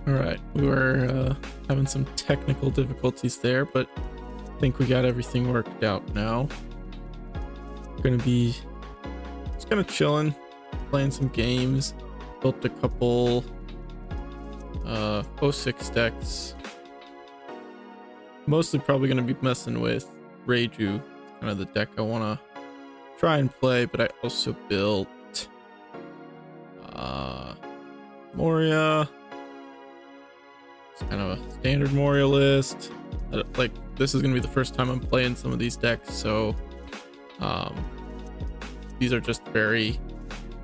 All right, we were having some technical difficulties there, but I think we got everything worked out now. Gonna be just kind of chilling, playing some games. Built a couple 06 decks. Mostly probably gonna be messing with Reiju, kind of the deck I want to try and play, but I also built Moria. It's kind of a standard Moria list. Like, this is gonna be the first time I'm playing some of these decks, so these are just very,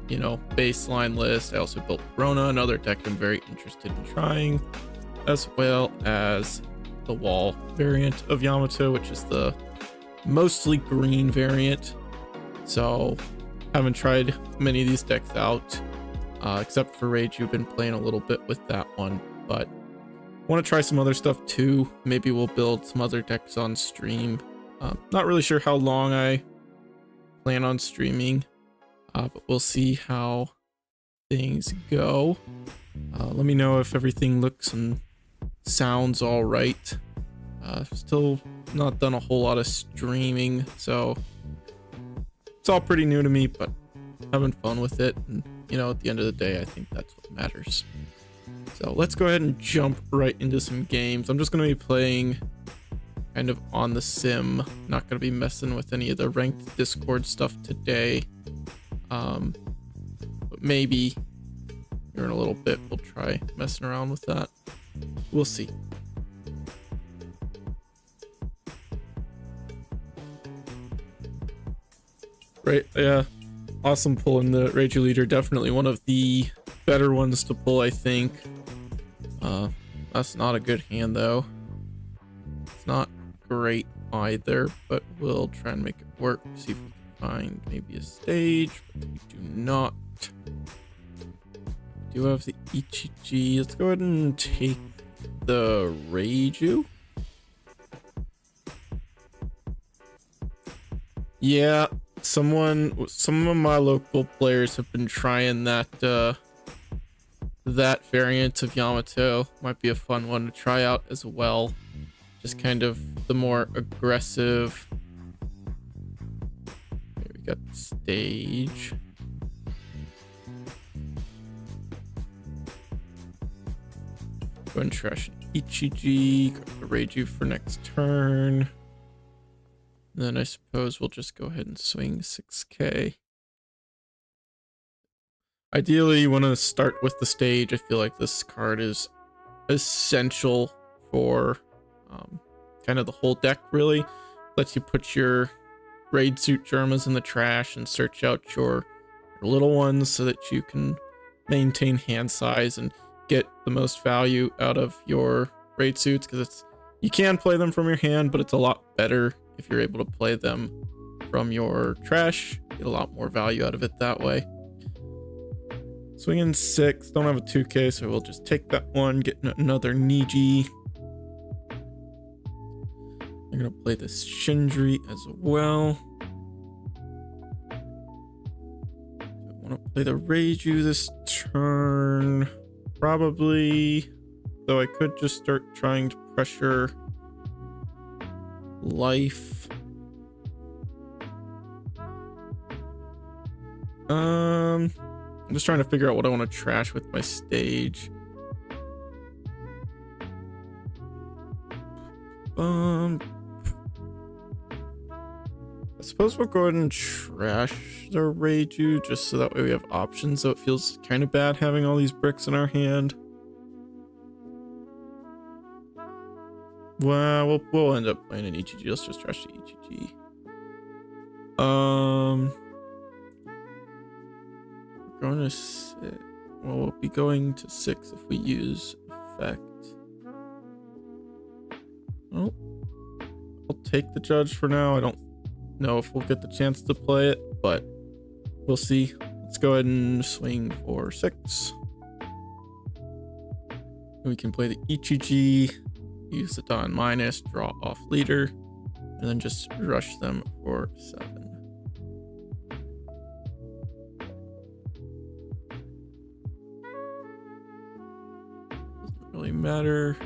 you know, baseline list. I also built Rona, another deck I'm very interested in trying, as well as the wall variant of Yamato, which is the mostly green variant. So haven't tried many of these decks out, except for Rage. You've been playing a little bit with that one, but want to try some other stuff too. Maybe we'll build some other decks on stream. Not really sure how long I plan on streaming, but we'll see how things go. Let me know if everything looks and sounds all right. Still not done a whole lot of streaming, so it's all pretty new to me, but having fun with it. And you know, at the end of the day, I think that's what matters. So let's go ahead and jump right into some games. I'm just going to be playing kind of on the sim, not going to be messing with any of the ranked Discord stuff today. But maybe here in a little bit we'll try messing around with that. We'll see. Right, yeah, awesome pulling the Rage Leader. Definitely one of the better ones to pull, I think. That's not a good hand though. It's not great either, but we'll try and make it work. See if we can find maybe a stage, but we do not. We do have the Ichiji. Let's go ahead and take the Reiju. Yeah, some of my local players have been trying that that variant of Yamato. Might be a fun one to try out as well. Just kind of the more aggressive. Here we got the stage. Go and trash Ichiji. Got the Reiju for next turn. Then I suppose we'll just go ahead and swing 6k. Ideally, you want to start with the stage. I feel like this card is essential for kind of the whole deck, really. Lets you put your raid suit Germas in the trash and search out your little ones so that you can maintain hand size and get the most value out of your raid suits, because you can play them from your hand, but it's a lot better if you're able to play them from your trash. Get a lot more value out of it that way. Swinging 6, don't have a 2k, so we'll just take that one, get another Niji. I'm gonna play this Shindri as well. I want to play the Reiju this turn, probably, though I could just start trying to pressure life. I'm just trying to figure out what I want to trash with my stage. I suppose we'll go ahead and trash the Reiju just so that way we have options, so it feels kind of bad having all these bricks in our hand. Well, we'll end up playing an Ichiji. Let's just trash the Ichiji. We're going to 6. Well, we'll be going to 6 if we use effect. Oh, I'll take the judge for now. I don't know if we'll get the chance to play it, but we'll see. Let's go ahead and swing for 6. We can play the Ichiji, use the Dawn minus, draw off leader, and then just rush them for 7. Doesn't really matter.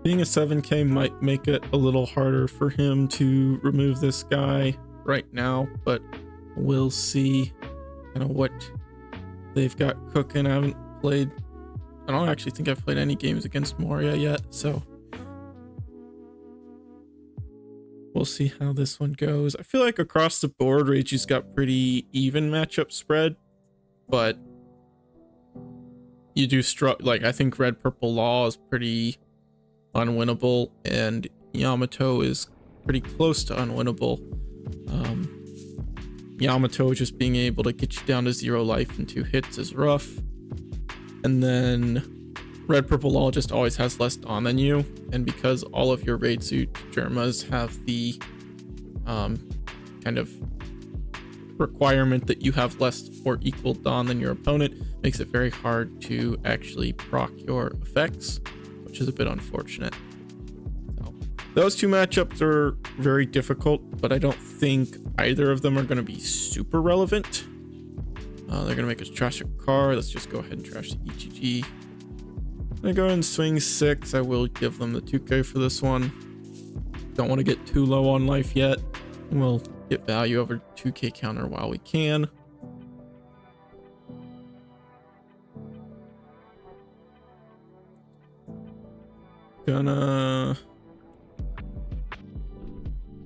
Being a 7K might make it a little harder for him to remove this guy right now, but we'll see kind of what they've got cooking. I haven't played, I don't actually think I've played any games against Moria yet, so we'll see how this one goes. I feel like across the board, Reiju's got pretty even matchup spread, but you do struggle. Like, I think Red Purple Law is pretty unwinnable, and Yamato is pretty close to unwinnable. Yamato just being able to get you down to 0 life in 2 hits is rough, and then Red Purple Law just always has less Dawn than you, and because all of your raid suit Germas have the kind of requirement that you have less or equal Dawn than your opponent, makes it very hard to actually proc your effects, which is a bit unfortunate. So those two matchups are very difficult, but I don't think either of them are going to be super relevant. They're going to make us trash a car. Let's just go ahead and trash the ETG. I'm going to go ahead and swing 6. I will give them the 2K for this one. Don't want to get too low on life yet. We'll get value over 2K counter while we can. I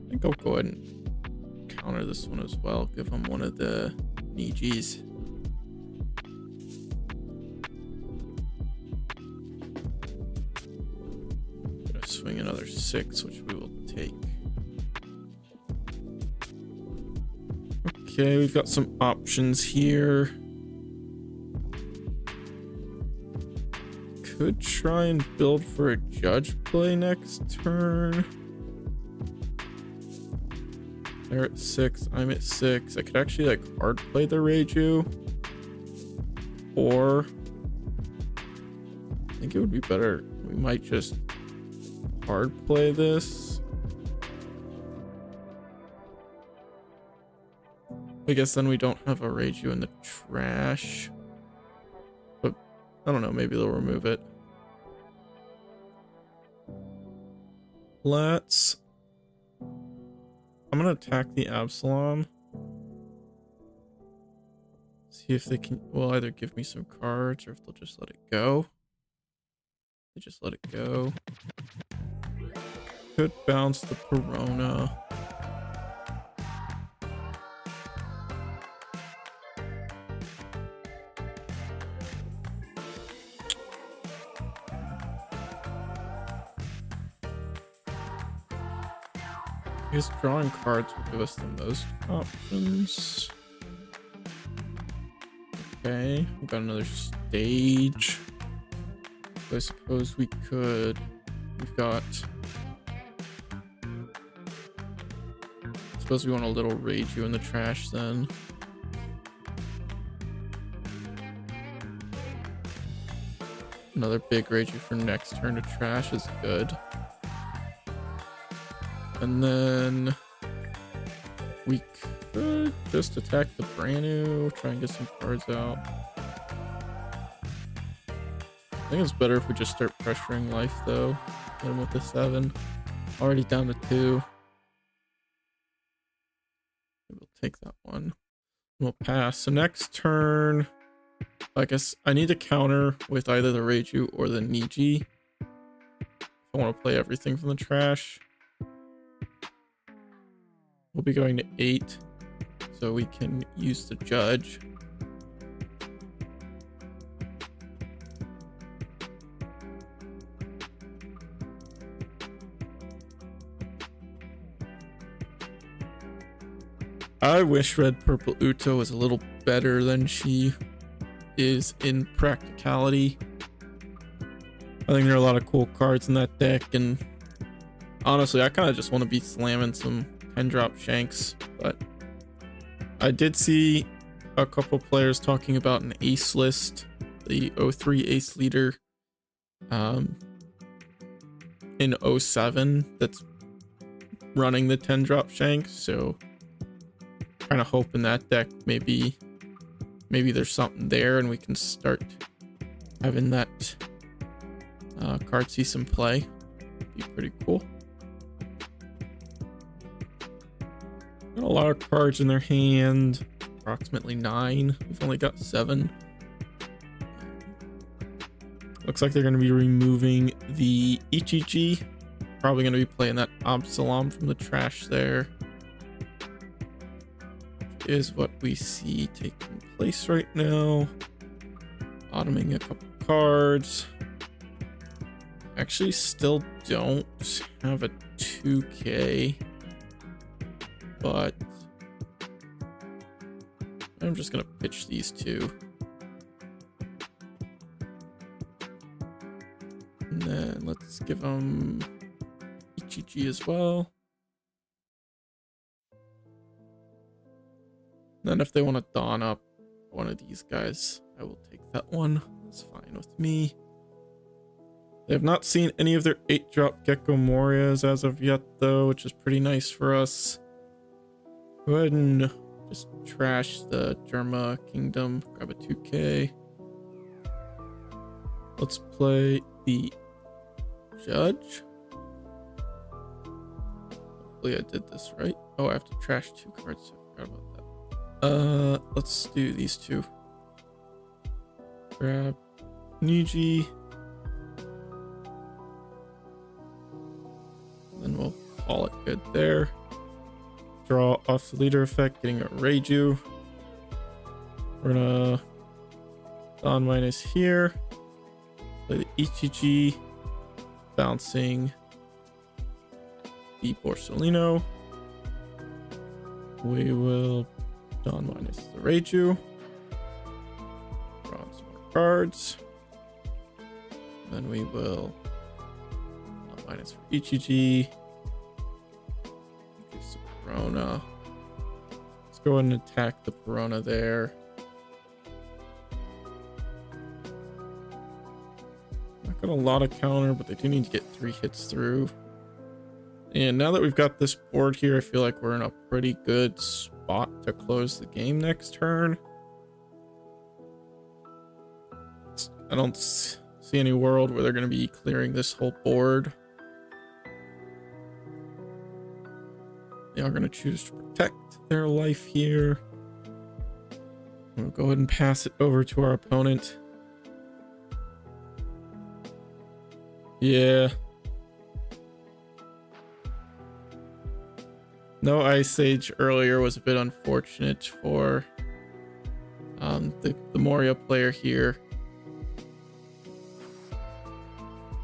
think I'll go ahead and counter this one as well. Give him one of the Nijis. Gonna swing another 6, which we will take. Okay, we've got some options here. Could try and build for a judge play next turn. They're at 6, I'm at 6. I could actually like hard play the Reiju, or I think it would be better, we might just hard play this. I guess then we don't have a Reiju in the trash, but I don't know, maybe they'll remove it. I'm gonna attack the Absalom. See if they can, will either give me some cards or if they'll just let it go. They just let it go. Could bounce the Perona. I guess drawing cards will give us the most options. Okay, we've got another stage. So I suppose we could. We've got. I suppose we want a little Reiju in the trash then. Another big Reiju for next turn to trash is good. And then we could just attack the brand new, try and get some cards out. I think it's better if we just start pressuring life though. Hit him with the 7. Already down to 2. We'll take that one. We'll pass. So next turn, I guess I need to counter with either the Reiju or the Niji. If I want to play everything from the trash. We'll be going to 8, so we can use the judge. I wish Red Purple Uto was a little better than she is in practicality. I think there are a lot of cool cards in that deck, and honestly, I kind of just want to be slamming some 10-drop shanks, but I did see a couple players talking about an ace list, the 03 ace leader in 07 that's running the 10-drop shanks, so kind of hoping that deck maybe there's something there and we can start having that card see some play. Be pretty cool. Got a lot of cards in their hand, approximately 9. We've only got 7. Looks like they're going to be removing the ETG. Probably going to be playing that Absalom from the trash there. Is what we see taking place right now. Bottoming a couple cards. Actually still don't have a 2K, but I'm just gonna pitch these two. And then let's give them ETG as well. Then if they want to don up one of these guys, I will take that one. That's fine with me. They have not seen any of their 8-drop Gecko Morias as of yet, though, which is pretty nice for us. Go ahead and just trash the Germa Kingdom. Grab a 2K. Let's play the Judge. Hopefully I did this right. Oh, I have to trash 2 cards. I forgot about that. Let's do these 2. Grab Niji. Then we'll call it good there. Draw off the leader effect, getting a Reiju. We're gonna Don minus here. Play the ETG. Bouncing the Borsellino. We will Don minus the Reiju. Draw some more cards. Then we will Don minus for ETG. Do some Perona. Let's go ahead and attack the Perona there. Not got a lot of counter, but they do need to get 3 hits through. And now that we've got this board here, I feel like we're in a pretty good spot to close the game next turn. I don't see any world where they're going to be clearing this whole board. They are going to choose to protect their life here. We'll go ahead and pass it over to our opponent. Yeah. No Ice Age earlier was a bit unfortunate for the Moria player here.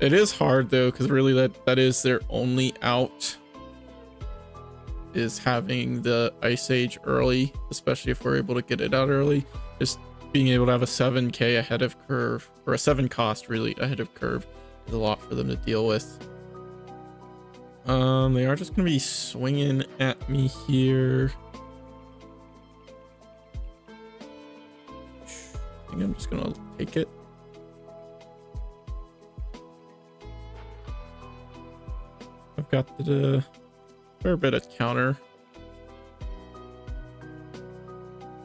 It is hard though, because really that is their only out, is having the Ice Age early, especially if we're able to get it out early. Just being able to have a 7k ahead of curve, or a 7 cost really ahead of curve, is a lot for them to deal with. They are just gonna be swinging at me here. I think I'm just gonna take it. I've got the fair bit of counter.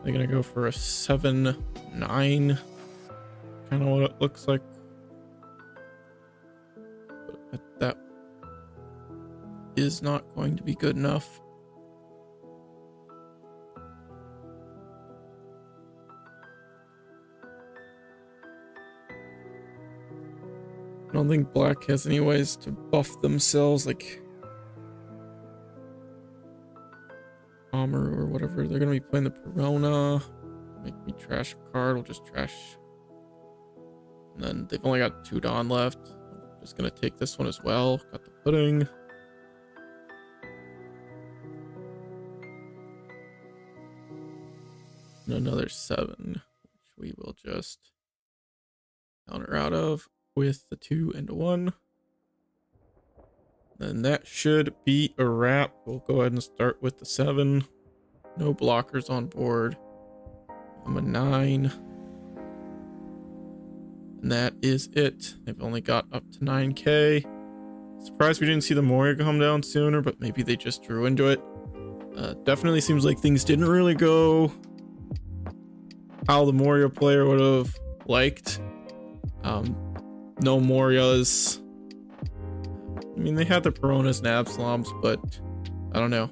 They're gonna go for a 7-9, kind of what it looks like. But that is not going to be good enough. I don't think black has any ways to buff themselves, like armor or whatever. They're gonna be playing the Perona. Make me trash a card. We'll just trash. And then they've only got 2 Dawn left. I'm just gonna take this one as well. Got the pudding. And another 7, which we will just counter out of with the 2 and a 1. Then that should be a wrap. We'll go ahead and start with the 7. No blockers on board. I'm a 9. And that is it. They've only got up to 9k. Surprised we didn't see the Moria come down sooner, but maybe they just drew into it. Definitely seems like things didn't really go how the Moria player would have liked. No Morias. I mean, they had the Peronas and Absaloms, but I don't know.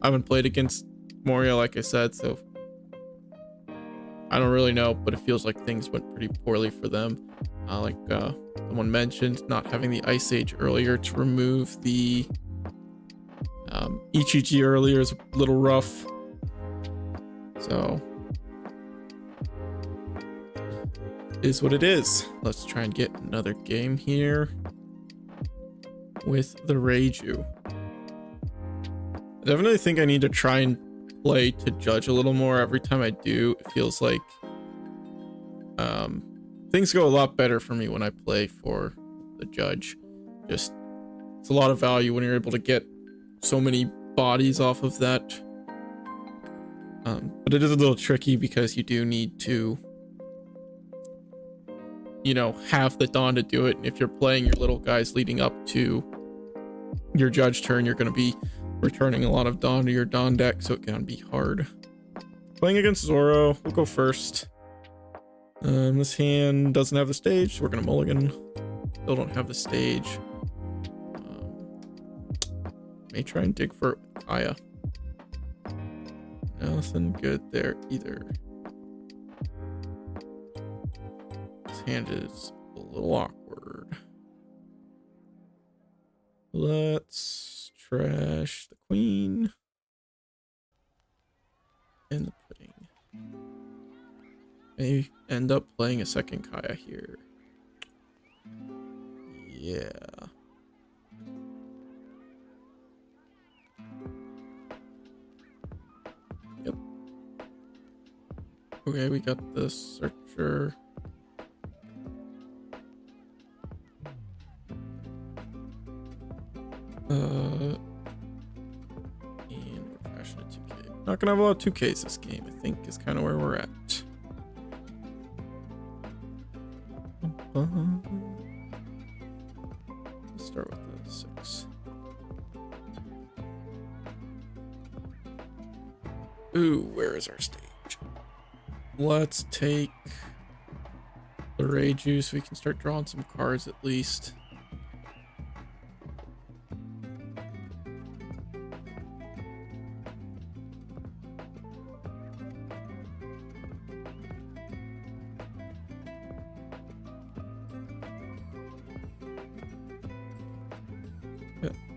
I haven't played against Moria, like I said, so I don't really know, but it feels like things went pretty poorly for them. Like someone mentioned, not having the Ice Age earlier to remove the EGG earlier is a little rough. So, is what it is. Let's try and get another game here with the Reiju. I definitely think I need to try and play to judge a little more. Every time I do, it feels like things go a lot better for me when I play for the judge. Just, it's a lot of value when you're able to get so many bodies off of that. But it is a little tricky because you do need to, you know, have the Dawn to do it. And if you're playing your little guys leading up to your judge turn, you're going to be returning a lot of Dawn to your Dawn deck, so it can be hard. Playing against Zoro, we'll go first. This hand doesn't have the stage, so we're going to mulligan. Still don't have the stage. May try and dig for Aya. Nothing good there either. This hand is a little awkward. Let's trash the queen and the pudding. May end up playing a second Kaya here. Yeah. Yep. Okay, we got the searcher. And we're crashing a 2K. Not gonna have a lot of 2Ks this game, I think, is kind of where we're at. Let's start with the 6. Ooh, where is our stage? Let's take the Reiju so we can start drawing some cards at least.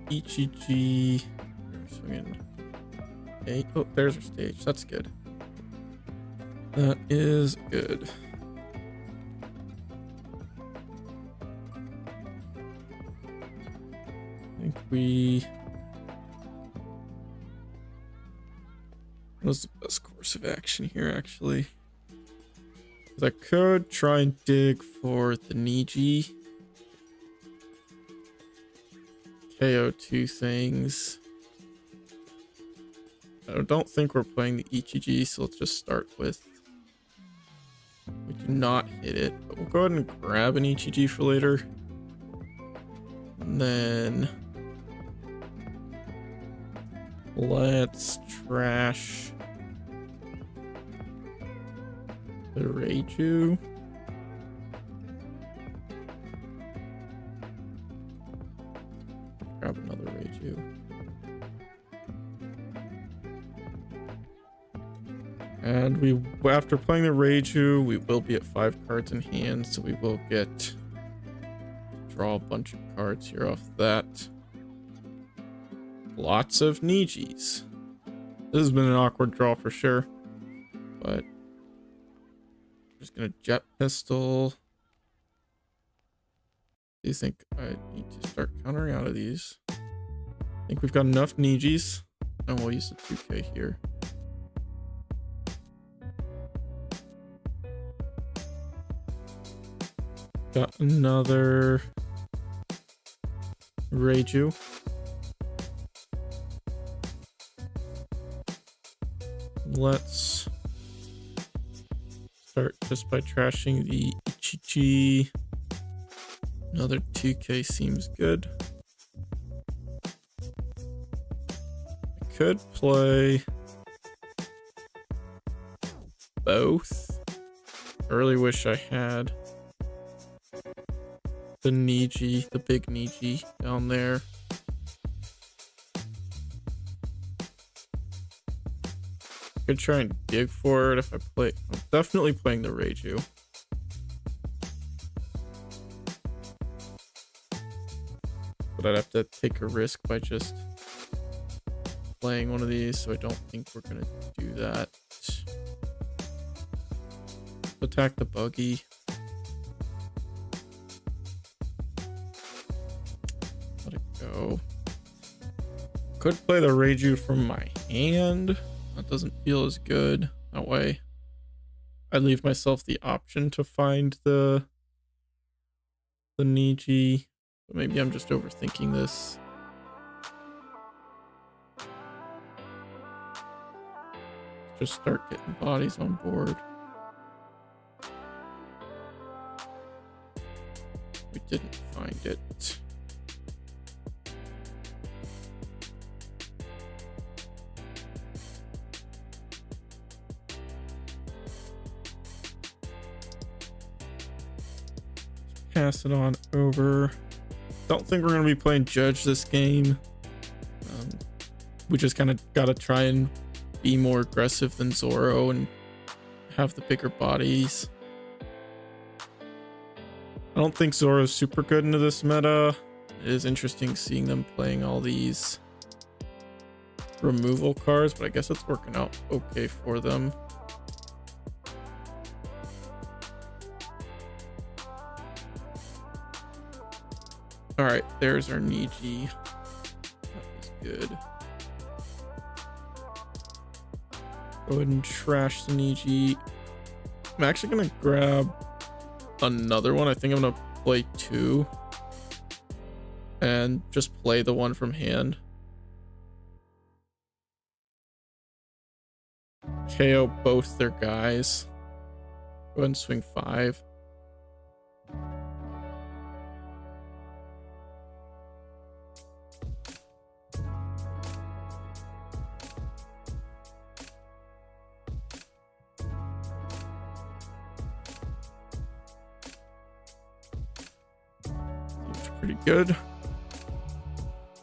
EGG. Oh, there's our stage. That's good. That is good. I think we... What was the best course of action here, actually? Because I could try and dig for the Niji. KO 2 things. I don't think we're playing the EGG, so let's just start with... We do not hit it, but we'll go ahead and grab an EGG for later. And then... Let's trash the Reiju. Grab another Reiju. And we, after playing the Reiju, we will be at 5 cards in hand, so we will get to draw a bunch of cards here off that. Lots of Nijis. This has been an awkward draw for sure, but I'm just gonna jet pistol. Do you think I need to start countering out of these? I think we've got enough Nijis, and we'll use the 2K here. Got another Reiju. Let's start just by trashing the Ichichi. Another 2K seems good. I could play both. I really wish I had the Niji, the big Niji down there. Could try and dig for it if I play. I'm definitely playing the Reiju. But I'd have to take a risk by just playing one of these, so I don't think we're gonna do that. Attack the buggy. Let it go. Could play the Reiju from my hand. That doesn't feel as good that way. I leave myself the option to find the Niji, but maybe I'm just overthinking this. Just start getting bodies on board. We didn't find it. Pass it on over. Don't think we're going to be playing Judge this game. We just kind of got to try and be more aggressive than Zoro and have the bigger bodies. I don't think Zoro's super good into this meta. It is interesting seeing them playing all these removal cards, but I guess it's working out okay for them. All right, there's our Niji. That was good. Go ahead and trash the Niji. I'm actually gonna grab another one. I think I'm gonna play two and just play the one from hand. KO both their guys. Go ahead and swing 5. Pretty good.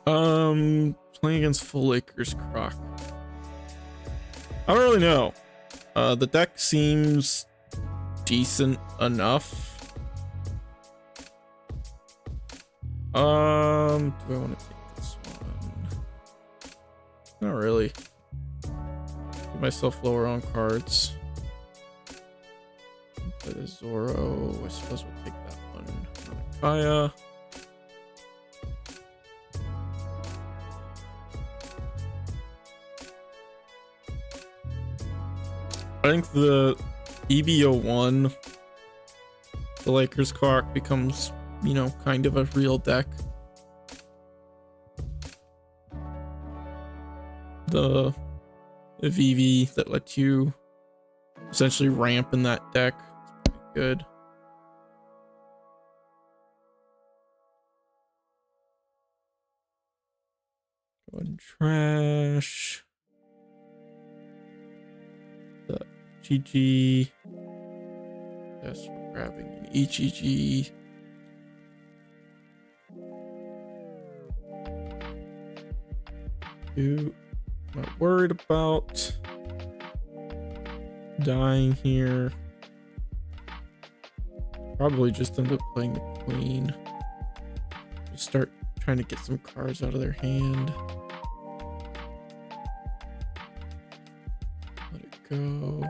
Playing against Full Acres Croc. I don't really know. The deck seems decent enough. Do I want to take this one? Not really. Give myself lower on cards. Play the Zoro. I suppose we'll take that one. Kaya. I think the EB01, the Lakers Clock, becomes, you know, kind of a real deck. The VV that lets you essentially ramp in that deck is pretty good. Go ahead and trash. The GG. Yes, we're grabbing an EGG. Not worried about dying here. Probably just end up playing the queen. Just start trying to get some cards out of their hand. Let it go.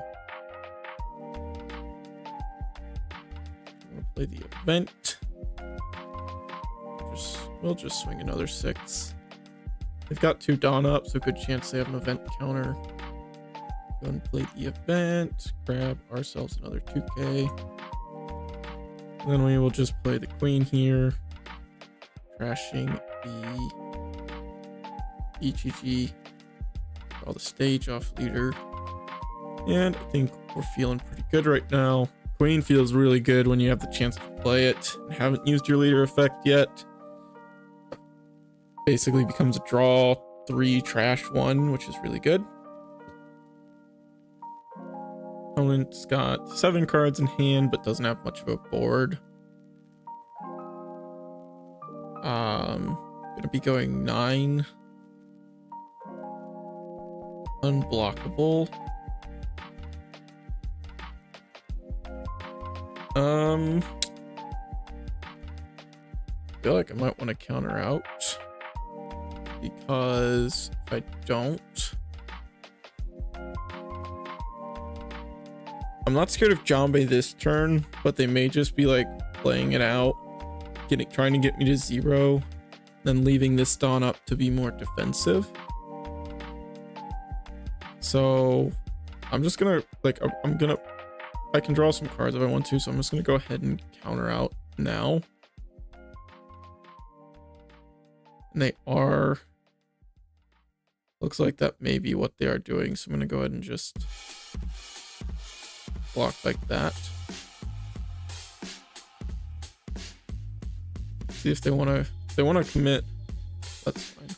We'll play the event. We'll just swing another 6. They've got 2 Dawn up, so good chance they have an event counter. Go and play the event. Grab ourselves another 2K. Then we will just play the queen here. Trashing the EGG. All the stage off leader. And I think we're feeling pretty good right now. Queen feels really good when you have the chance to play it. Haven't used your leader effect yet. Basically becomes a draw 3, trash 1, which is really good. Opponent's got 7 cards in hand, but doesn't have much of a board. Gonna be going 9 unblockable. I feel like I might want to counter out, because if I don't, I'm not scared of Jambe this turn, but they may just be like playing it out, trying to get me to 0, then leaving this Dawn up to be more defensive. So I'm just gonna I can draw some cards if I want to, so I'm just gonna go ahead and counter out now. And they are, looks like that may be what they are doing, so I'm gonna go ahead and just block like that. See if they want to commit. That's fine.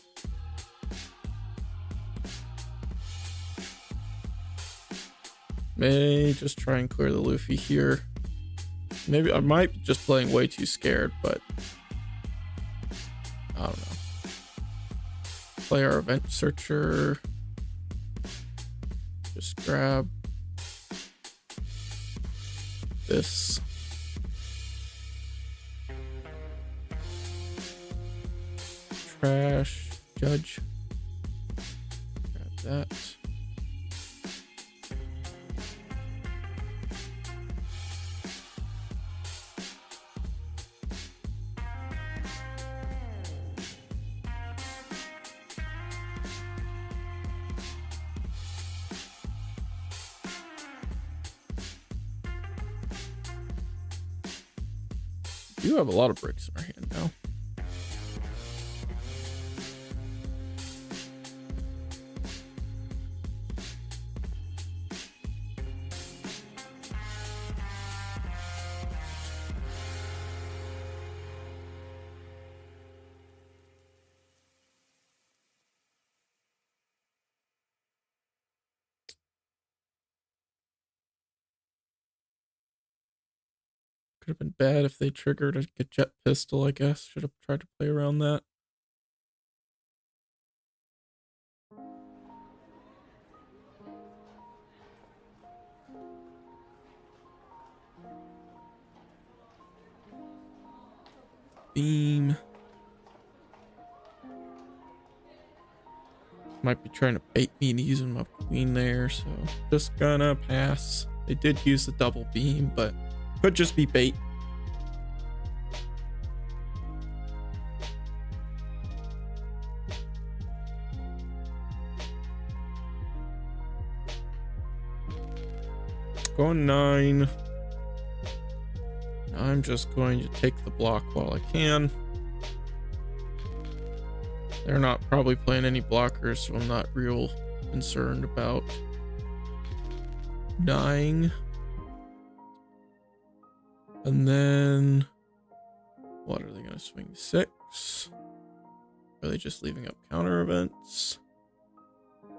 May just try and clear the Luffy here. Maybe I might be just playing way too scared, but I don't know. Play our event searcher. Just grab this. Trash. Judge. Grab that. We do have a lot of bricks in our hand now. Could have been bad if they triggered a jet pistol, I guess. Should have tried to play around that. Beam. Might be trying to bait me and using my queen there, so just gonna pass. They did use the double beam, but could just be bait. Going 9. I'm just going to take the block while I can. They're not probably playing any blockers, so I'm not real concerned about dying. And then what are they going to swing? 6? Are they just leaving up counter events? I'm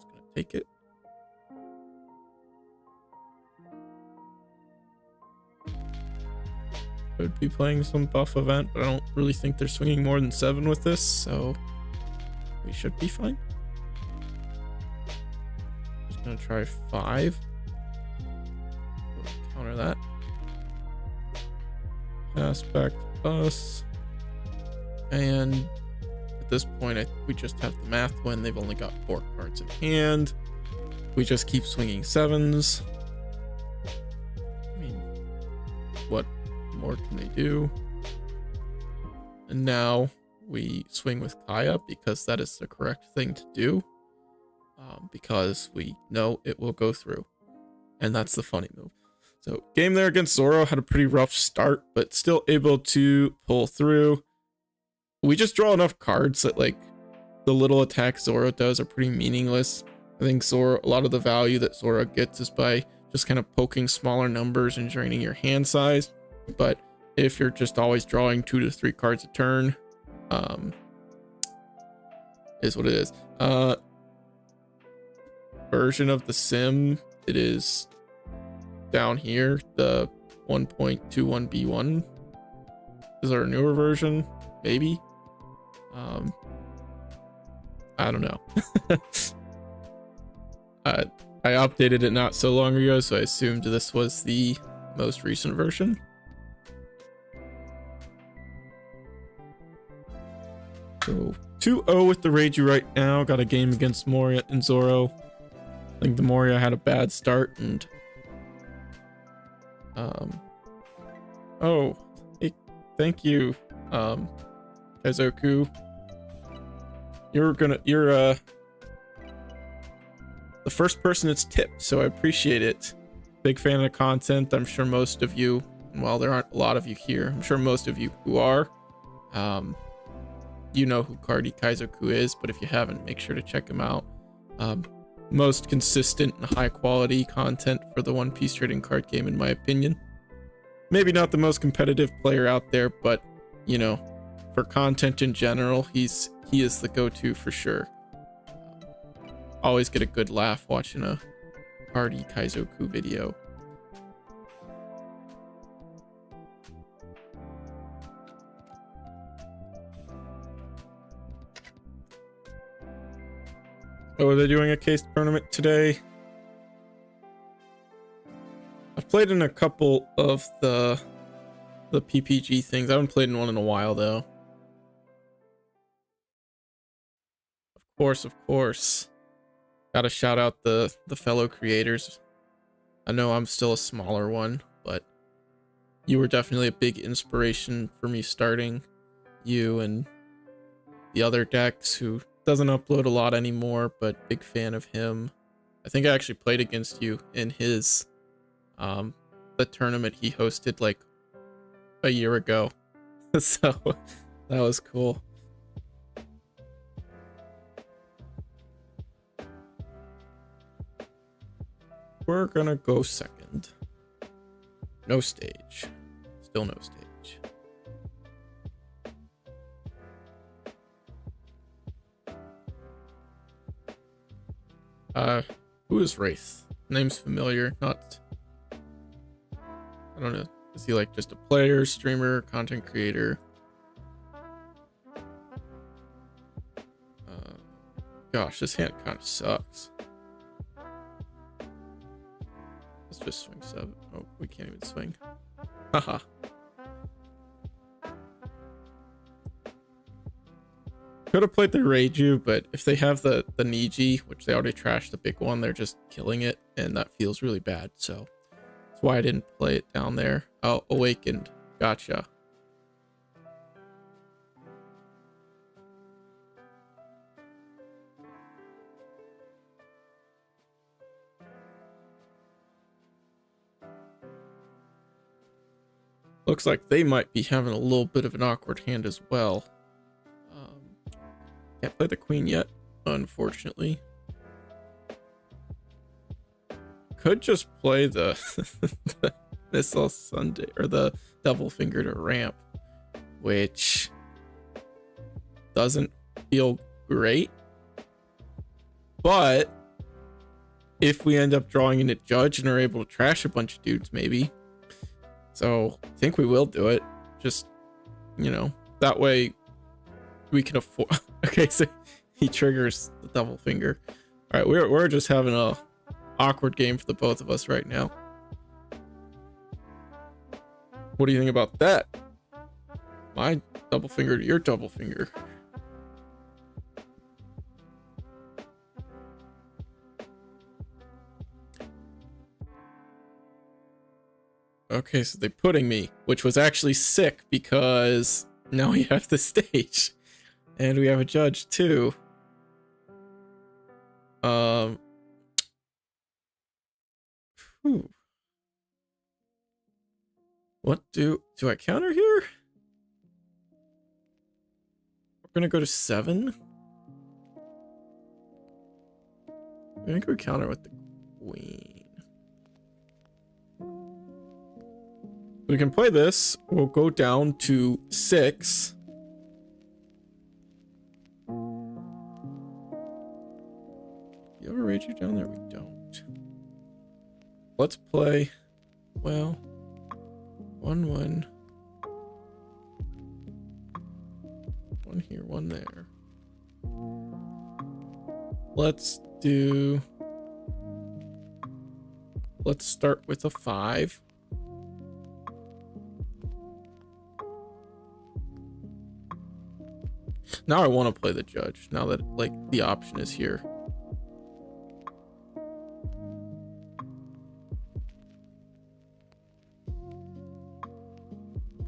just going to take it. Could be playing some buff event, but I don't really think they're swinging more than 7 with this, so we should be fine. Just gonna try 5. Counter that. Pass back to us. And at this point, we just have the math win. They've only got 4 cards in hand. We just keep swinging 7s. I mean, what more can they do? And now we swing with Kaya because that is the correct thing to do, because we know it will go through, and that's the funny move. So game there against Zoro had a pretty rough start, but still able to pull through. We just draw enough cards that like the little attacks Zoro does are pretty meaningless. I think Zoro, a lot of the value that Zoro gets is by just kind of poking smaller numbers and draining your hand size. But if you're just always drawing 2 to 3 cards a turn, is what it is. Version of the sim, it is down here. The 1.21b1 is our newer version. maybe. I don't know. I updated it not so long ago, so I assumed this was the most recent version. So 2-0 with the Reiju right now. Got a game against Moria and Zoro. I think the Moria had a bad start and oh, hey, thank you, Kaizoku. You're the first person it's tipped, so I appreciate it. Big fan of the content. I'm sure most of you, and while there aren't a lot of you here, I'm sure most of you who are, you know who Cardi Kaizoku is, but if you haven't, make sure to check him out. Most consistent and high quality content for the One Piece trading card game, in my opinion. Maybe not the most competitive player out there, but you know, for content in general, he is the go-to for sure. Always get a good laugh watching a Cardi Kaizoku video. Oh, are they doing a case tournament today? I've played in a couple of the PPG things. I haven't played in one in a while though. Of course. Gotta shout out the fellow creators. I know I'm still a smaller one, but you were definitely a big inspiration for me starting. You and the other Dex, who doesn't upload a lot anymore, but big fan of him. I think I actually played against you in his the tournament he hosted like a year ago. So that was cool. We're gonna go second. No stage. Still no stage. Who is Wraith? Name's familiar, not... I don't know. Is he like just a player, streamer, content creator? Gosh, this hand kind of sucks. Let's just swing 7. Oh, we can't even swing. Haha. Could have played the Reiju, but if they have the Niji, which they already trashed the big one, they're just killing it, and that feels really bad, so that's why I didn't play it down there. Oh, Awakened. Gotcha. Looks like they might be having a little bit of an awkward hand as well. Can't play the queen yet, unfortunately. Could just play the Missile Sunday or the Double Finger to ramp, which doesn't feel great. But if we end up drawing in a judge and are able to trash a bunch of dudes, maybe. So I think we will do it. Just, you know, that way we can afford. Okay, so he triggers the Double Finger. All right, we're just having a awkward game for the both of us right now. What do you think about that? My Double Finger to your Double Finger. Okay, so they're putting me, which was actually sick because now we have the stage. And we have a judge too. Whew. What do I counter here? We're gonna go to 7. I think we counter with the queen. We can play this. We'll go down to 6. You ever raid you down there? We don't. Let's play. Well, 1-1. one here, one there. Let's start with a 5. Now I want to play the judge, now that like the option is here.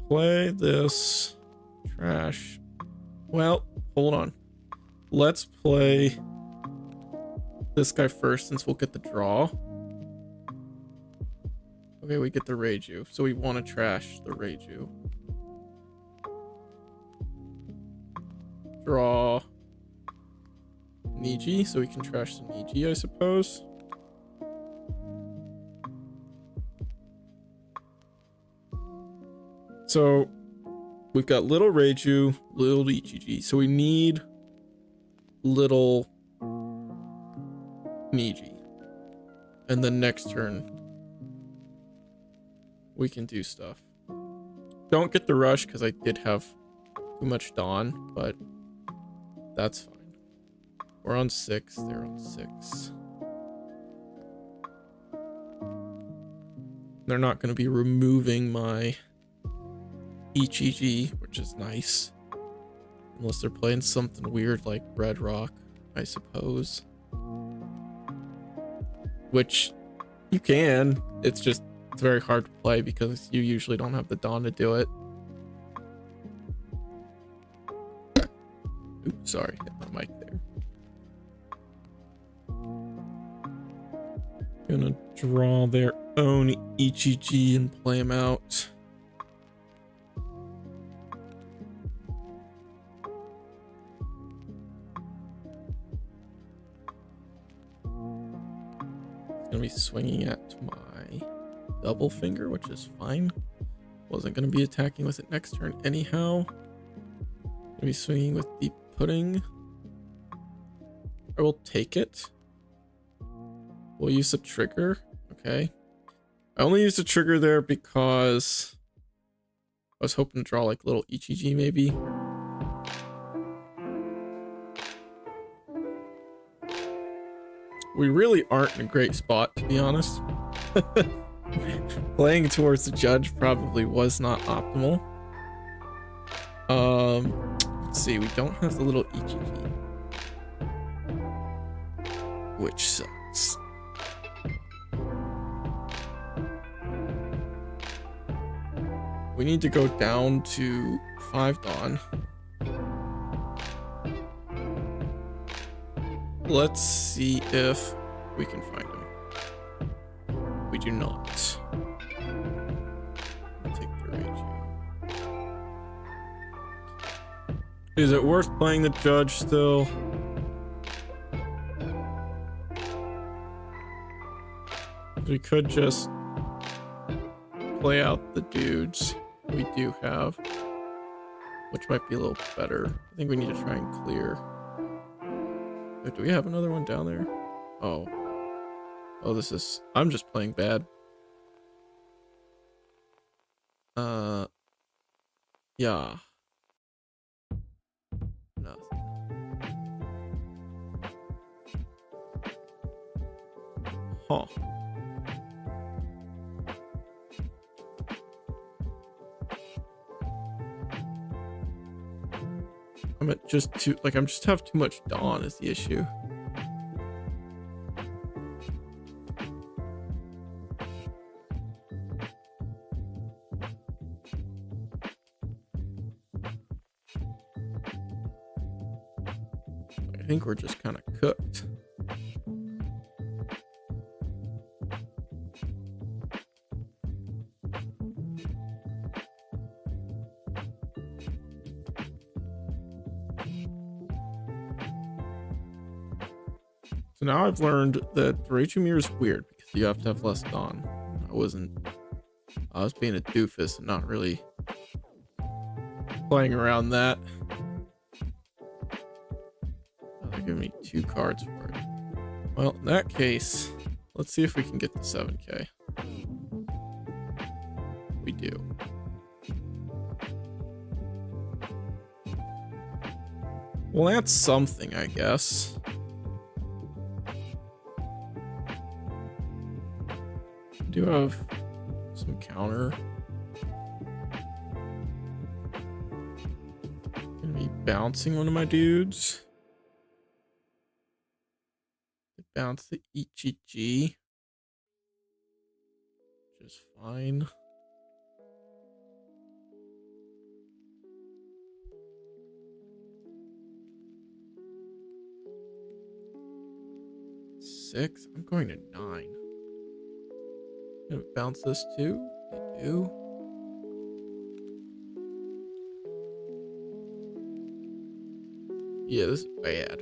Play this trash. Well, hold on. Let's play this guy first since we'll get the draw. Okay, we get the Reiju, so we want to trash the Reiju. Draw Niji, so we can trash the Niji, I suppose. So we've got little Reiju, little Ichiji, so we need little Niji. And then next turn we can do stuff. Don't get the rush because I did have too much Dawn, but that's fine. We're on 6, they're on 6. They're not going to be removing my Ichiji, which is nice. Unless they're playing something weird like Red Rock, I suppose. Which you can. It's very hard to play because you usually don't have the Dawn to do it. Oops, sorry, hit my mic there. Gonna draw their own Ichiji and play them out. Gonna be swinging at my double finger, which is fine. Wasn't gonna be attacking with it next turn anyhow. Gonna be swinging with Deep Pudding. I will take it. We'll use a trigger. Okay. I only used a trigger there because I was hoping to draw like little Ichiji maybe. We really aren't in a great spot, to be honest. Playing towards the judge probably was not optimal. Let's see, we don't have the little Ichiji, which sucks. We need to go down to 5 Dawn. Let's see if we can find him. We do not. I'll take the Reiju. Is it worth playing the judge still? We could just play out the dudes we do have, which might be a little better. I think we need to try and clear. Wait, do we have another one down there? Oh, this is, I'm just playing bad. Yeah. Nothing. Huh. I'm at just too, like, I'm just have too much Dawn is the issue. I think we're just kind of cooked. So now I've learned that Reiju Mirror is weird because you have to have less Dawn. I was being a doofus and not really playing around that. They're giving me 2 cards for it. Well, in that case, let's see if we can get the 7K. We do. Well, that's something, I guess. I do have some counter. Gonna be bouncing one of my dudes. Bounce the EGG. Which is fine. Six. I'm going to 9. Gonna bounce this too. They do. Yeah, this is bad.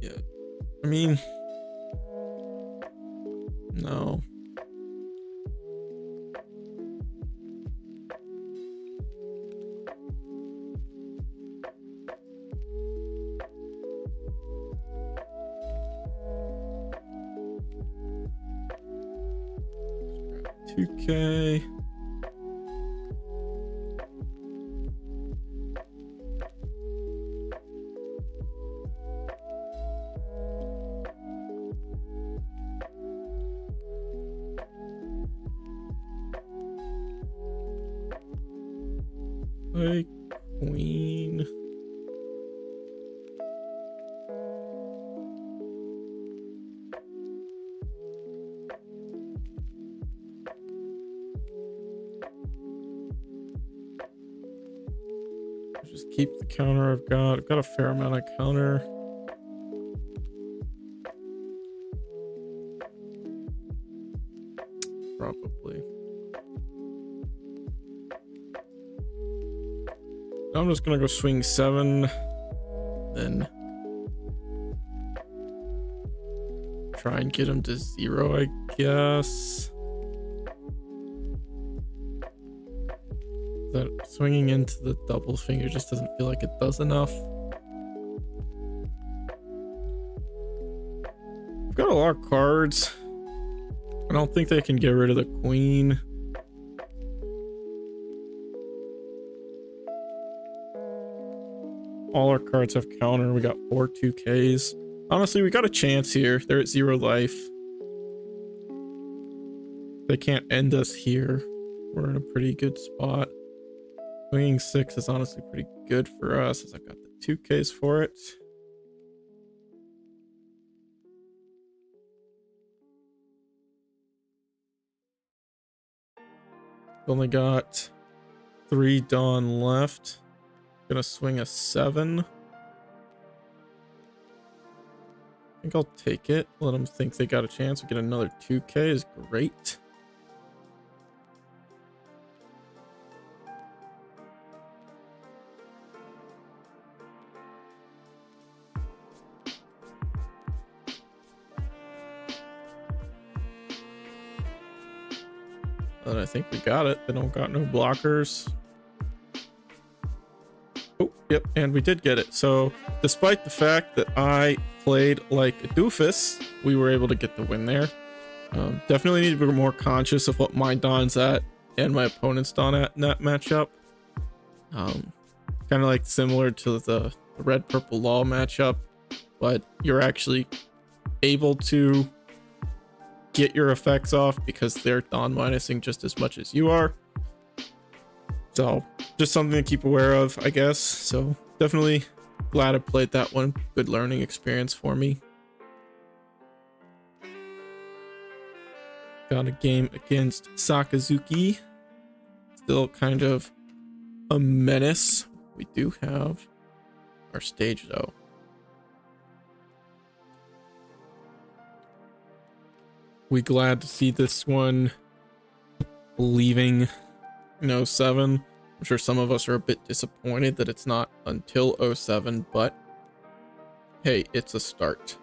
Yeah. I mean, no. Let's grab 2K. Play queen. Just keep the counter I've got. I've got a fair amount of counter. Probably. I'm just gonna go swing 7, then try and get him to 0, I guess. That swinging into the double finger just doesn't feel like it does enough. I've got a lot of cards. I don't think they can get rid of the queen. All our cards have counter. We got 4 2Ks. Honestly, we got a chance here. They're at 0 life. They can't end us here. We're in a pretty good spot. Swinging 6 is honestly pretty good for us, as I've got the 2Ks for it. Only got 3 Dawn left. Gonna swing a 7. I think I'll take it. Let them think they got a chance. We get another 2K is great. And I think we got it. They don't got no blockers. Oh, yep, and we did get it. So despite the fact that I played like a doofus, we were able to get the win there. Definitely need to be more conscious of what my Don's at and my opponent's Don at in that matchup. Kind of like similar to the red purple law matchup, but you're actually able to get your effects off because they're Don minusing just as much as you are. So just something to keep aware of, I guess. So definitely glad I played that one. Good learning experience for me. Got a game against Sakazuki. Still kind of a menace. We do have our stage though. We glad to see this one leaving in 07. I'm sure some of us are a bit disappointed that it's not until 07, but hey, it's a start.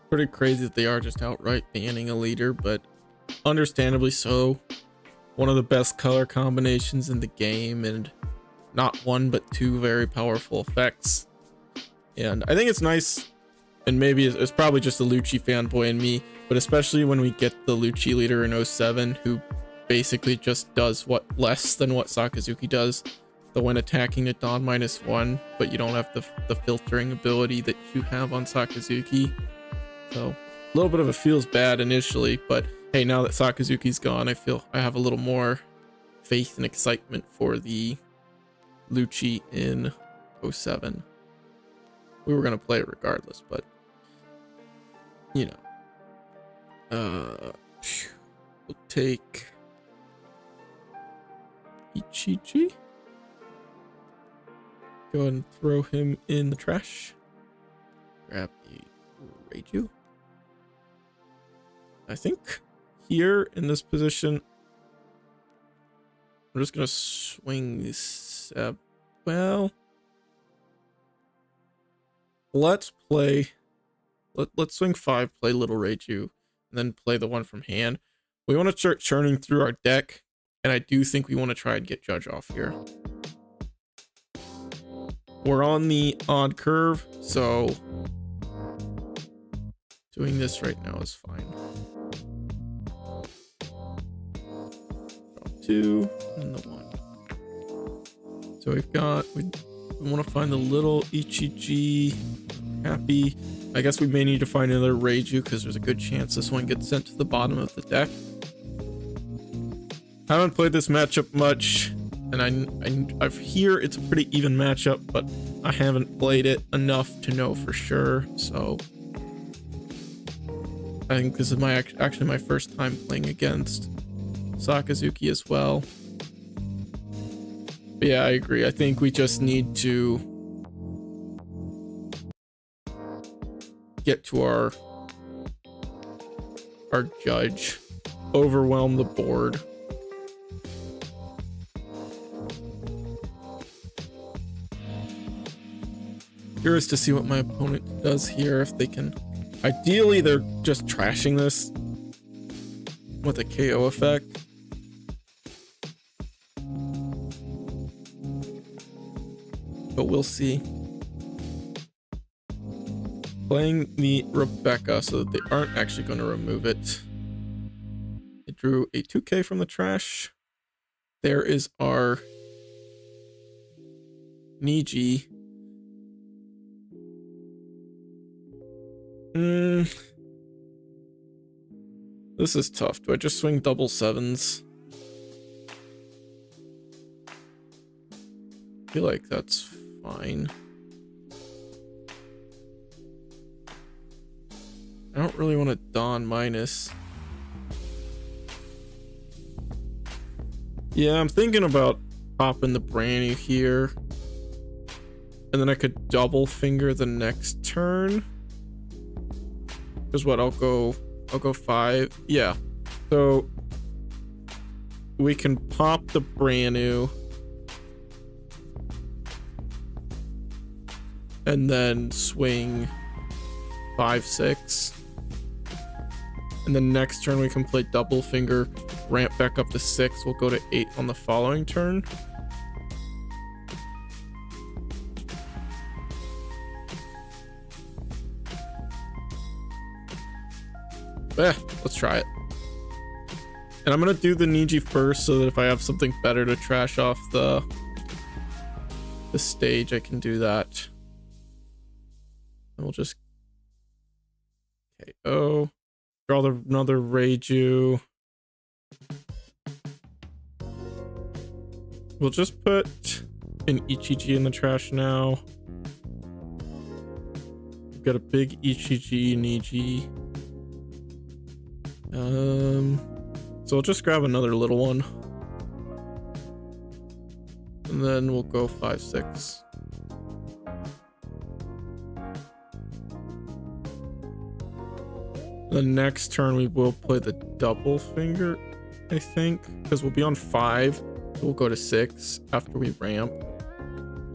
Pretty crazy that they are just outright banning a leader, but understandably so. One of the best color combinations in the game, and not one but two very powerful effects. And I think it's nice, and maybe it's probably just a Lucci fanboy in me, but especially when we get the Lucci leader in 07, who basically just does less than what Sakazuki does. So when attacking at Dawn -1, but you don't have the filtering ability that you have on Sakazuki. So a little bit of it feels bad initially, but hey, now that Sakazuki's gone, I feel I have a little more faith and excitement for the Lucci in 07. We were gonna play it regardless, but you know, we'll take Ichichi. Go ahead and throw him in the trash. Grab the Reiju. I think here in this position, I'm just gonna swing this. Well, let's play. Let's swing 5, play Little Reiju, and then play the one from hand. We want to start churning through our deck, and I do think we want to try and get Judge off here. We're on the odd curve, so doing this right now is fine. Draw 2 and the 1. So we've got, we want to find the little Ichichi. Happy. I guess we may need to find another Reiju because there's a good chance this one gets sent to the bottom of the deck. I haven't played this matchup much, and I hear it's a pretty even matchup, but I haven't played it enough to know for sure. So I think this is actually my first time playing against Sakazuki as well. But yeah, I agree. I think we just need to get to our Judge, overwhelm the board. Curious to see what my opponent does here, if they can. Ideally, they're just trashing this with a KO effect. But we'll see. Playing the Rebecca so that they aren't actually going to remove it. They drew a 2K from the trash. There is our Niji. This is tough. Do I just swing double 7s? I feel like that's fine. I don't really want to Dawn minus. Yeah, I'm thinking about popping the brand new here. And then I could double finger the next turn. Because what, I'll go 5. Yeah. So we can pop the brand new. And then swing 5, 6. And then next turn we can play double finger, ramp back up to 6. We'll go to 8 on the following turn. Let's try it. And I'm gonna do the Niji first so that if I have something better to trash off the stage, I can do that. And we'll just KO. Draw another Reiju. We'll just put an Ichichi in the trash now. We've got a big Ichichi Niji. So I'll just grab another little one. And then we'll go 5, 6. The next turn we will play the double finger, I think, because we'll be on 5. So we'll go to 6 after we ramp,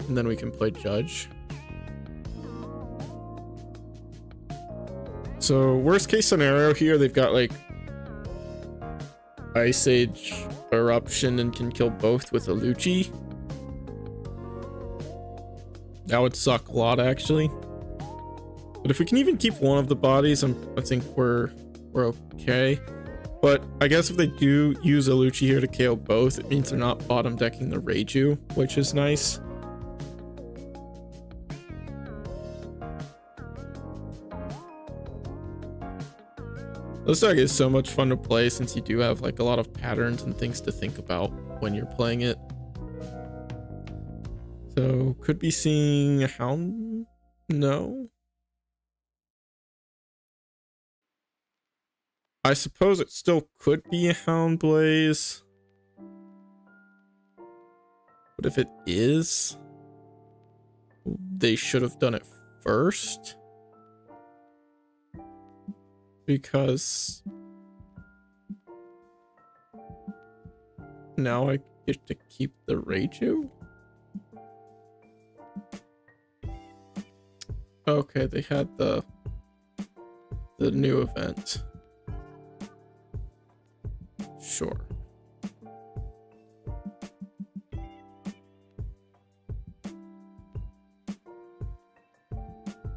and then we can play Judge. So So worst case scenario here, they've got like Ice Age Eruption and can kill both with a Lucci. That would suck a lot, actually. But if we can even keep one of the bodies, I think we're okay. But I guess if they do use a Lucci here to KO both, it means they're not bottom decking the Reiju, which is nice. This deck is so much fun to play since you do have like a lot of patterns and things to think about when you're playing it. So could be seeing a Hound? No. I suppose it still could be a Hound Blaze. But if it is, they should have done it first. Because now I get to keep the Reiju. Okay, they had the new event. Sure.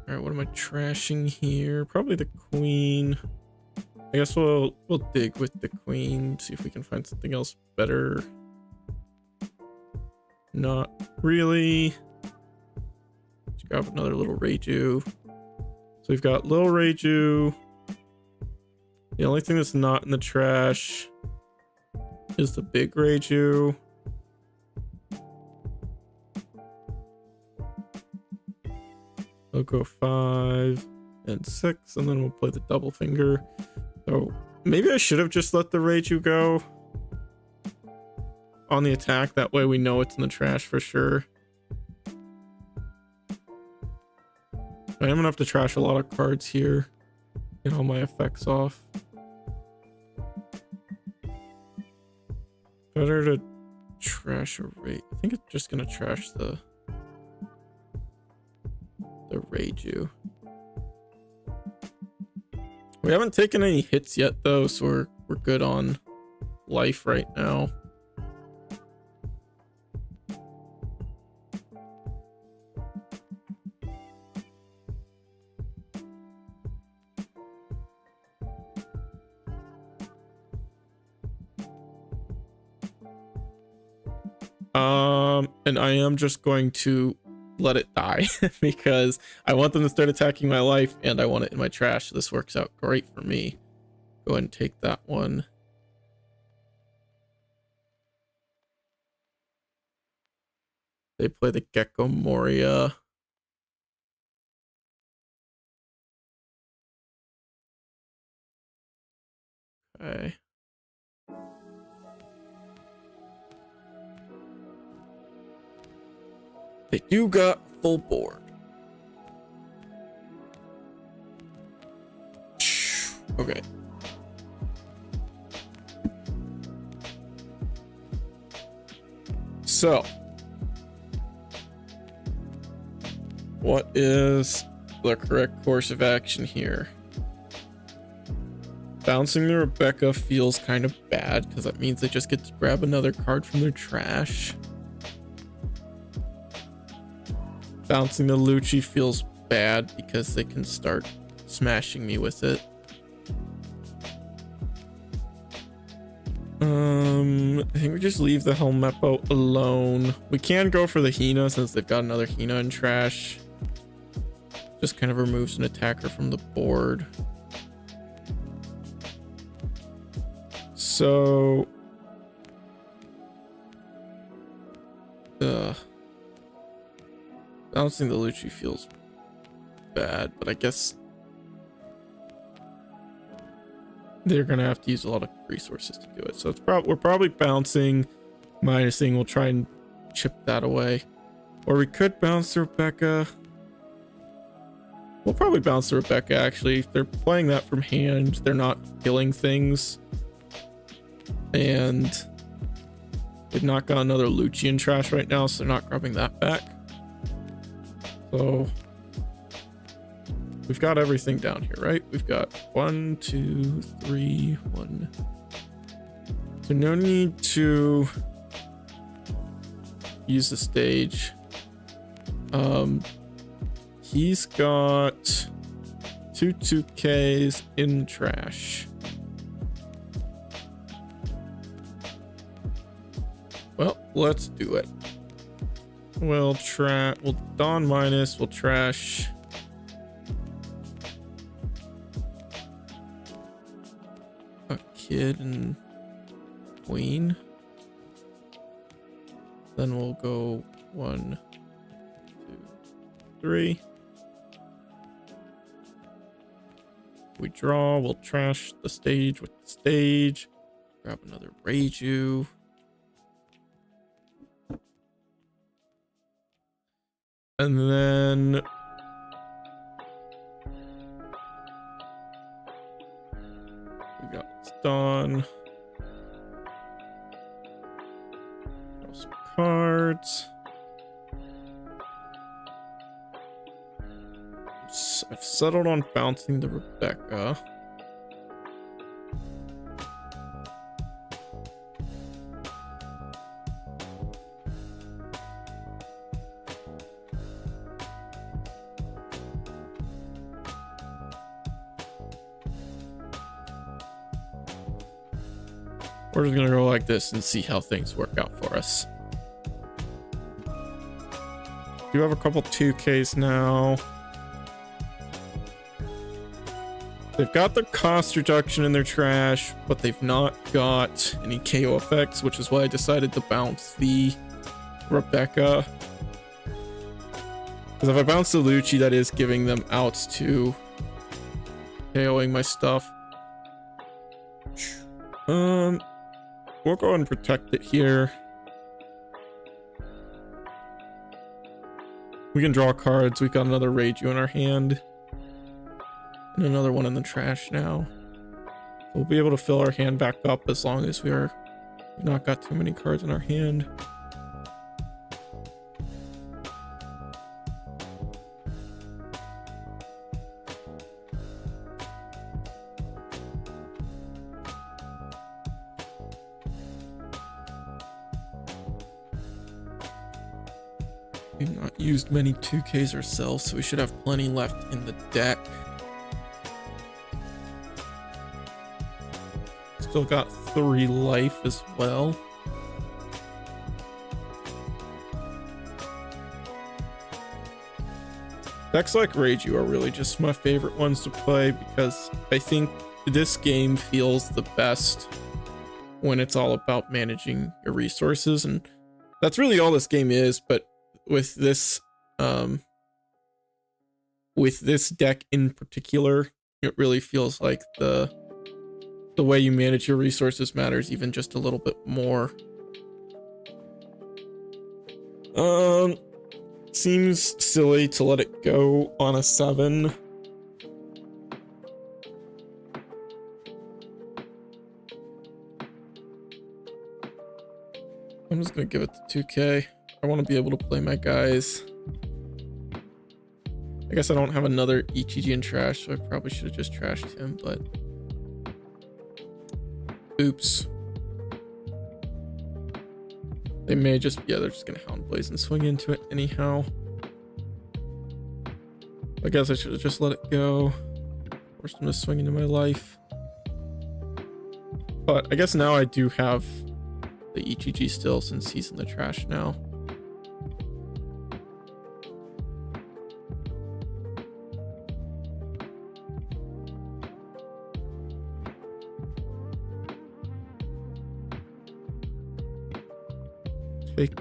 Alright, what am I trashing here? Probably the queen. I guess we'll dig with the queen, see if we can find something else better. Not really. Let's grab another little Reiju. So we've got little Reiju. The only thing that's not in the trash is the big Reiju. I'll go 5 and 6, and then we'll play the double finger. So maybe I should have just let the Reiju go on the attack. That way we know it's in the trash for sure. I am gonna have to trash a lot of cards here. Get all my effects off. Better to trash a rate. I think it's just gonna trash the Reiju. We haven't taken any hits yet though, so we're good on life right now. And I am just going to let it die because I want them to start attacking my life and I want it in my trash. So this works out great for me. Go ahead and take that one. They play the Gecko Moria. Okay. They do got full board. Okay. So, what is the correct course of action here? Bouncing the Rebecca feels kind of bad because that means they just get to grab another card from their trash. Bouncing the Lucci feels bad because they can start smashing me with it. I think we just leave the Helmeppo alone. We can go for the Hina since they've got another Hina in trash. Just kind of removes an attacker from the board. So... bouncing the Lucci feels bad, but I guess they're gonna have to use a lot of resources to do it. So it's we're probably bouncing, minusing. We'll try and chip that away, or we could bounce the Rebecca. We'll probably bounce the Rebecca. Actually, if they're playing that from hand, they're not killing things, and they've not got another Lucci in trash right now, so they're not grabbing that back. So We've got everything down here, right? We've got 1, 2, 3, 1. So no need to use the stage. He's got 2 2Ks in trash. Well, let's do it. We'll Dawn minus, we'll trash. A kid and queen. Then we'll go 1, 2, 3. We draw, we'll trash the stage with the stage. Grab another Reiju. And then we got Stun. Draw some cards. I've settled on bouncing the Rebecca. We're just gonna go like this and see how things work out for us. Do have a couple 2Ks now. They've got the cost reduction in their trash, but they've not got any KO effects, which is why I decided to bounce the Rebecca. Because if I bounce the Lucci, that is giving them outs to KOing my stuff. We'll go and protect it here. We can draw cards. We've got another Reiju in our hand. And another one in the trash now. We'll be able to fill our hand back up as long as we've not got too many cards in our hand. We've not used many 2Ks ourselves, so we should have plenty left in the deck. Still got 3 life as well. Decks like Reiju are really just my favorite ones to play because I think this game feels the best when it's all about managing your resources, and that's really all this game is. But with this deck in particular, it really feels like the way you manage your resources matters even just a little bit more. Seems silly to let it go on a 7. I'm just gonna give it the 2K. I want to be able to play my guys. I guess I don't have another ETG in trash, so I probably should have just trashed him, but oops. They may just, yeah, they're just gonna Hound Blaze and swing into it anyhow. I guess I should have just let it go. Forced him to swing into my life. But I guess now I do have the ETG still since he's in the trash now. Take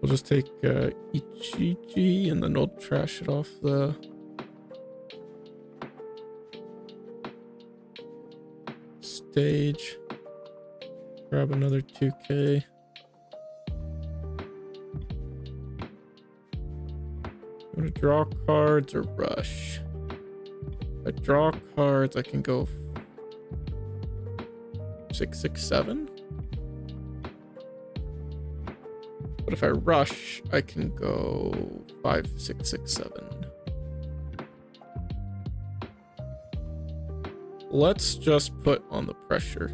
we'll just take EGG and then we'll trash it off the stage. Grab another 2K. I'm gonna draw cards or rush. If I draw cards, I can go 667. But if I rush, I can go 5, 6, 6, 7. Let's just put on the pressure.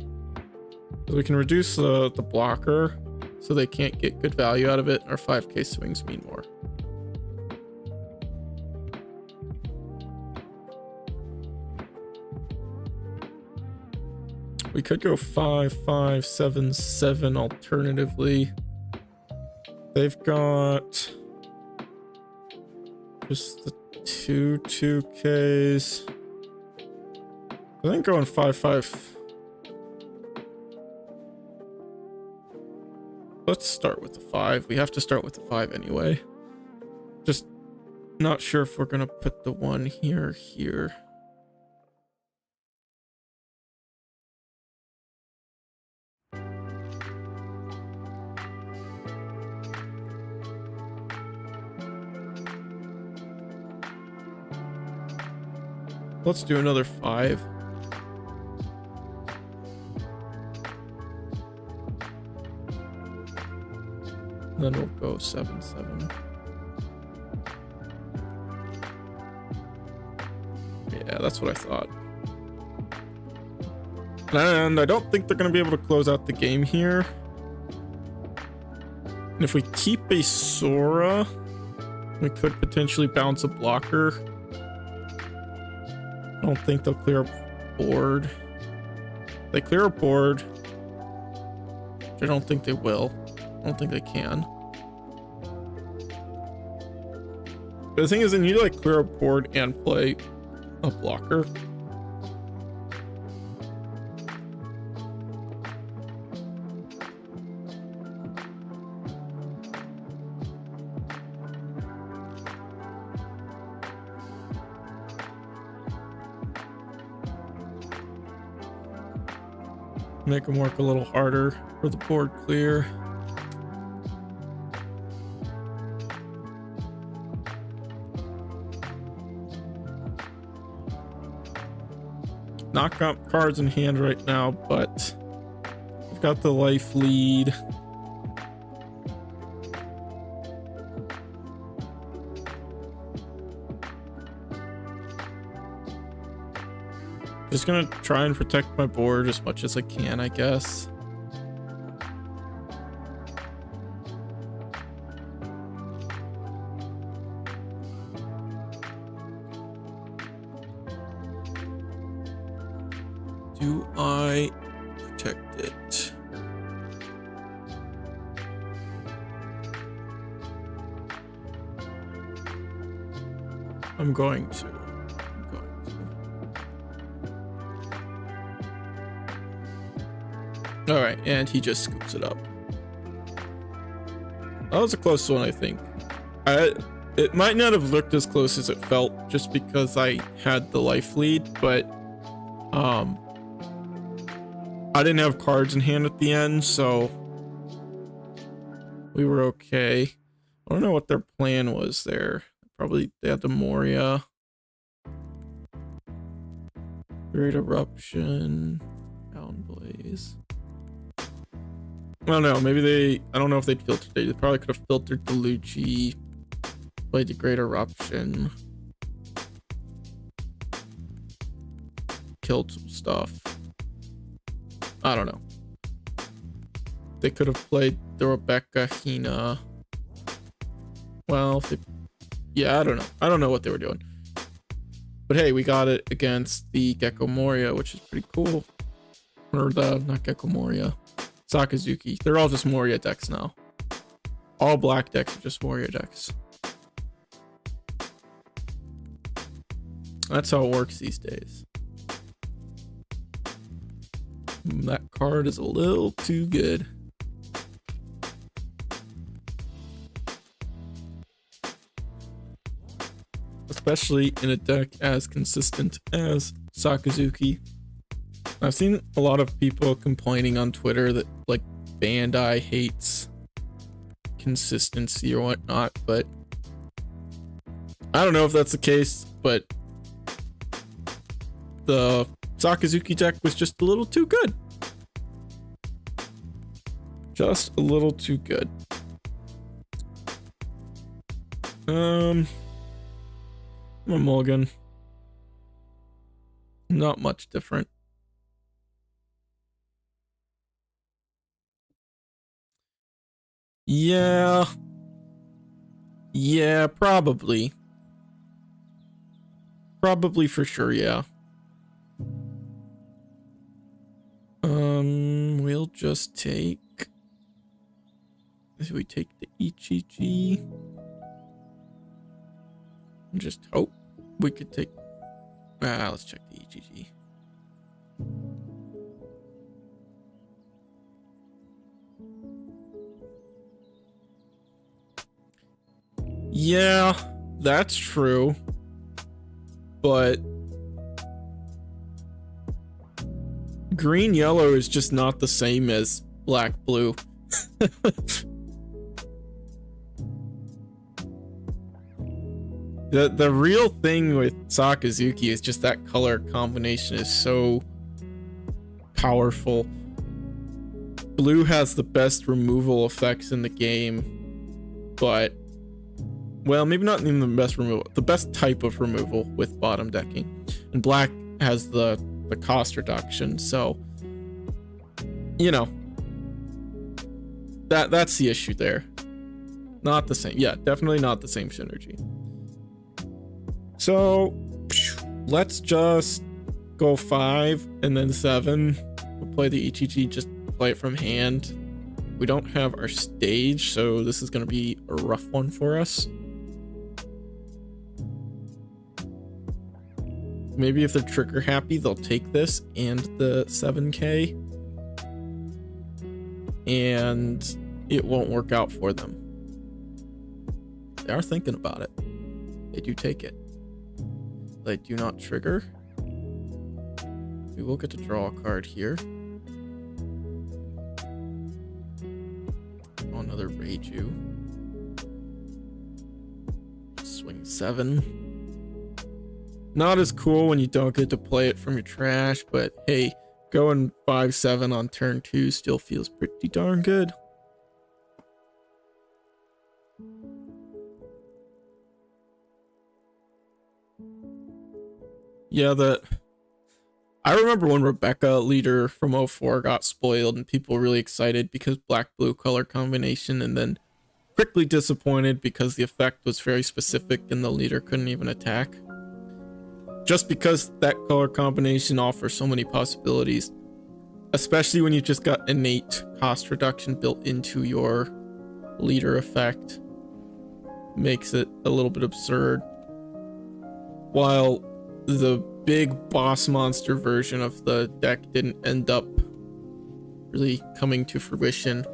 So we can reduce the blocker so they can't get good value out of it. Our 5k swings mean more. We could go 5, 5, 7, 7 alternatively. They've got just the 2Ks. I think going 5, 5. Let's start with the 5. We have to start with the 5 anyway. Just not sure if we're gonna put the 1 here. Let's do another 5. Then we'll go 7, 7. Yeah, that's what I thought. And I don't think they're going to be able to close out the game here. And if we keep a Sora, we could potentially bounce a blocker. I don't think they'll clear a board. They clear a board, which I don't think they will. I don't think they can. But the thing is, they need to like clear a board and play a blocker. Make them work a little harder for the board clear. Not got cards in hand right now, but we've got the life lead. Just gonna try and protect my board as much as I can, I guess. Do I protect it? I'm going to. All right, and he just scoops it up. That was a close one, I think. It might not have looked as close as it felt just because I had the life lead, but I didn't have cards in hand at the end, so we were okay. I don't know what their plan was there. Probably they had the Moria. Great Eruption. Down Blaze. I don't know, maybe I don't know if they'd filtered. They probably could have filtered the Lucci, played the Great Eruption, killed some stuff. I don't know. They could have played the Rebecca Hina. Well, yeah, I don't know. I don't know what they were doing. But hey, we got it against the Gecko Moria, which is pretty cool. Or not Gecko Moria. Sakazuki. They're all just Moria decks now. All black decks are just Moria decks. That's how it works these days. That card is a little too good. Especially in a deck as consistent as Sakazuki. I've seen a lot of people complaining on Twitter that like Bandai hates consistency or whatnot, but I don't know if that's the case, but the Sakazuki deck was just a little too good. Just a little too good. I'm a mulligan. Not much different. Yeah. Yeah, probably. Probably for sure, yeah. We'll just take... Should we take the EGG? And just hope we could take... let's check the EGG. Yeah, that's true. But green yellow is just not the same as black blue. The real thing with Sakazuki is just that color combination is so powerful. Blue has the best removal effects in the game, but well, maybe not even the best removal, the best type of removal with bottom decking. And black has the cost reduction, so you know, that's the issue there. Not the same. Yeah, definitely not the same synergy. So let's just go 5 and then 7. We'll play the EGG, just play it from hand. We don't have our stage, so this is going to be a rough one for us. Maybe if they're trigger happy, they'll take this and the 7K, and it won't work out for them. They are thinking about it. They do take it. They do not trigger. We will get to draw a card here. Oh, another Reiju. Swing 7. Not as cool when you don't get to play it from your trash, but hey, going 5-7 on turn 2 still feels pretty darn good. Yeah, I remember when Rebecca, leader from 04, got spoiled and people were really excited because black-blue color combination, and then quickly disappointed because the effect was very specific and the leader couldn't even attack. Just because that color combination offers so many possibilities, especially when you just got innate cost reduction built into your leader effect, makes it a little bit absurd. While the big boss monster version of the deck didn't end up really coming to fruition,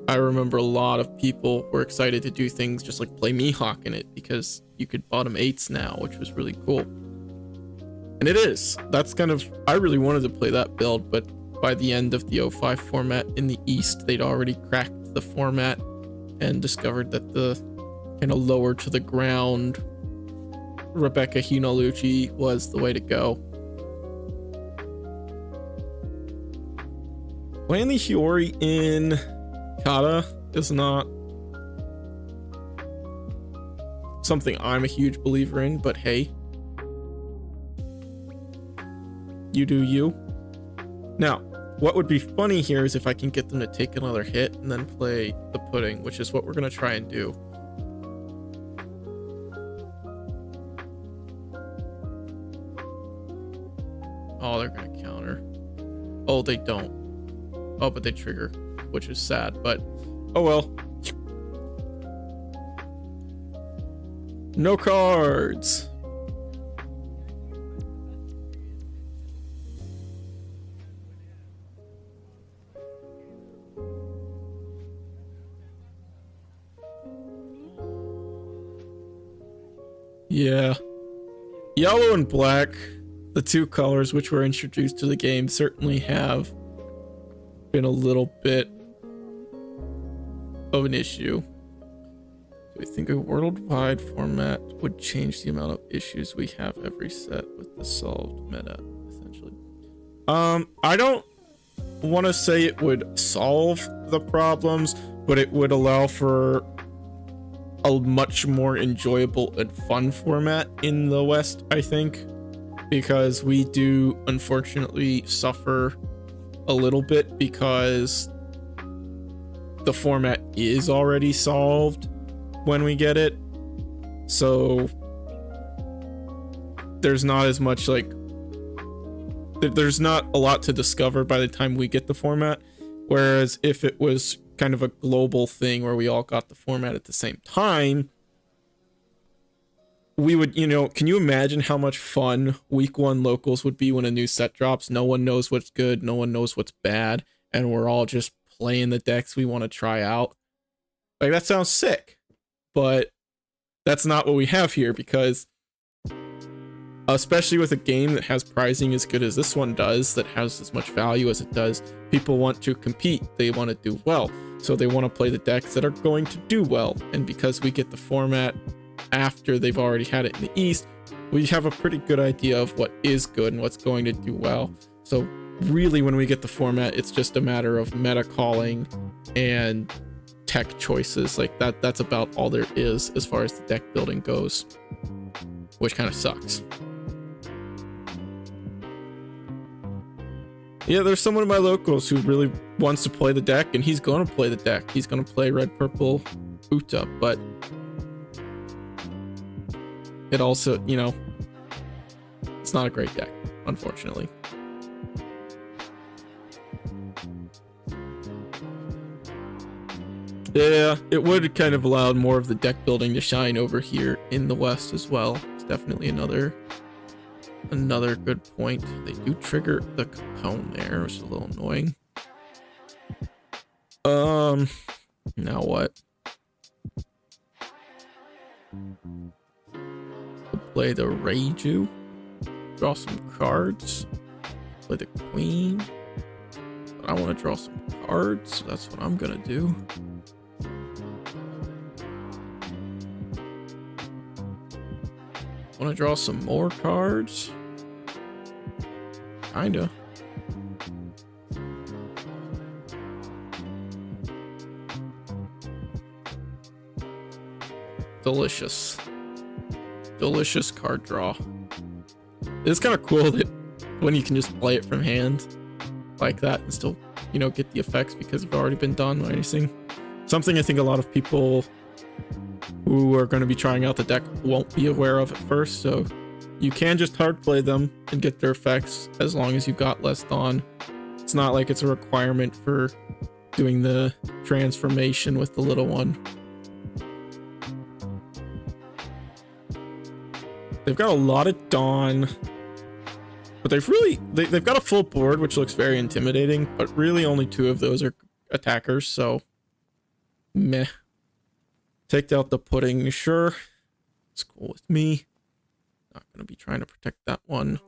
I remember a lot of people were excited to do things just like play Mihawk in it because you could bottom 8s now, which was really cool. And it is. That's kind of... I really wanted to play that build, but by the end of the 05 format in the East, they'd already cracked the format and discovered that the kind of lower to the ground Rebecca Hinaluchi was the way to go. Playing the Hiyori in Kata is not something I'm a huge believer in, but hey, you do you. Now, what would be funny here is if I can get them to take another hit and then play the pudding, which is what we're going to try and do. Oh, they're going to counter. Oh, they don't. Oh, but they trigger, which is sad, but oh well. No cards. Yeah. Yellow and black, the two colors which were introduced to the game, certainly have been a little bit of an issue. Do we think a worldwide format would change the amount of issues we have every set with the solved meta, essentially? I don't want to say it would solve the problems, but it would allow for a much more enjoyable and fun format in the West, I think, because we do unfortunately suffer a little bit because the format is already solved when we get it. So there's not as much like there's not a lot to discover by the time we get the format, whereas if it was kind of a global thing where we all got the format at the same time, we would, you know, can you imagine how much fun week 1 locals would be when a new set drops? No one knows what's good, no one knows what's bad, and we're all just playing the decks we want to try out. Like, that sounds sick, but that's not what we have here, because especially with a game that has pricing as good as this one does, that has as much value as it does, people want to compete, they want to do well, so they want to play the decks that are going to do well. And because we get the format after they've already had it in the East, we have a pretty good idea of what is good and what's going to do well. So really, when we get the format, it's just a matter of meta calling and tech choices. Like that's about all there is as far as the deck building goes, which kind of sucks. Yeah, there's someone in my locals who really wants to play the deck, and he's going to play the deck. He's going to play red purple Uta, but it also, you know, it's not a great deck, unfortunately. Yeah, it would kind of allow more of the deck building to shine over here in the West as well. It's definitely another good point. They do trigger the Capone there, which is a little annoying. Now what? Play the Reiju, draw some cards, play the Queen. But I want to draw some cards, so that's what I'm gonna do. Want to draw some more cards? Kinda. Delicious. Delicious card draw. It's kind of cool that when you can just play it from hand like that and still, you know, get the effects because you've already been done or anything. Something I think a lot of people who are going to be trying out the deck won't be aware of at first, so you can just hard play them and get their effects as long as you've got less Dawn. It's not like it's a requirement for doing the transformation with the little one. They've got a lot of Dawn, but they've got a full board, which looks very intimidating, but really only 2 of those are attackers, so meh. Take out the pudding, sure. It's cool with me. Not gonna be trying to protect that one.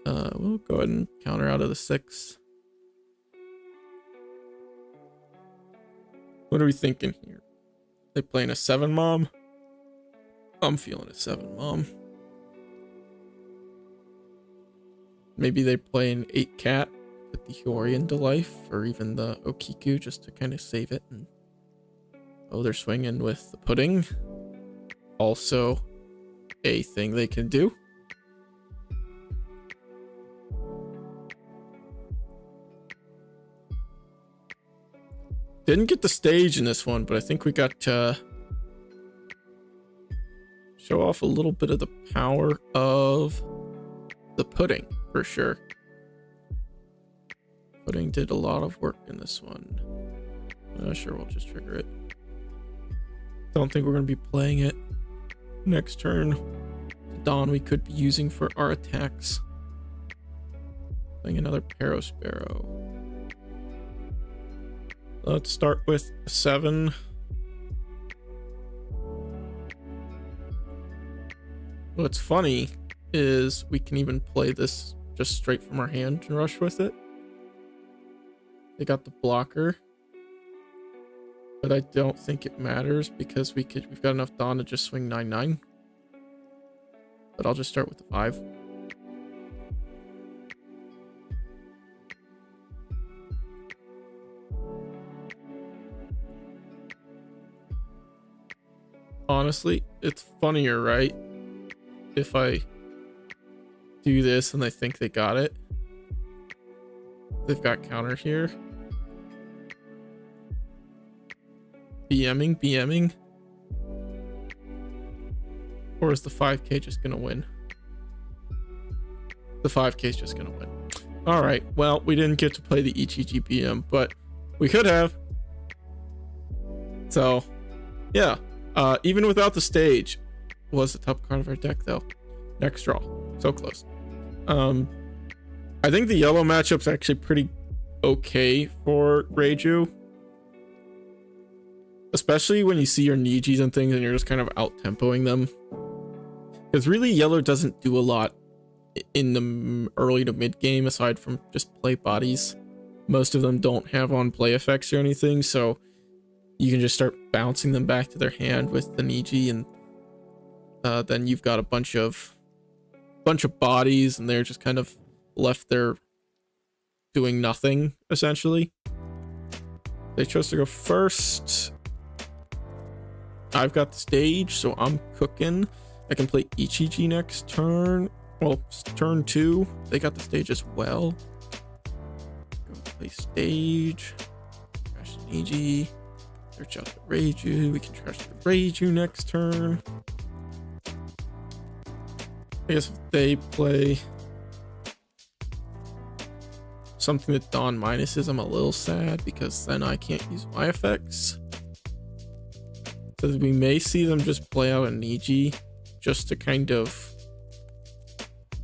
We'll go ahead and counter out of the 6. What are we thinking here? They playing a 7 mom? I'm feeling a 7 mom. Maybe they play an 8 cat, put the Hyorin to life, or even the Okiku just to kind of save it. And oh, they're swinging with the pudding. Also a thing they can do. Didn't get the stage in this one, but I think we got to show off a little bit of the power of the pudding, for sure. Pudding did a lot of work in this one. Sure, we'll just trigger it. Don't think we're going to be playing it next turn. Dawn we could be using for our attacks. Playing another Parosparrow. Let's start with 7. What's funny is we can even play this just straight from our hand and rush with it. They got the blocker, but I don't think it matters because we've got enough Dawn to just swing 9/9. But I'll just start with the 5. Honestly, it's funnier, right? If I do this and they think they got it. They've got counter here. BMing. Or is the 5k just gonna win? The 5k is just gonna win. All right, well, we didn't get to play the ETG BM, but we could have. So, yeah. Even without the stage, was the top card of our deck though. Next draw, so close. I think the yellow matchup's actually pretty okay for Reiju, especially when you see your Nijis and things and you're just kind of out tempoing them. Because really, yellow doesn't do a lot in the early to mid game aside from just play bodies. Most of them don't have on play effects or anything, so you can just start bouncing them back to their hand with the Niji, and then you've got a bunch of bodies, and they're just kind of left there doing nothing essentially. They chose to go first. I've got the stage, so I'm cooking. I can play Ichiji next turn. Well, turn 2. They got the stage as well. Go play stage. Trash Niji. Search out the Reiju. We can trash the Reiju next turn. I guess if they play something that Dawn minuses, I'm a little sad because then I can't use my effects. So we may see them just play out a Niji just to kind of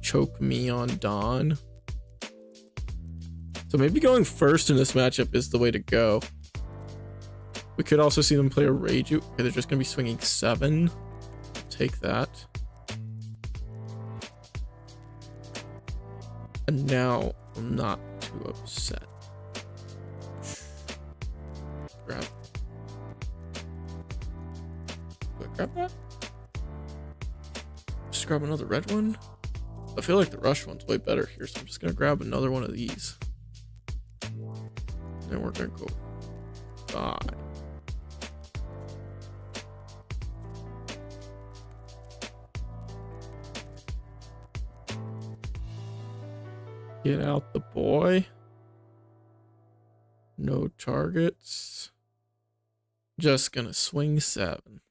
choke me on Dawn. So maybe going first in this matchup is the way to go. We could also see them play a Reiju. Okay, they're just going to be swinging 7. I'll take that. And now I'm not too upset. Grab. Do I grab that? Just grab another red one? I feel like the rush one's way better here, so I'm just going to grab another one of these. And we're going to go 5. Get out the boy. No targets. Just gonna swing 7.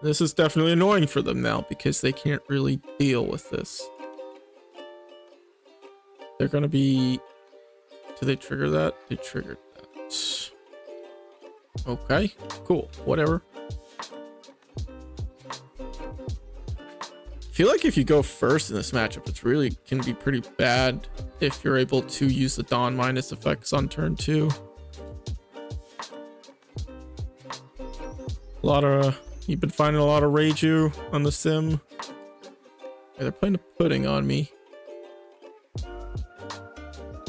This is definitely annoying for them now because they can't really deal with this. They're gonna be... Do they trigger that? They triggered that. Okay, cool. Whatever. I feel like if you go first in this matchup, it's really can be pretty bad if you're able to use the Dawn minus effects on turn 2. You've been finding a lot of Reiju on the sim. Yeah, they're playing a pudding on me.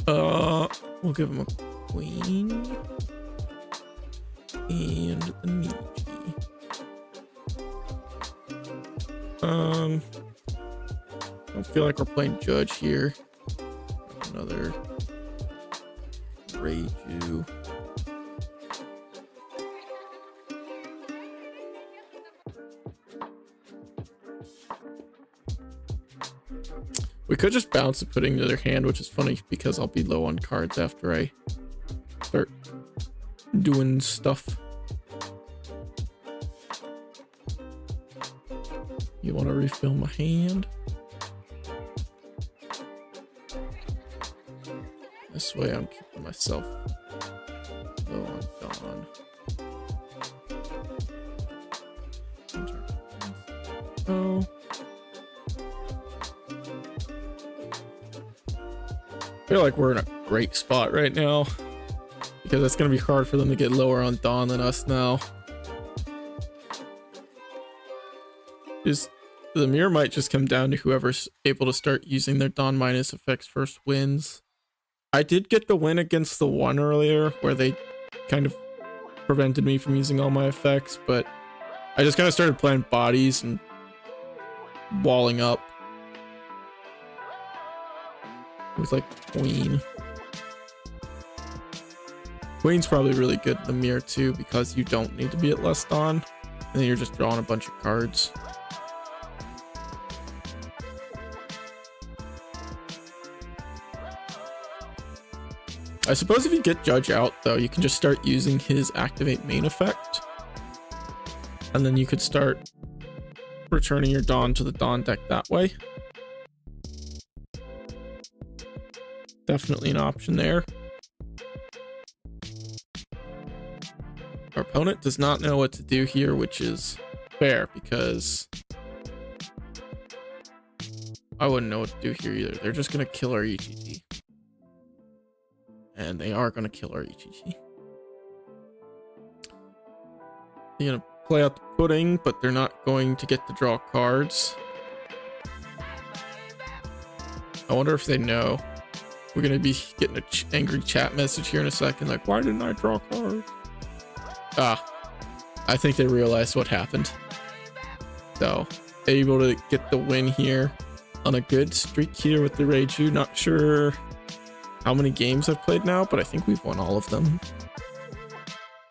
We'll give him a queen and the Niji. I don't feel like we're playing judge here. Another Reiju. We could just bounce the pudding to their hand, which is funny because I'll be low on cards after I start doing stuff. You want to refill my hand? This way I'm keeping myself low on Dawn. Oh. I feel like we're in a great spot right now because it's going to be hard for them to get lower on Dawn than us now. The mirror might just come down to whoever's able to start using their Dawn minus effects first wins. I did get the win against the one earlier where they kind of prevented me from using all my effects, but I just kind of started playing bodies and walling up with like queen. Queen's probably really good in the mirror too, because you don't need to be at less on, and then you're just drawing a bunch of cards. I suppose if you get Judge out, though, you can just start using his activate main effect. And then you could start returning your Dawn to the Dawn deck that way. Definitely an option there. Our opponent does not know what to do here, which is fair, because I wouldn't know what to do here either. They're just going to kill our EGG. And they are going to kill our EGG. They're going to play out the pudding, but they're not going to get to draw cards. I wonder if they know. We're going to be getting an angry chat message here in a second, like, why didn't I draw cards? I think they realized what happened. So, able to get the win here on a good streak here with the Reiju. Not sure how many games I've played now, but I think we've won all of them.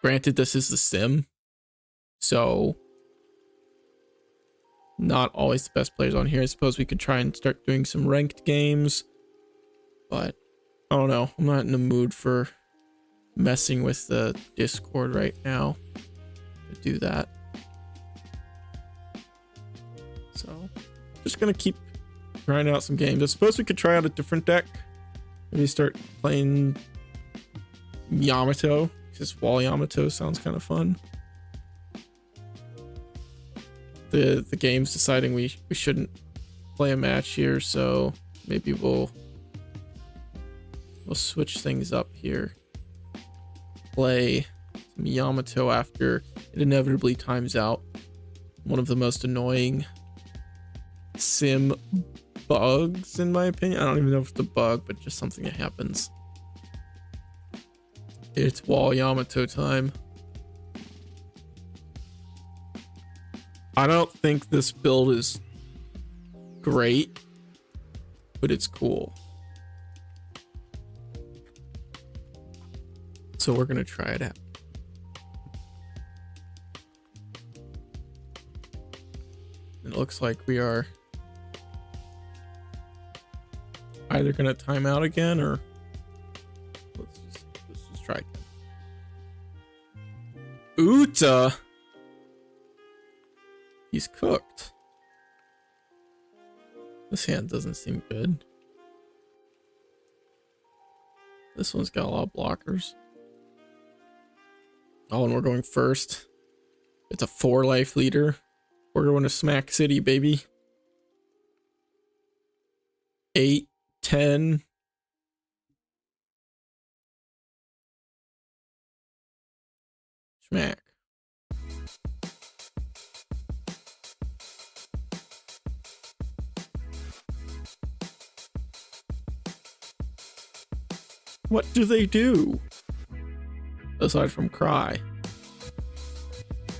Granted, this is the sim, so not always the best players on here. I suppose we could try and start doing some ranked games, but I don't know. I'm not in the mood for messing with the Discord right now to do that. So just gonna keep trying out some games. I suppose we could try out a different deck. Maybe start playing Yamato, because Wall Yamato sounds kind of fun. The game's deciding we shouldn't play a match here, so maybe we'll switch things up here. Play some Yamato after it inevitably times out. One of the most annoying sim bugs, in my opinion. I don't even know if it's a bug, but just something that happens. It's Wall Yamato time. I don't think this build is great, but it's cool. So we're gonna try it out. It looks like we are either gonna time out again, or let's just try again. Uta! He's cooked. This hand doesn't seem good. This one's got a lot of blockers. Oh, and we're going first. It's a 4-life leader. We're going to Smack City, baby. 8, 10. Smack. What do they do? Aside from cry.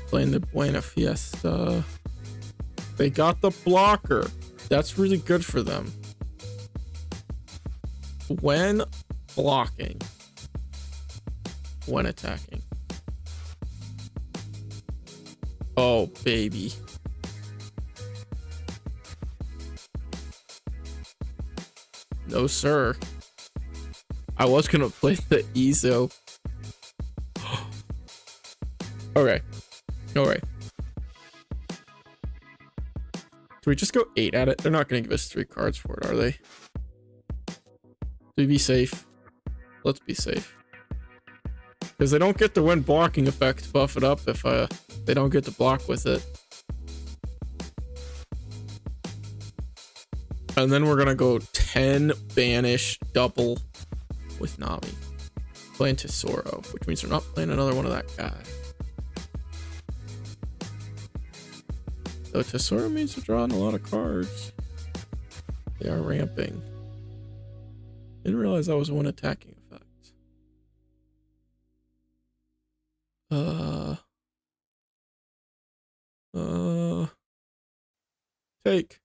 Playing the Buena Fiesta. They got the blocker. That's really good for them. When blocking. When attacking. Oh, baby. No, sir. I was gonna play the Ezo. Okay. Alright. Do we just go 8 at it? They're not gonna give us 3 cards for it, are they? Do we be safe? Let's be safe. Because they don't get the when blocking effect to buff it up if they don't get to block with it. And then we're gonna go 10 banish double with Nami. Playing Tesoro, which means they're not playing another one of that guy. Though Tesoro means they're drawing a lot of cards. They are ramping. Didn't realize that was one attacking effect. Take.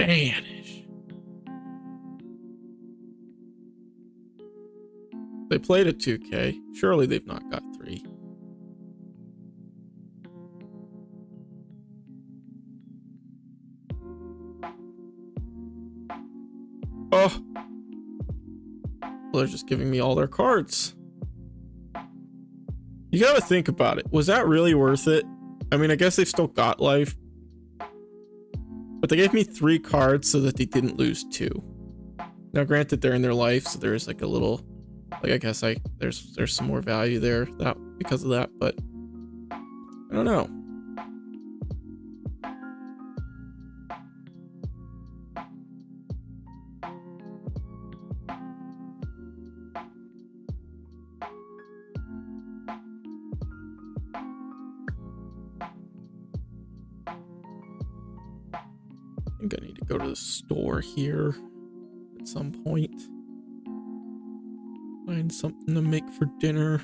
Vanish. They played a 2K. Surely they've not got 3. Oh. Well, they're just giving me all their cards. You gotta think about it. Was that really worth it? I mean, I guess they've still got life. But they gave me 3 cards so that they didn't lose 2. Now, granted, they're in their life, so there's like a little... Like, I guess there's some more value there because of that, but... I don't know. I think I need to go to the store here at some point. Find something to make for dinner.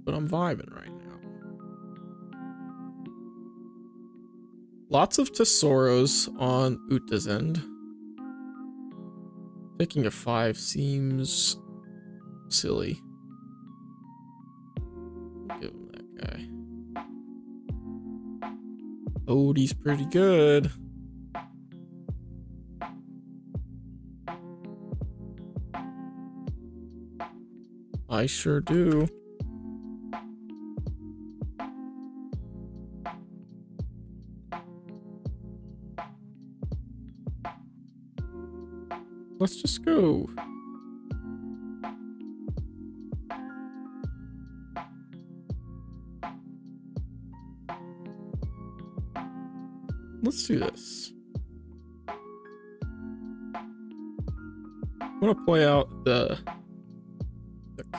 But I'm vibing right now. Lots of Tesoros on Uta's end. Taking a 5 seems silly. I'll give him that guy. Odie's pretty good. I sure do. Let's just go. Let's do this. I'm gonna play out the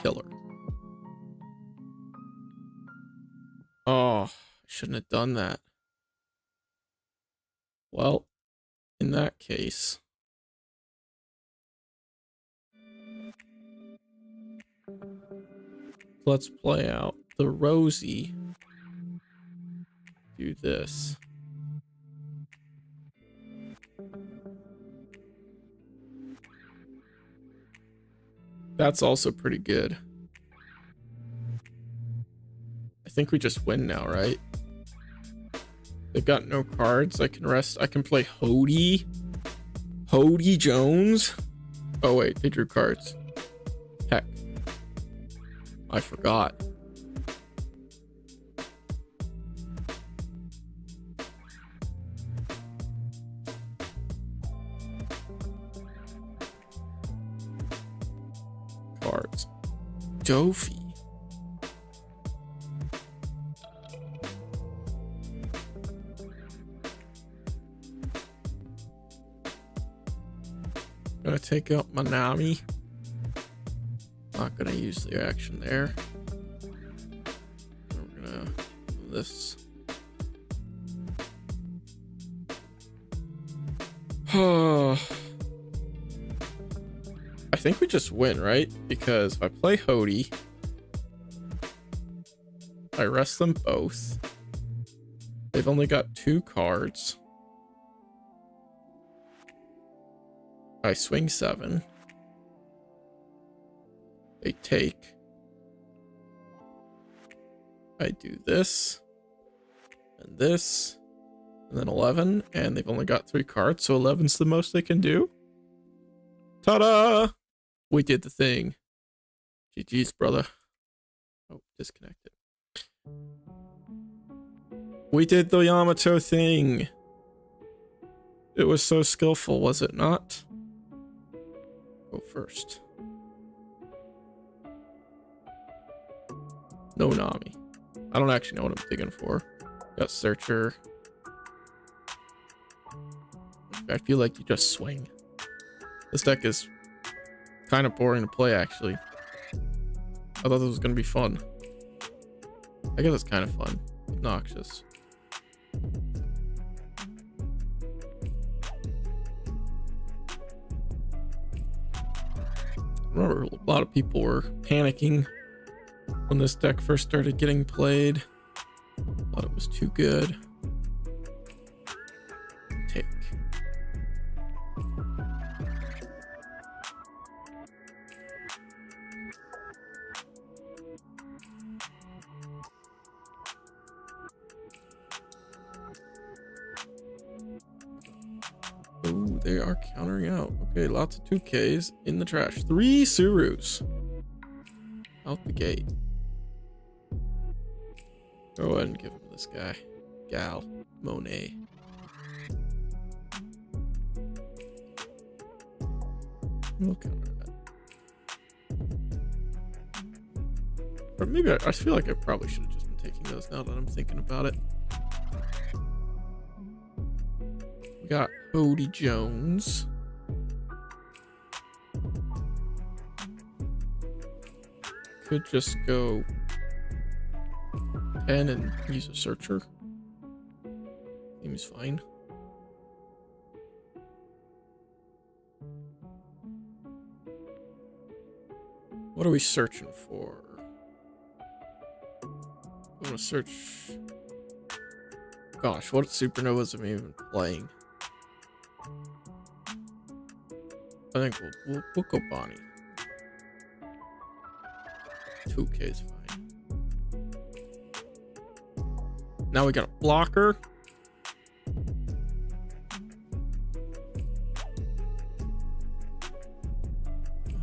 killer. Oh, I shouldn't have done that. Well, in that case, let's play out the Rosie. Do this. That's also pretty good. I think we just win now, right? They've got no cards. I can rest. I can play Hody. Hody Jones. Oh wait, they drew cards. Heck. I forgot. Cards. Dofi. Gonna take out Manami. Not gonna use the action there. We're gonna do this. I think we just win, right? Because if I play Hody, I rest them both. They've only got 2 cards. I swing 7. They take. I do this. And this. And then 11. And they've only got 3 cards, so 11's the most they can do. Ta-da! We did the thing. GG's, brother. Oh, disconnected. We did the Yamato thing. It was so skillful, was it not? Go first. No Nami. I don't actually know what I'm digging for. Got Searcher. I feel like you just swing. This deck is kind of boring to play, actually. I thought this was going to be fun. I guess it's kind of fun. Obnoxious. I remember a lot of people were panicking when this deck first started getting played. Thought it was too good. they are countering out. Okay, lots of 2Ks in the trash. 3 Surus out the gate. Go ahead and give him this guy. Gal. Monet. We'll counter that. Or maybe I feel like I probably should have just been taking those now that I'm thinking about it. We got Cody Jones. Could just go 10 and use a searcher. Seems fine. What are we searching for? I'm gonna search. Gosh, what supernovas am I even playing? I think we'll go Bonnie. 2K is fine. Now we got a blocker.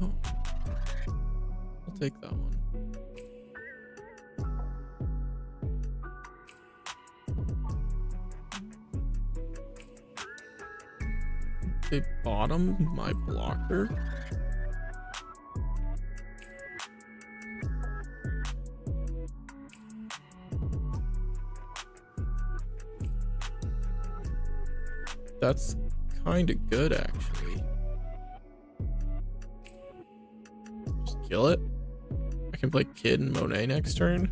Oh, I'll take that one. They bottom my blocker. That's kind of good, actually. Just kill it. I can play Kid and Monet next turn.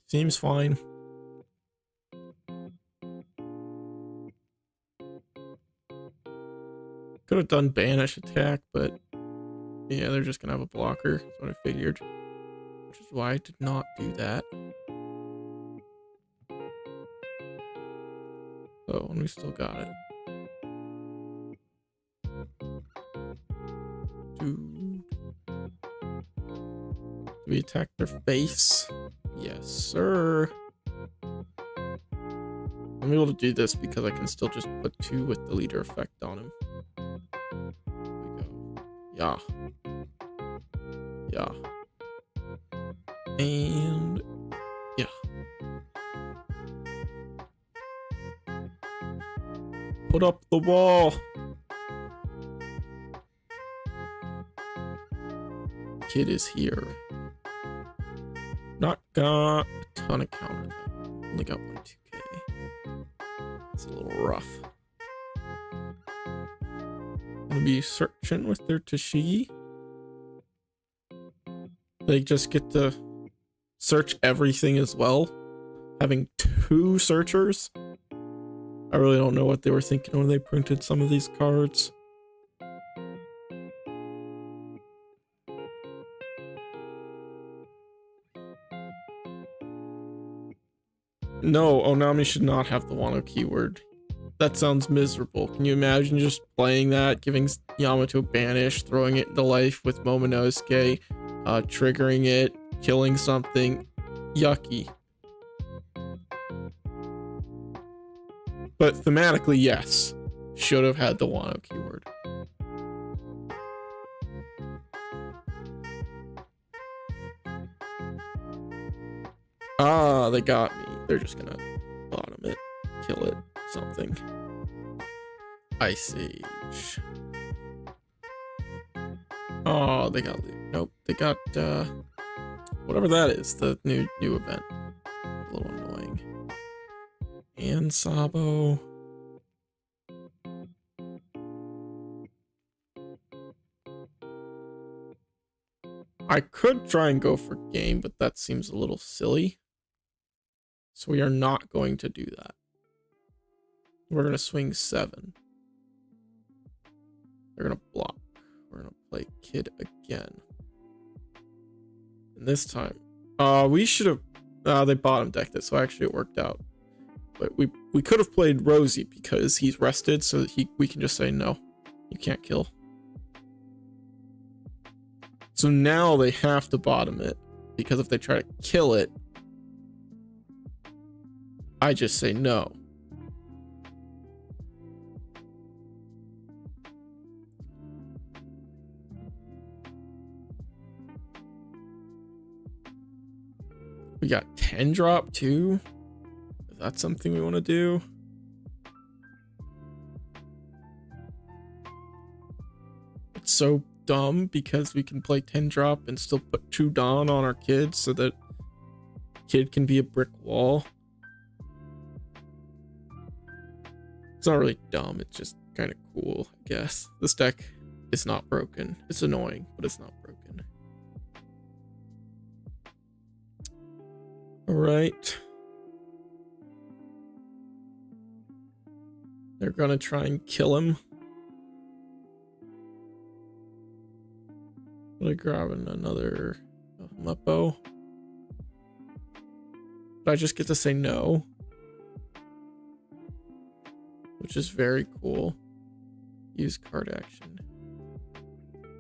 Seems fine. Could have done banish attack, but yeah, they're just gonna have a blocker. That's what I figured. Which is why I did not do that. Oh, and we still got it. Do we attack their face? Yes, sir. I'm able to do this because I can still just put 2 with the leader effect on him. There we go. Yeah. Yeah. And yeah. Put up the wall. Kid is here. Not got a ton of counter though. Only got 1 2K. It's a little rough. Gonna be searching with their Tashigi. They just get to search everything as well. Having 2 searchers. I really don't know what they were thinking when they printed some of these cards. No, Onami should not have the Wano keyword. That sounds miserable. Can you imagine just playing that, giving Yamato banish, throwing it into life with Momonosuke, triggering it, killing something? Yucky. But thematically, yes. Should have had the Wano keyword. Ah, they got me. They're just gonna bottom it, kill it, something. Ice Age. Oh, they got loot. Nope, they got whatever that is, the new event. A little annoying. And Sabo. I could try and go for game, but that seems a little silly. So we are not going to do that. We're going to swing 7. They're going to block. We're going to play Kid again. And this time, we should have, they bottom decked it, so actually it worked out. But we could have played Rosie because he's rested, so that we can just say no, you can't kill. So now they have to bottom it. because if they try to kill it, I just say no. We got 10 drop too. Is that something we want to do? It's so dumb because we can play 10 drop and still put 2 Dawn on our kids so that kid can be a brick wall. It's not really dumb, it's just kind of cool, I guess. This deck is not broken. It's annoying, but it's not broken. All right. They're gonna try and kill him. Really grabbing another Muppo. But I just get to say no, which is very cool. Use card action.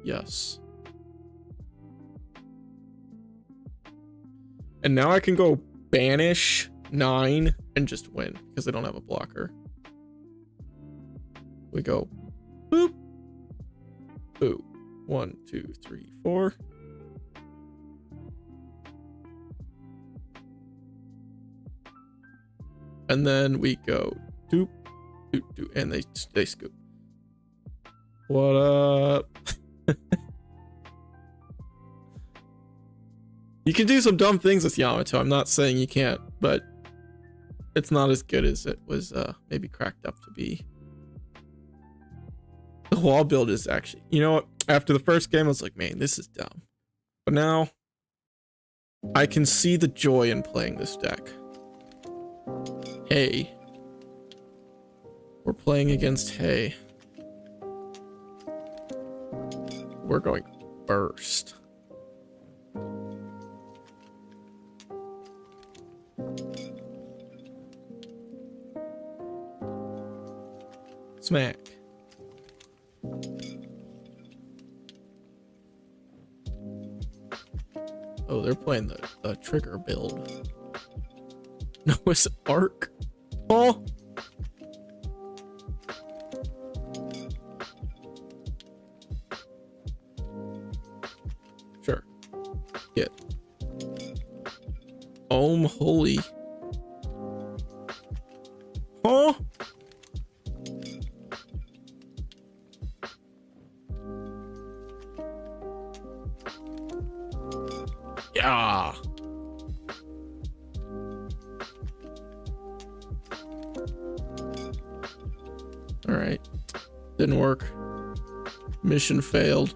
Yes. And now I can go banish 9 and just win because I don't have a blocker. We go boop, boop. 1, 2, 3, 4. And then we go doop, doop, doop, and they scoop. What up? You can do some dumb things with Yamato. I'm not saying you can't, but it's not as good as it was maybe cracked up to be. The wall build is actually, you know what? After the first game, I was like, man, this is dumb. But now, I can see the joy in playing this deck. Hey. We're playing against Hay. We're going first. Smack. Oh, they're playing the trigger build. No, it's arc. Oh. Sure. Get. Holy. Huh? Yeah. All right. Didn't work. Mission failed.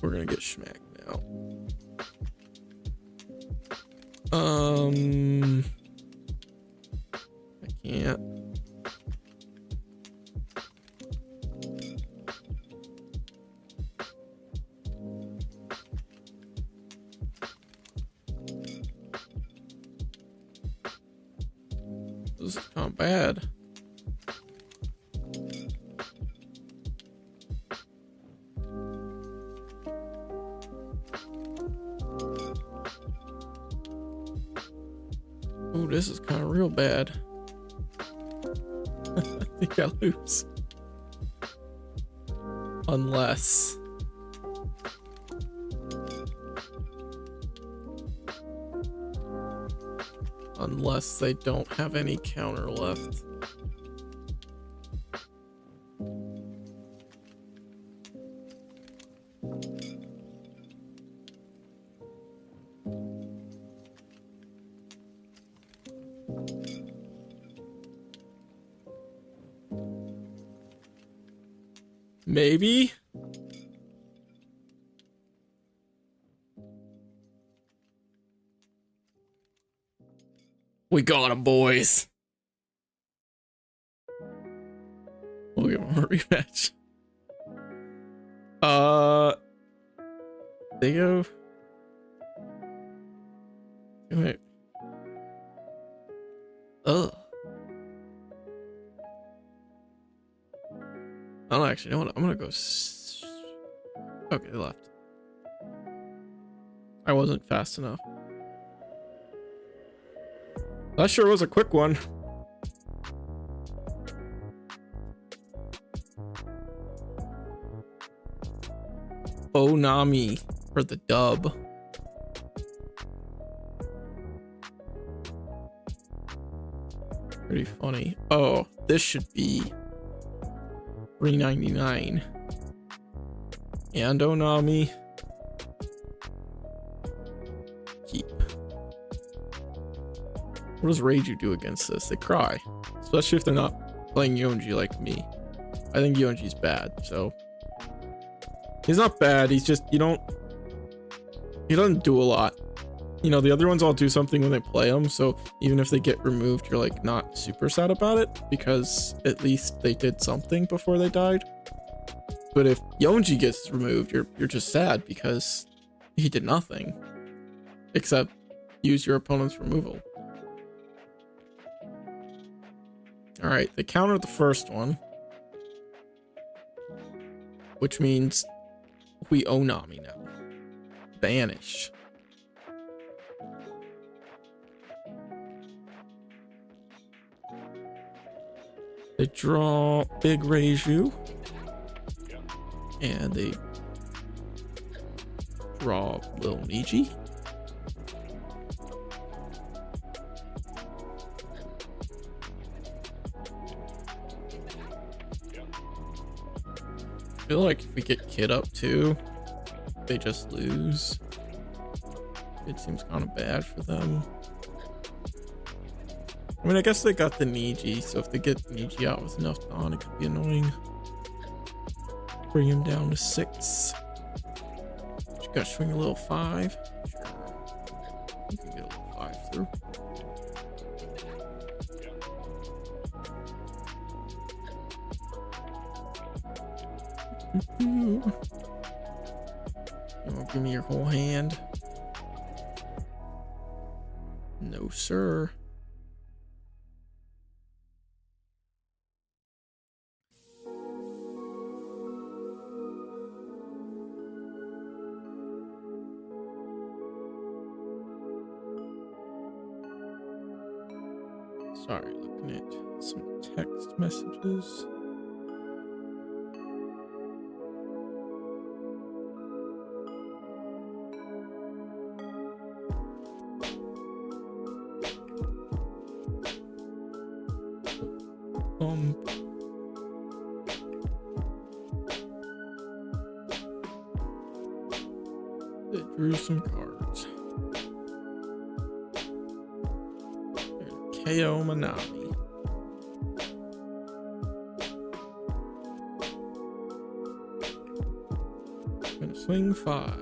We're gonna get smacked now. I can't. This is not bad. Oh, this is kind of real bad. I think I lose. Unless... Unless they don't have any counter left. Maybe? We got him, boys. We'll give him a rematch. They go. Wait. Ugh. I don't actually know what I'm gonna go. Okay, they left. I wasn't fast enough. That sure was a quick one. Onami for the dub. Pretty funny. Oh, this should be $3.99. And Onami. Keep. What does Reiju do against this? They cry. Especially if they're not playing Yonji like me. I think Yonji's bad, so. He's not bad, he's just, he doesn't do a lot. You know, the other ones all do something when they play them, so even if they get removed, you're like not super sad about it, because at least they did something before they died. But if Yonji gets removed, you're just sad because he did nothing. Except use your opponent's removal. Alright, they countered the first one. Which means we Onami now. Banish. They draw Big Reiju. And they draw Little Niji. I feel like if we get Kid up too, they just lose. It seems kind of bad for them. I mean, I guess they got the Niji, so if they get Niji out with enough on, it could be annoying. Bring him down to 6. You gotta swing a little 5. Sure. You can get a little 5 through. You won't give me your whole hand? No, sir. Sorry, looking at some text messages. They drew some cards. KO Manami. Gonna swing 5.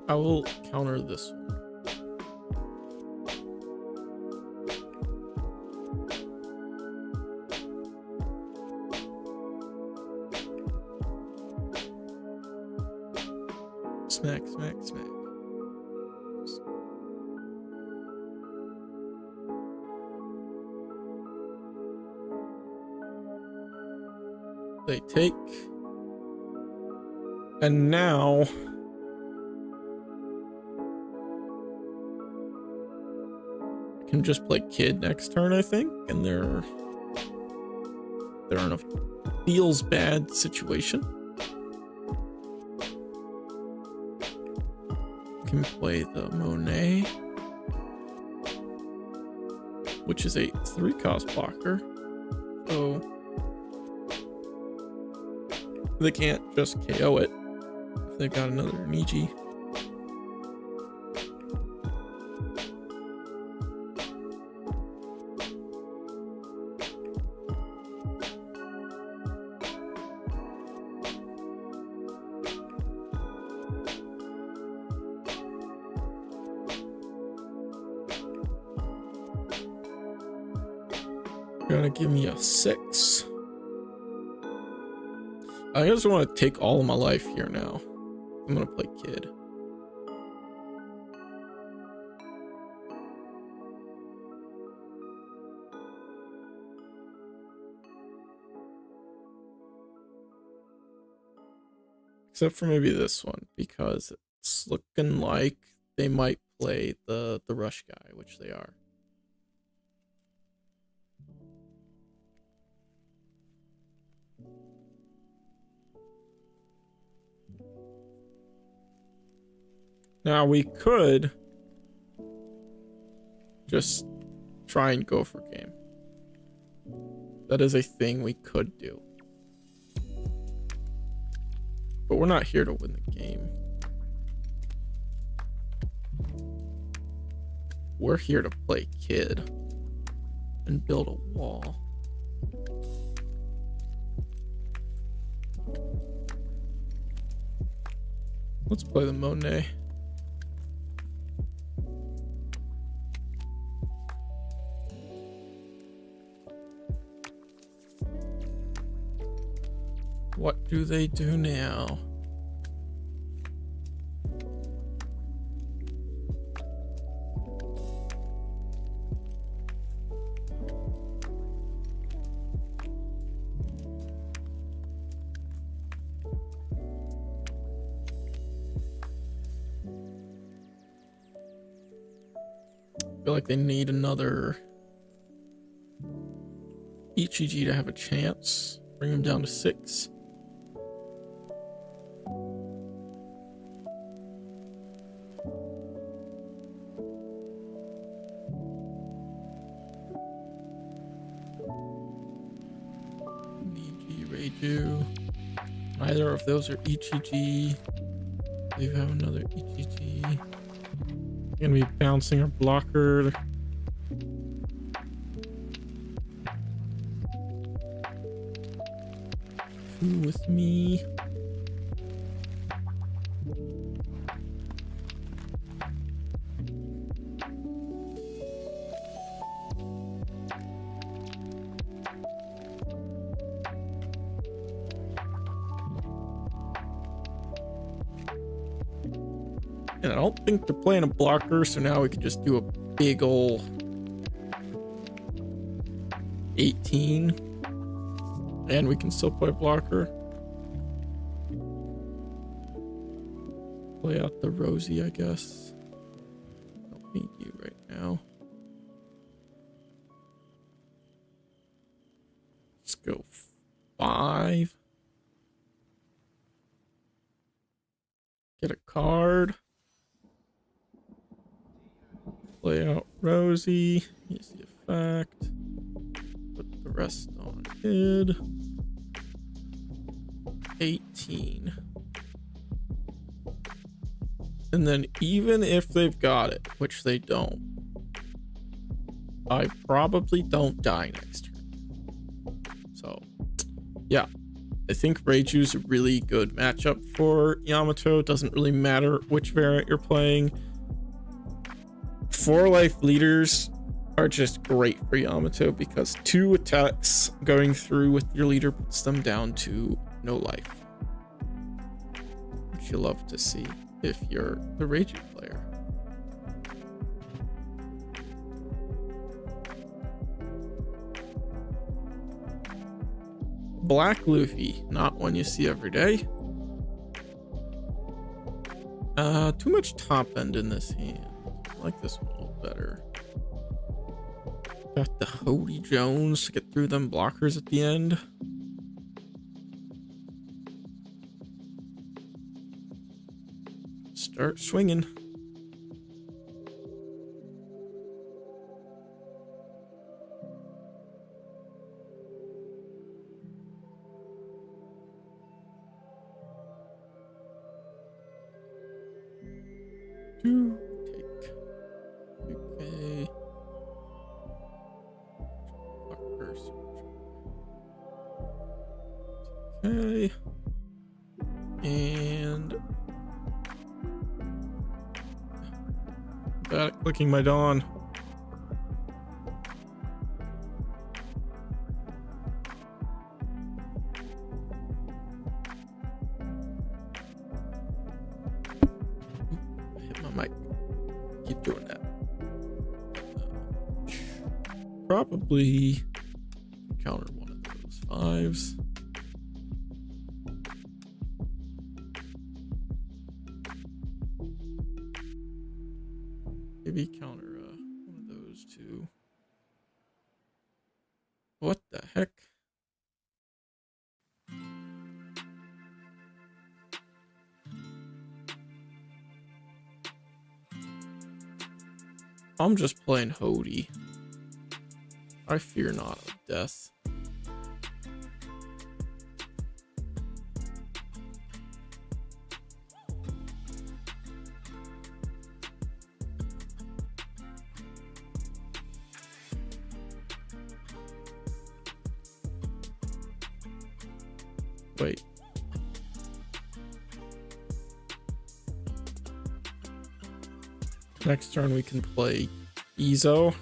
I will counter this one. Smack, smack, smack. They take. And now I can just play Kid next turn, I think, and they're in a feels bad situation. Can play the Monet, which is a 3-cost blocker, so they can't just KO it if they've got another Niji. Gonna give me a 6. I just want to take all of my life here now. I'm gonna play Kid. Except for maybe this one, because it's looking like they might play the rush guy, which they are. Now we could just try and go for game. That is a thing we could do. But we're not here to win the game. We're here to play kid and build a wall. Let's play the Monet. What do they do now? I feel like they need another ECG to have a chance. Bring them down to 6. Neither of those are ECG. We have another ECG. Gonna be bouncing our blocker. Two with me. And I don't think they're playing a blocker, so now we can just do a big ol' 18. And we can still play blocker. Play out the Rosie, I guess. Don't need you right now. Let's go 5. Get a card. Play out Rosie. Use the effect. Put the rest on kid. 18. And then even if they've got it, which they don't, I probably don't die next turn. So, yeah. I think Reiju's a really good matchup for Yamato. It doesn't really matter which variant you're playing. 4 life leaders are just great for Yamato because 2 attacks going through with your leader puts them down to no life. Which you love to see if you're the Reiju player. Black Luffy, not one you see every day. Too much top end in this hand. I like this one a little better. Got the Hody Jones to get through them blockers at the end. Start swinging. Take. Okay. Okay. And bad at clicking my Dawn. Hit my mic. Keep doing that. Probably counter one of those 5s. Maybe counter one of those two. What the heck? I'm just playing Hody. I fear not of death. Wait. Next turn we can play Ezo.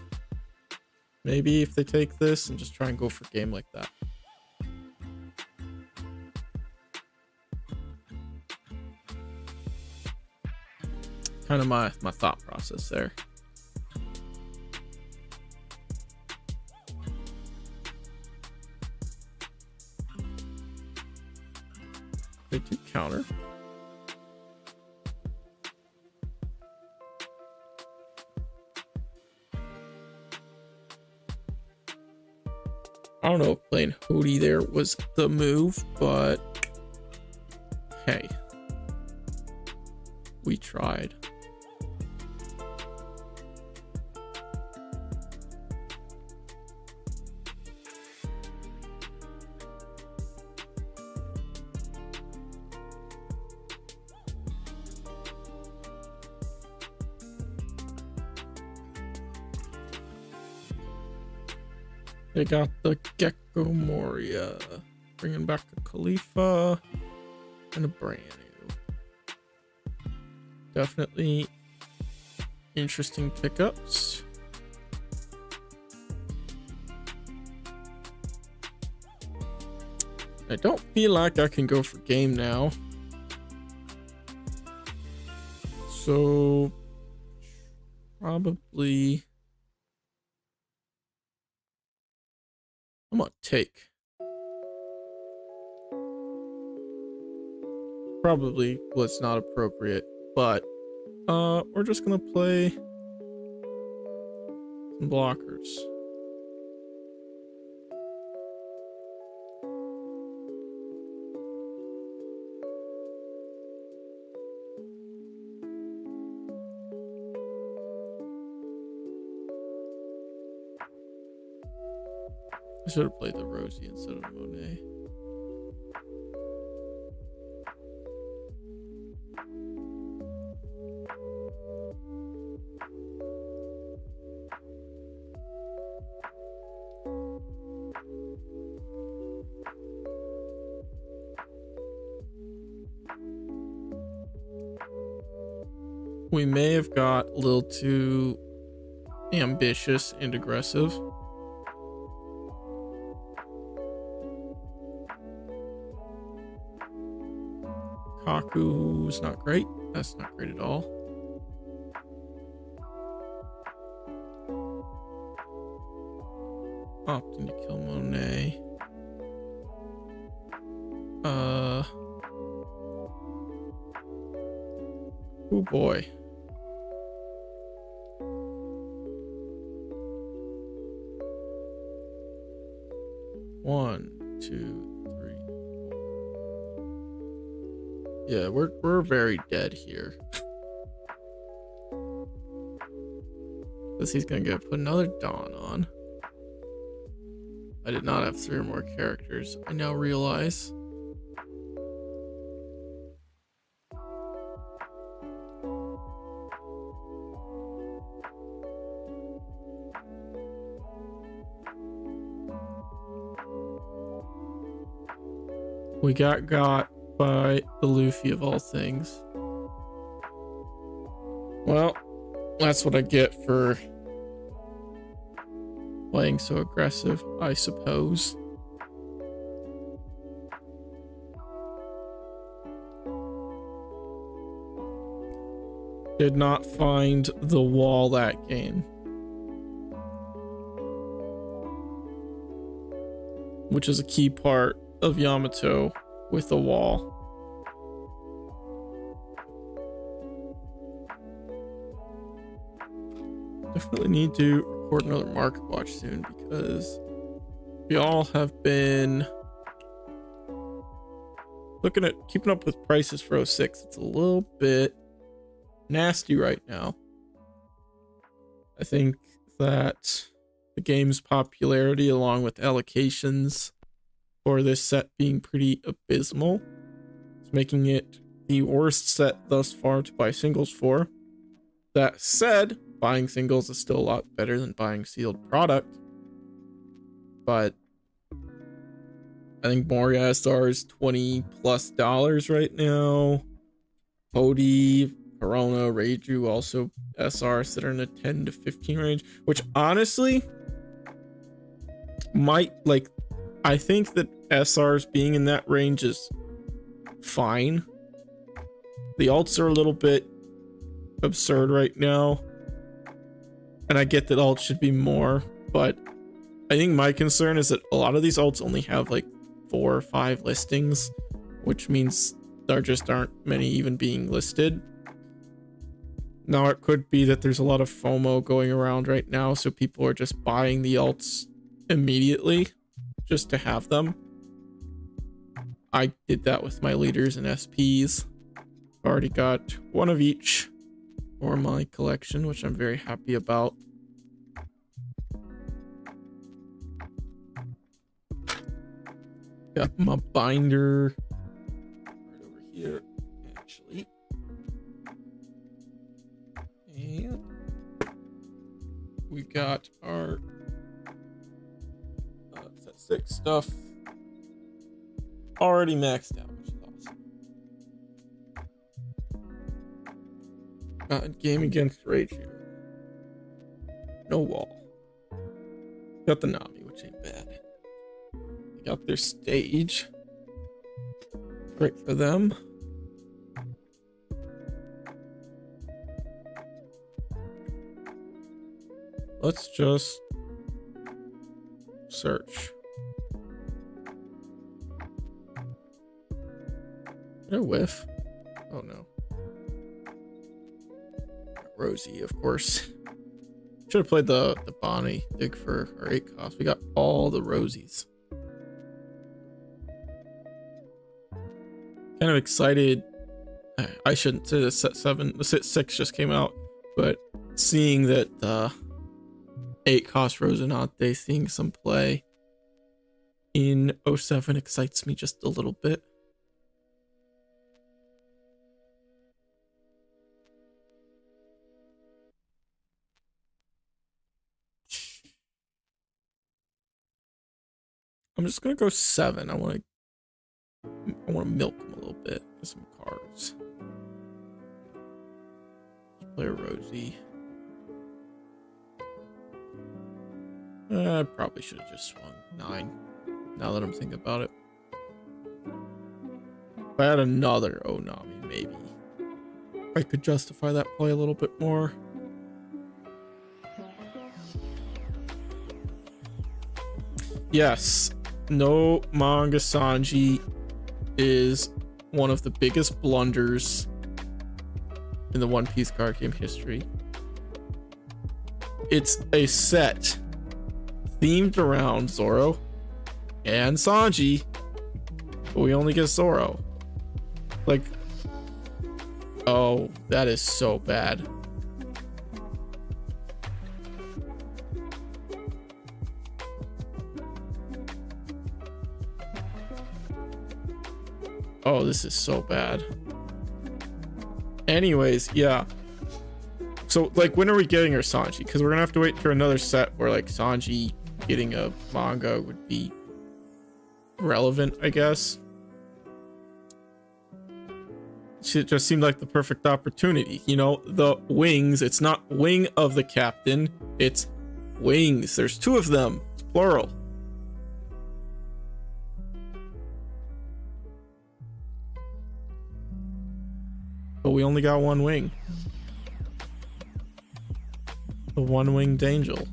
Maybe if they take this and just try and go for a game like that. Kind of my thought process there. They do counter. I don't know if playing Hody there was the move, but hey, we tried. They got the Gecko Moria, bringing back a Khalifa and a brand new. Definitely interesting pickups. I don't feel like I can go for game now. So probably I'm gonna take. Probably was not appropriate, but we're just gonna play some blockers. I should have played the Rosie instead of Monet. We may have got a little too ambitious and aggressive. Kaku's not great. That's not great at all. Opting to kill Monet. Oh boy. One, two, three, four. Yeah, we're very dead here. Because he's gonna put another Dawn on. I did not have 3 or more characters. I now realize. We got by the Luffy of all things. Well, that's what I get for playing so aggressive, I suppose. Did not find the wall that game. Which is a key part of Yamato with the wall. definitely need to record another market watch soon because we all have been looking at keeping up with prices for 06. It's a little bit nasty right now. I think that the game's popularity along with allocations for this set being pretty abysmal is making it the worst set thus far to buy singles for. That said, buying singles is still a lot better than buying sealed product. But I think Moria SR is $20+ right now. Pody, Corona, Reiju also SRs that are in the 10 to 15 range, which honestly might, like, I think that SRs being in that range is fine. The alts are a little bit absurd right now, and I get that alts should be more, but I think my concern is that a lot of these alts only have like 4 or 5 listings, which means there just aren't many even being listed. Now it could be that there's a lot of FOMO going around right now, so people are just buying the alts immediately just to have them. I did that with my leaders and SPs. Already got one of each for my collection, which I'm very happy about. Got my binder right over here, actually. And we got our set 6 stuff already maxed out, which is awesome. Game against Reiju. No wall. Got the Nami, which ain't bad. Got their stage. Great for them. Let's just search. Did I whiff? Oh no. Rosie, of course. Should have played the Bonnie dig for our 8 cost. We got all the Rosies. Kind of excited. I shouldn't say the set 7, the set 6 just came out, but seeing that 8 cost Rosinante, seeing some play in 07 excites me just a little bit. I'm just gonna go 7. I want to milk him a little bit. Get some cards. Let's play a Rosie. I probably should have just swung 9. Now that I'm thinking about it. If I had another Onami, maybe I could justify that play a little bit more. Yes, no manga Sanji is one of the biggest blunders in the One Piece card game history. It's a set themed around Zoro and Sanji, but we only get Zoro. Like, oh, that is so bad. Oh, this is so bad. Anyways, yeah. So, like, when are we getting our Sanji? Because we're gonna have to wait for another set where, like, Sanji getting a manga would be relevant, I guess. It just seemed like the perfect opportunity. You know, the wings, it's not wing of the captain, it's wings. There's 2 of them. It's plural. But we only got 1 wing. The 1-winged angel.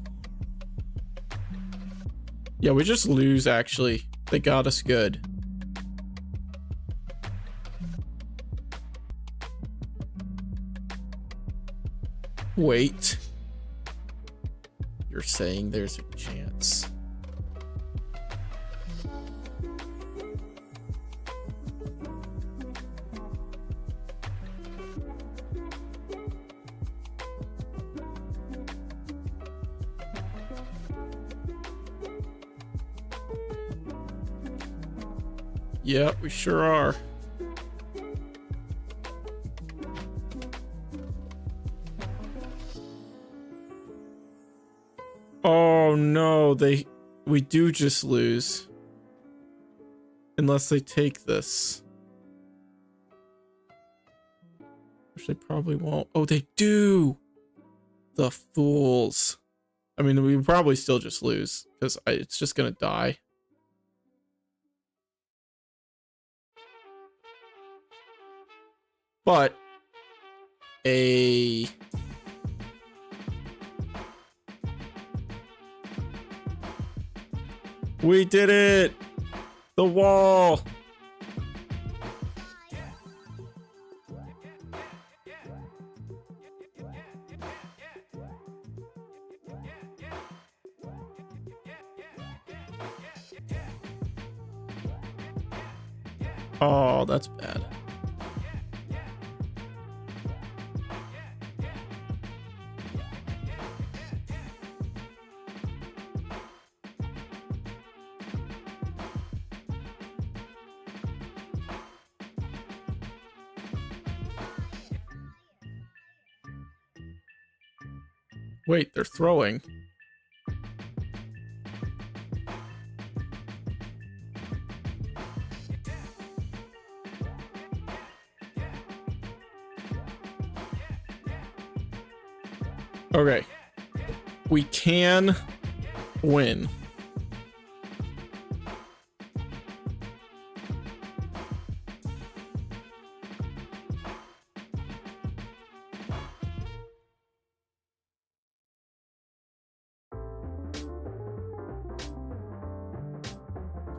Yeah, we just lose, actually. They got us good. Wait. you're saying there's a chance. Yeah, we sure are. Oh no, we do just lose. Unless they take this. Which they probably won't. Oh, they do! The fools. I mean, we probably still just lose, because it's just gonna die. But we did it! The wall! Oh, that's bad. Wait, they're throwing. Okay. We can win.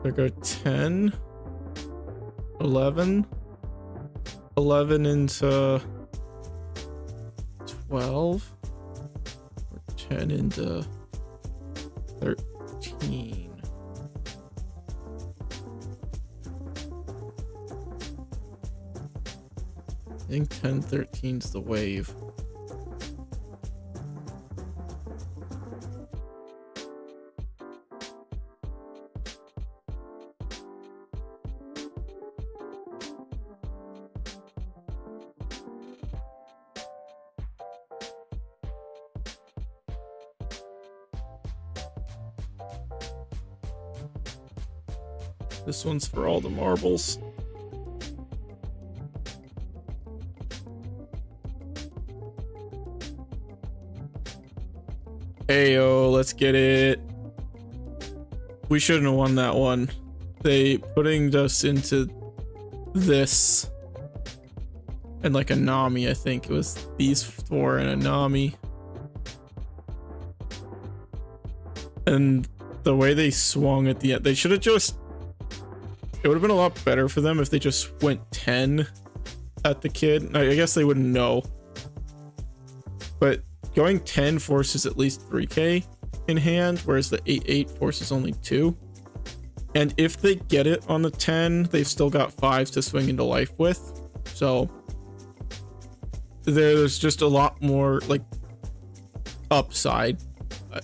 I go 10, 11, 11 into 12, or 10 into 13. I think 10, 13's the wave. This one's for all the marbles. Ayo, let's get it. We shouldn't have won that one. They putting us into this and like a Nami, I think it was these four and a Nami. And the way they swung at the end, they should have just, it would have been a lot better for them if they just went 10 at the kid. I guess they wouldn't know. But going 10 forces at least 3k in hand, whereas the 8-8 forces only 2. And if they get it on the 10, they've still got 5s to swing into life with. So there's just a lot more like upside.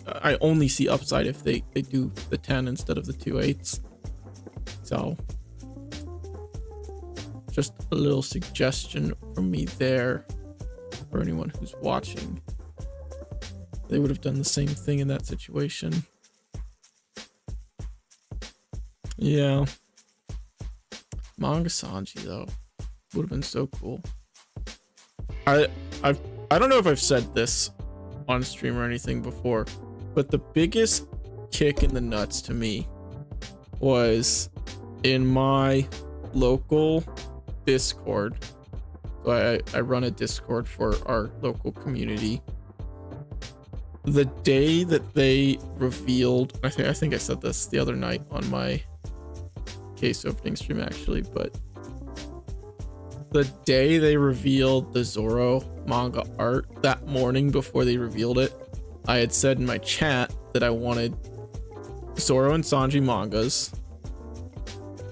I only see upside if they do the 10 instead of the 2 8s. So just a little suggestion from me there for anyone who's watching. They would have done the same thing in that situation. Yeah. Manga Sanji though would have been so cool. I don't know if I've said this on stream or anything before, but the biggest kick in the nuts to me was in my local Discord. So I run a Discord for our local community. The day that they revealed, I think I said this the other night on my case opening stream actually, but the day they revealed the Zoro manga art, that morning before they revealed it, I had said in my chat that I wanted Zoro and Sanji mangas,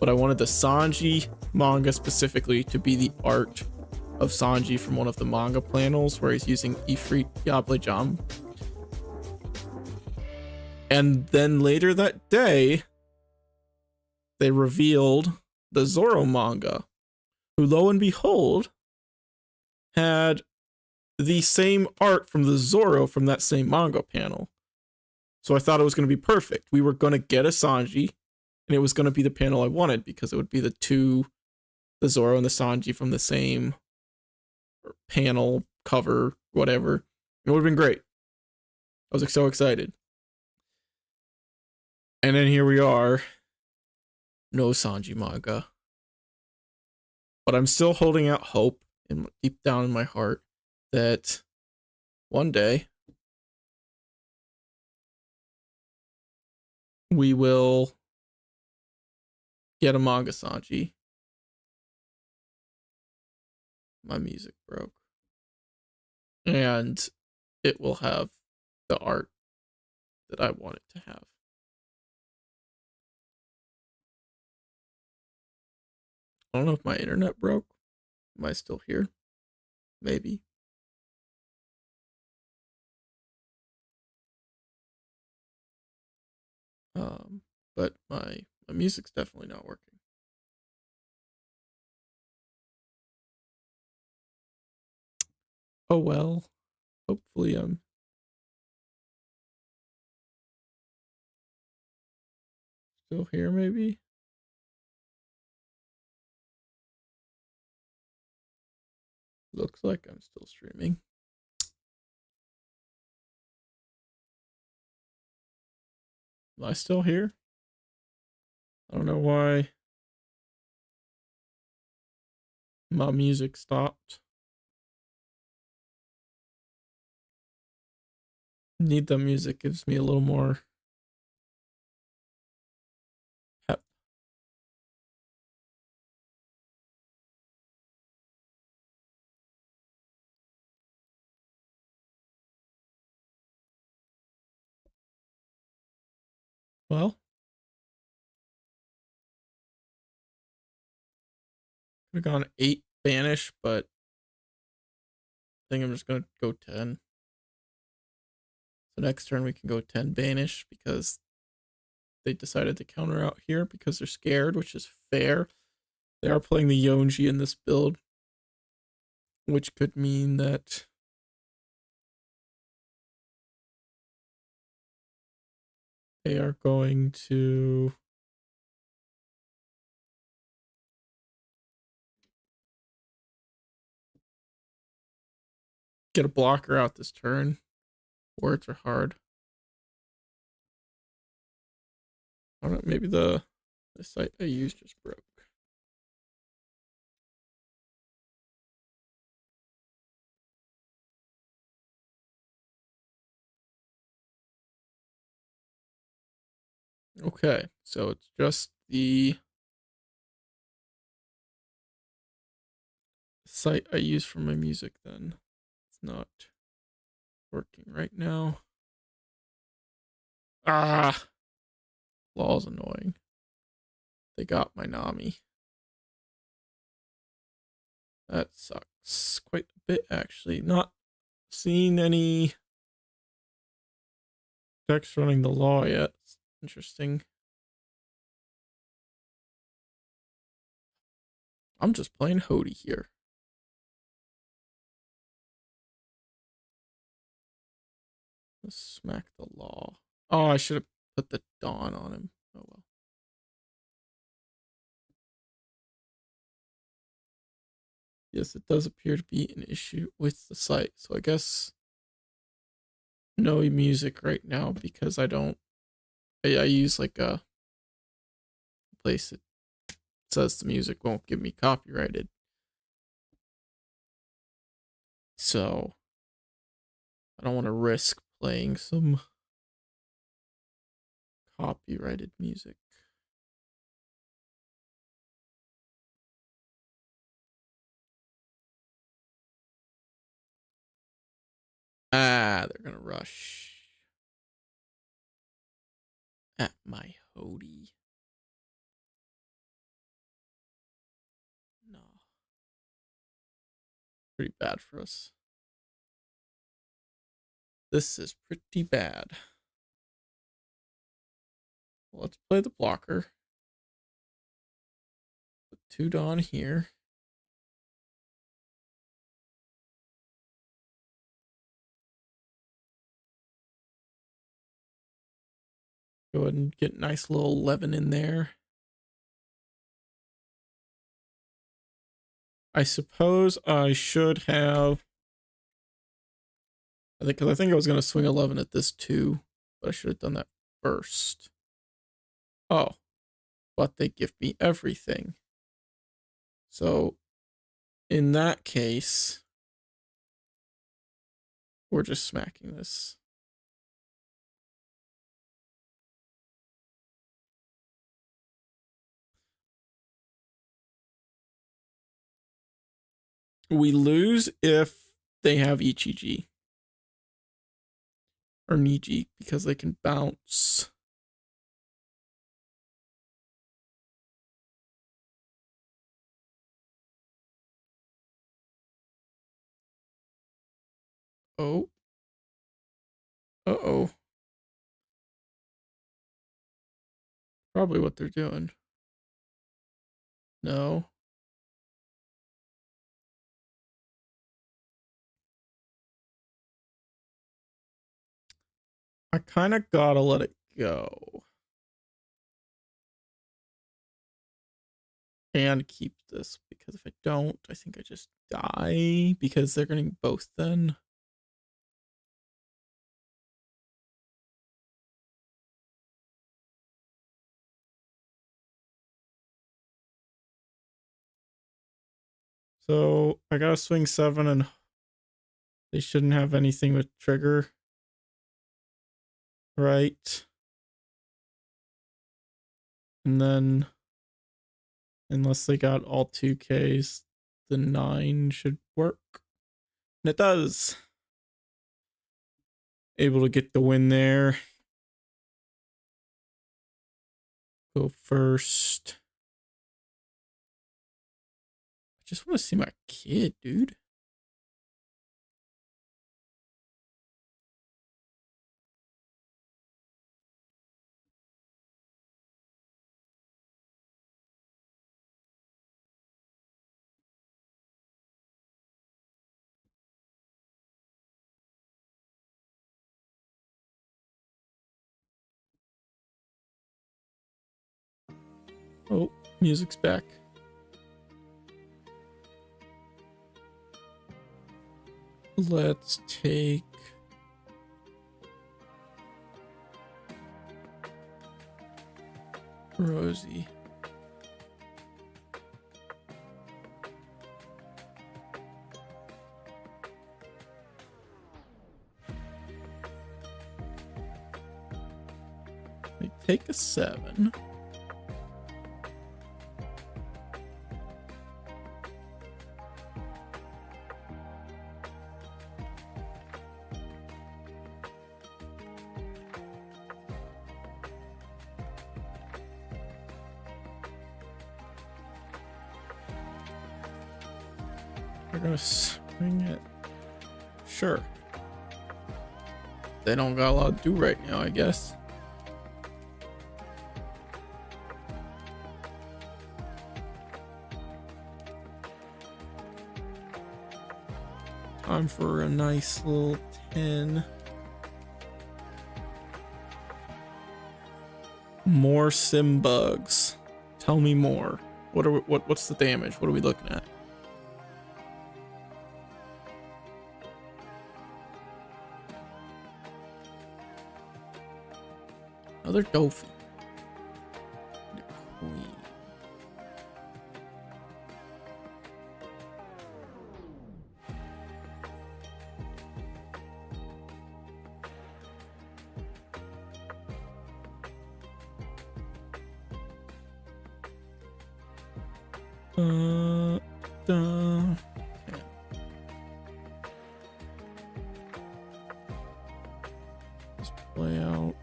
but I wanted the Sanji manga specifically to be the art of Sanji from one of the manga panels where he's using Ifrit Yable Jam. And then later that day, they revealed the Zoro manga, who lo and behold had the same art from the Zoro from that same manga panel. So I thought it was going to be perfect. We were going to get a Sanji, and it was going to be the panel I wanted because it would be the Zoro and the Sanji from the same panel, cover, whatever. It would have been great. I was like so excited. And then here we are. No Sanji manga. But I'm still holding out hope deep down in my heart that one day we will get a manga Sanji. My music broke. And it will have the art that I want it to have. I don't know if my internet broke. Am I still here? Maybe. But my music's definitely not working. Oh well. Hopefully I'm still here, maybe. Looks like I'm still streaming. Am I still here? I don't know why my music stopped. Need the music, gives me a little more pep. Well, could have gone 8 banish, but I think I'm just gonna go 10. So next turn we can go 10 banish because they decided to counter out here because they're scared, which is fair. They are playing the Yonji in this build, which could mean that they are going to get a blocker out this turn. Words are hard. I don't know, maybe the site I used just broke. Okay, so it's just the site I use for my music then. It's not working right now. Ah! Law's annoying. They got my Nami. That sucks quite a bit, actually. Not seen any decks running the law yet. It's interesting. I'm just playing Hody here. Let's smack the law. Oh, I should have put the Dawn on him. Oh well. Yes, it does appear to be an issue with the site. So I guess no music right now because I use like a place that says the music won't give me copyrighted. So I don't want to risk playing some copyrighted music. Ah, they're gonna rush. at my Hody. No. Pretty bad for us. This is pretty bad. Let's play the blocker. Put 2 Dawn here. Go ahead and get nice little 11 in there. I suppose I should have. I think I was gonna swing 11 at this too, but I should have done that first. Oh, but they give me everything. So in that case, we're just smacking this. We lose if they have EGG or Niji because they can bounce. Oh. Uh-oh. Probably what they're doing. No. I kind of gotta let it go. And keep this, because if I don't, I think I just die, because they're getting both then. So I gotta swing 7 and they shouldn't have anything with trigger. Right. And then, unless they got all 2Ks, the 9 should work. And it does. Able to get the win there. Go first. I just want to see my kid, dude. Oh, music's back. Let's take Rosie. We take a 7. We're gonna swing it. Sure. They don't got a lot to do right now, I guess. Time for a nice little 10. More sim bugs. Tell me more. What's the damage? What are we looking at? Another Dofi. The queen. Yeah. Let's play out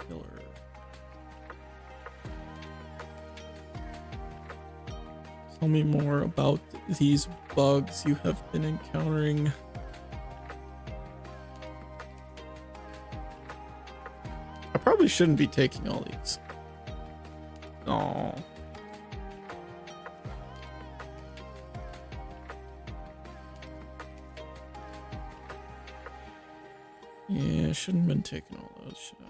killer. tell me more about these bugs you have been encountering. I probably shouldn't be taking all these. Oh. Yeah, I shouldn't have been taking all those, should I?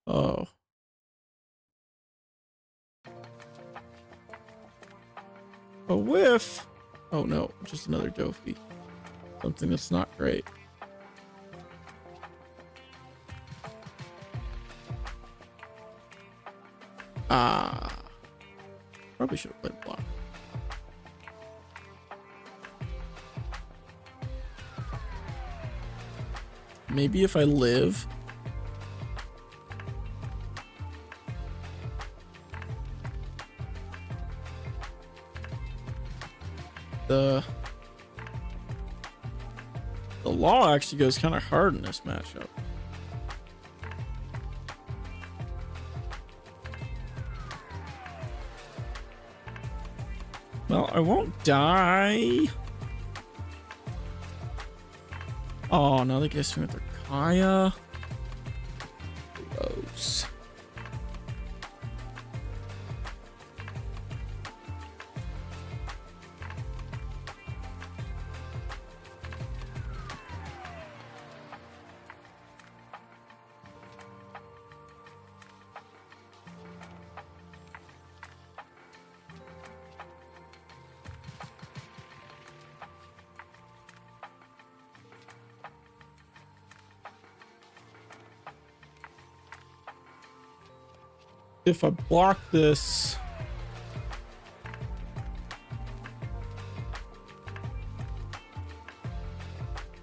Oh. A whiff! Oh no, just another Dofi. Something that's not great. Ah. Probably should have played block. Maybe if I live. The law actually goes kind of hard in this matchup. Well, I won't die. Oh, now they get me with their Kaya. Gross. If I block this,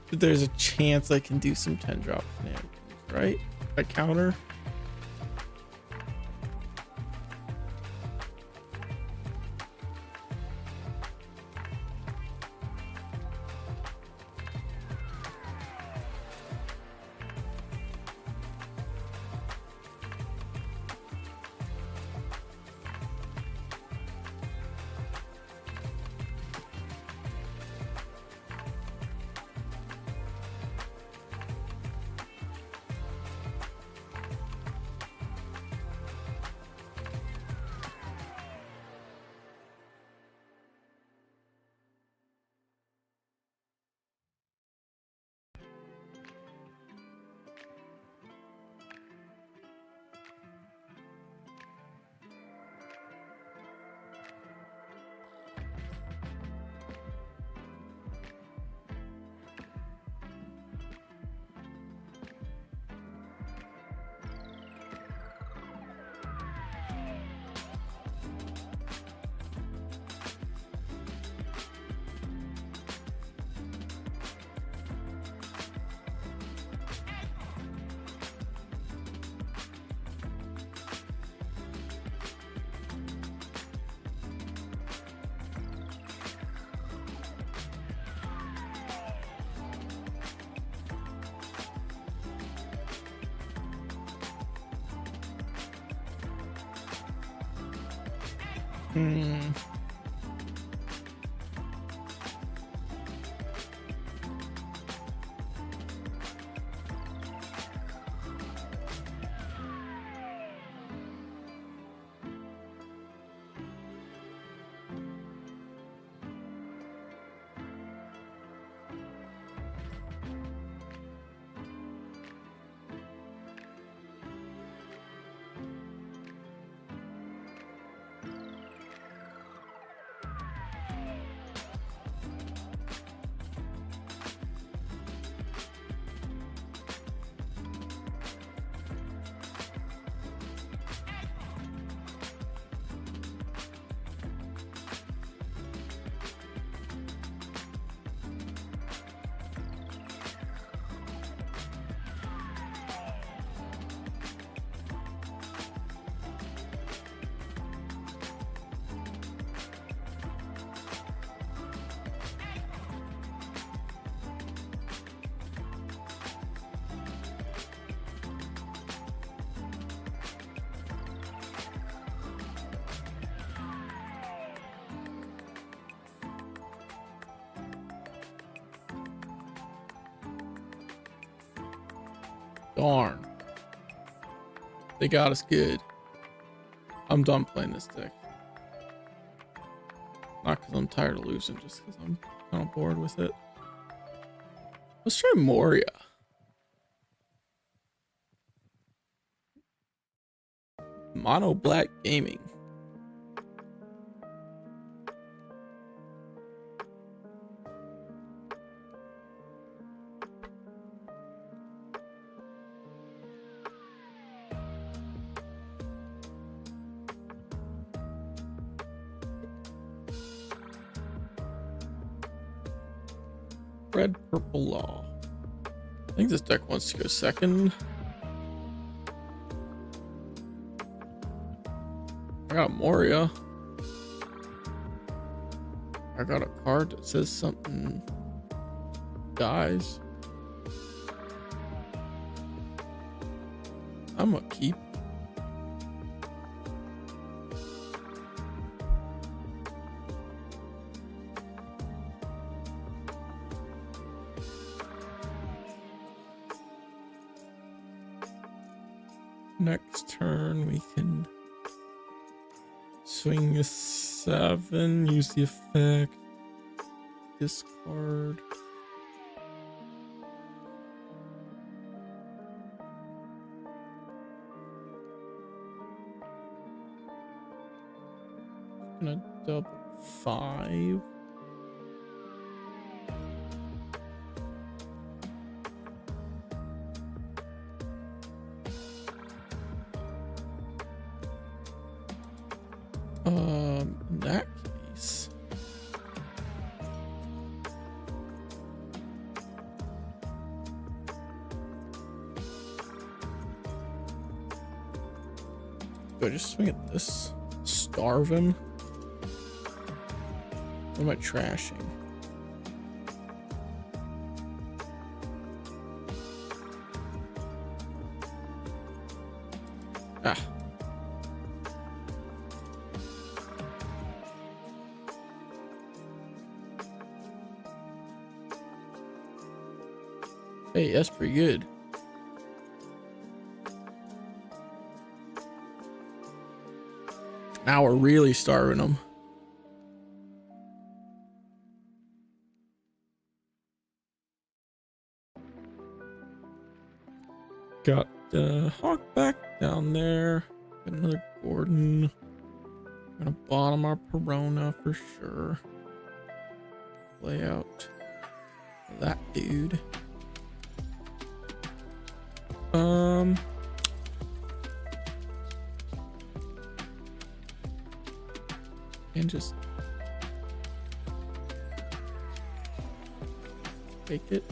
there's a chance I can do some 10 drop shenanigans, right? I counter. Darn. They got us good. I'm done playing this deck. Not because I'm tired of losing, just because I'm kind of bored with it. Let's try Moria. Mono Black Gaming. Red Purple Law. I think this deck wants to go second. I got Moria. I got a card that says something dies. I'm gonna keep. Next turn we can swing a 7, use the effect, discard. Gonna double 5. In that case, do I just swing at this? Starve him? What am I trashing? Ah. Hey, that's pretty good. Now we're really starving them. Got Hawk back down there. Got another Gordon. Gonna bottom our Perona for sure. Lay out that dude. And just take it.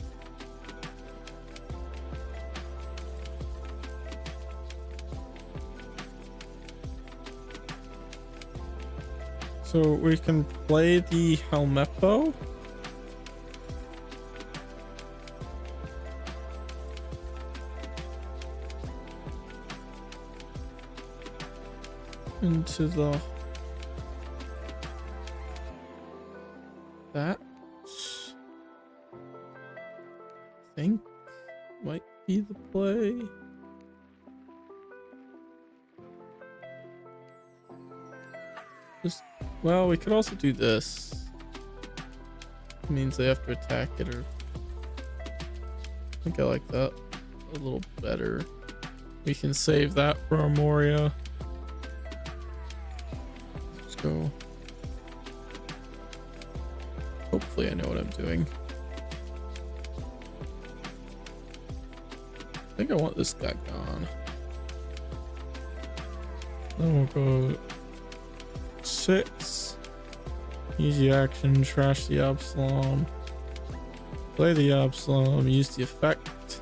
So we can play the Helmeppo. Into the that I think might be the play. Just well, we could also do this. It means they have to attack it, or I think I like that a little better. We can save that for our Moria. Let's go. Hopefully I know what I'm doing. I think I want this guy gone. Then we'll go 6. Easy action, trash the Absalom. Play the Absalom, use the effect.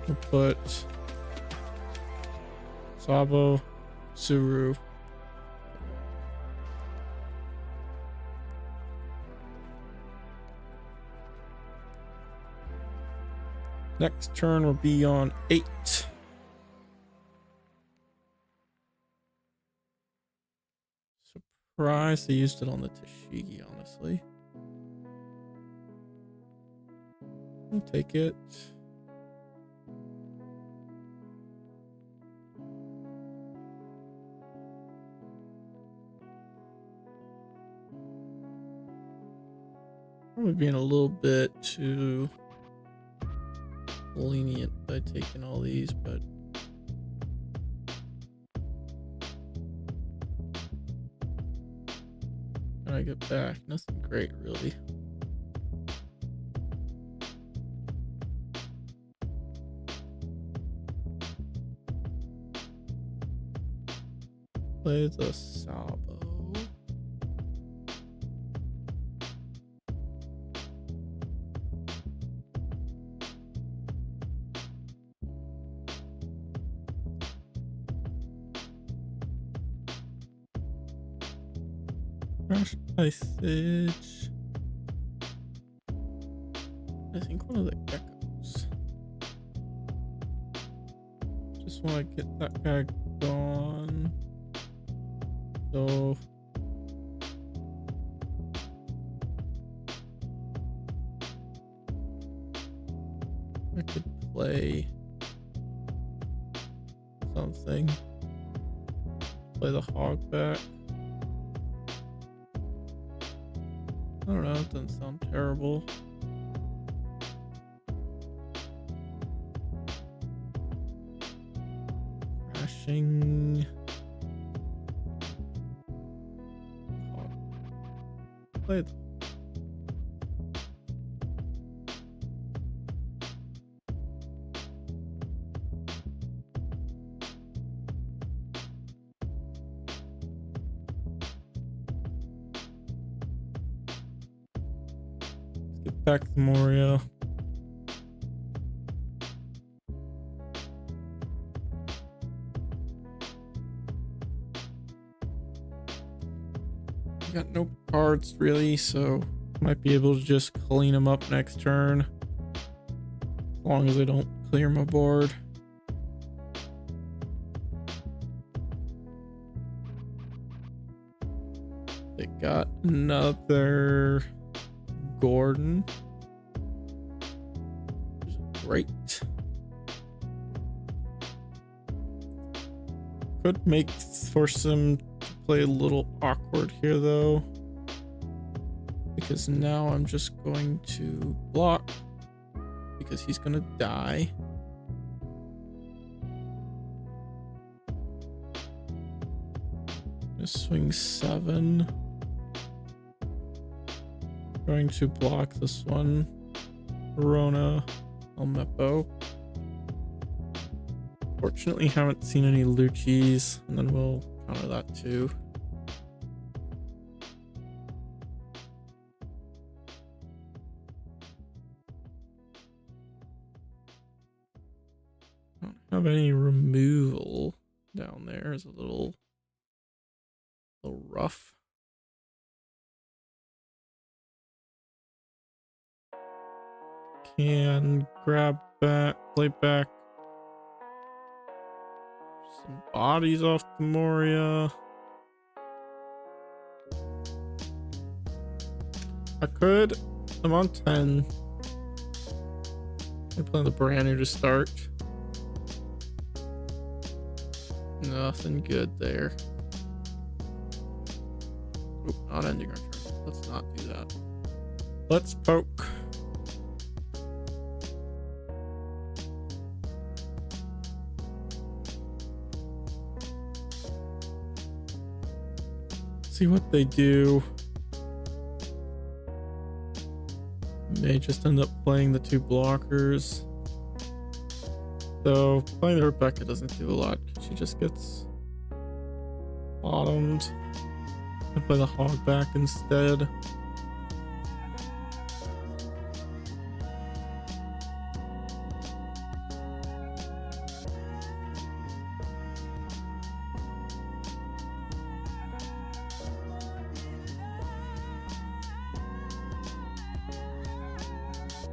We'll put Sabo, Suru. Next turn will be on 8. Surprised they used it on the Tashigi, honestly. I'll take it. Probably being a little bit too lenient by taking all these, but when I get back, nothing great really. Play the Sabo. Crash Iceage. I think one of the geckos. Just want to get that guy gone. So I could play something. Play the hog back. I don't know, it doesn't sound terrible. Crashing. Play the get back to Moria. I got no cards really, so might be able to just clean them up next turn. As long as I don't clear my board. They got another Gordon. Great. Could make for some play a little awkward here though, because now I'm just going to block because he's gonna die. Gonna swing 7. Going to block this one. Verona, Almepo. Fortunately, haven't seen any Lucci's, and then we'll counter that too. Don't have any removal down there. Is a little rough. Can grab back, play back some bodies off the Moria. I could. I'm on 10. I plan the brand new to start. Nothing good there. Oop, not ending our turn. Let's not do that. Let's poke. See what they do. May just end up playing the 2 blockers. So playing the Rebecca doesn't do a lot. She just gets bottomed. I play the hog back instead.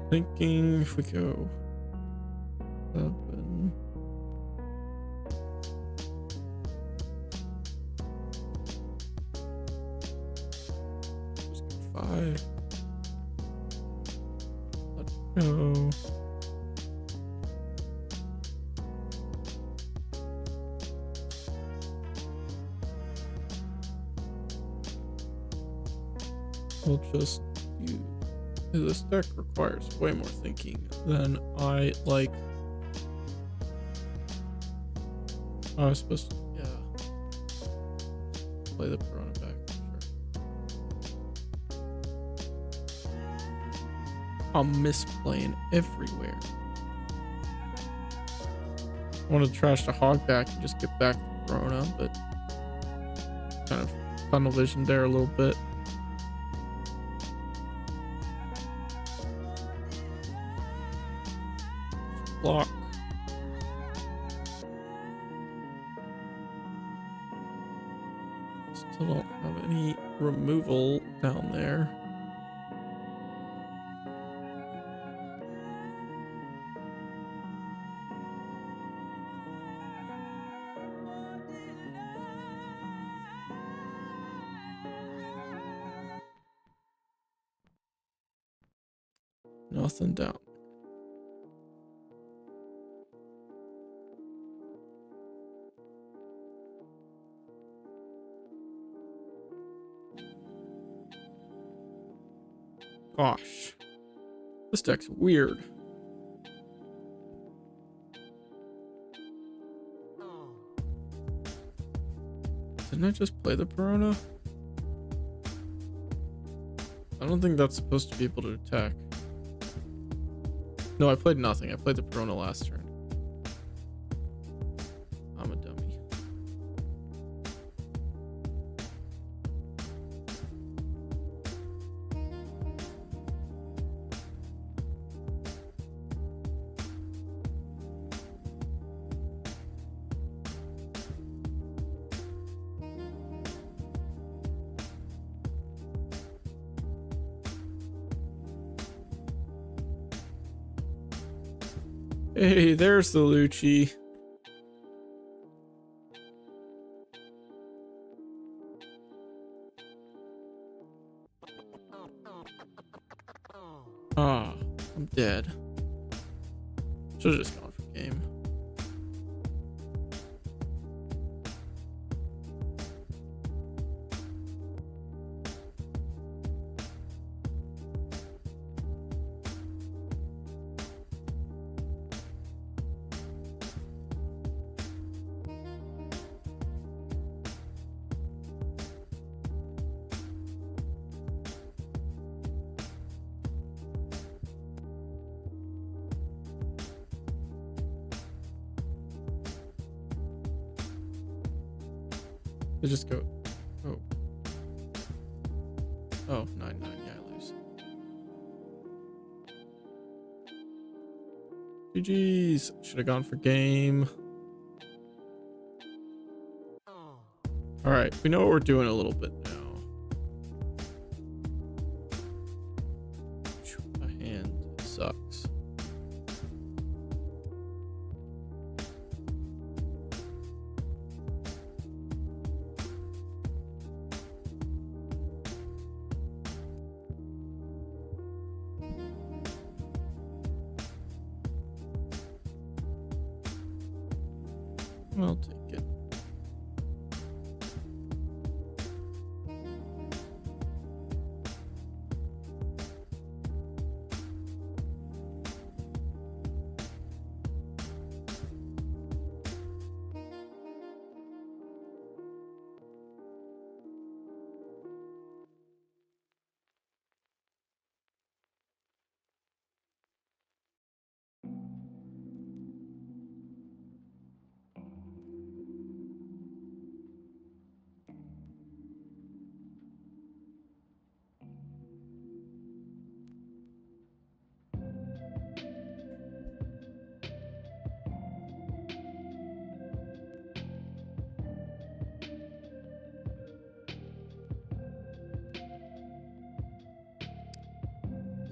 Thinking if we go 7. Just go 5. Let's go. We'll just use This deck requires way more thinking than I like. I was supposed to, play the Corona back, sure. I'm misplaying everywhere. I want to trash the hog back and just get back to Corona, but kind of tunnel vision there a little bit. Block. Still don't have any removal down there. Nothing down. Gosh, this deck's weird. Didn't I just play the Piranha? I don't think that's supposed to be able to attack. No, I played nothing. I played the Piranha last turn. I'm a dummy. Hey, there's the Lucci. Ah, I'm dead. Should've just gone for game. They just go. Oh. Oh, 9-9. Yeah, I lose. GG's. Should have gone for game. Alright, we know what we're doing a little bit now. My hand sucks. I'll take it.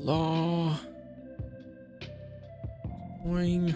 Law. Wing.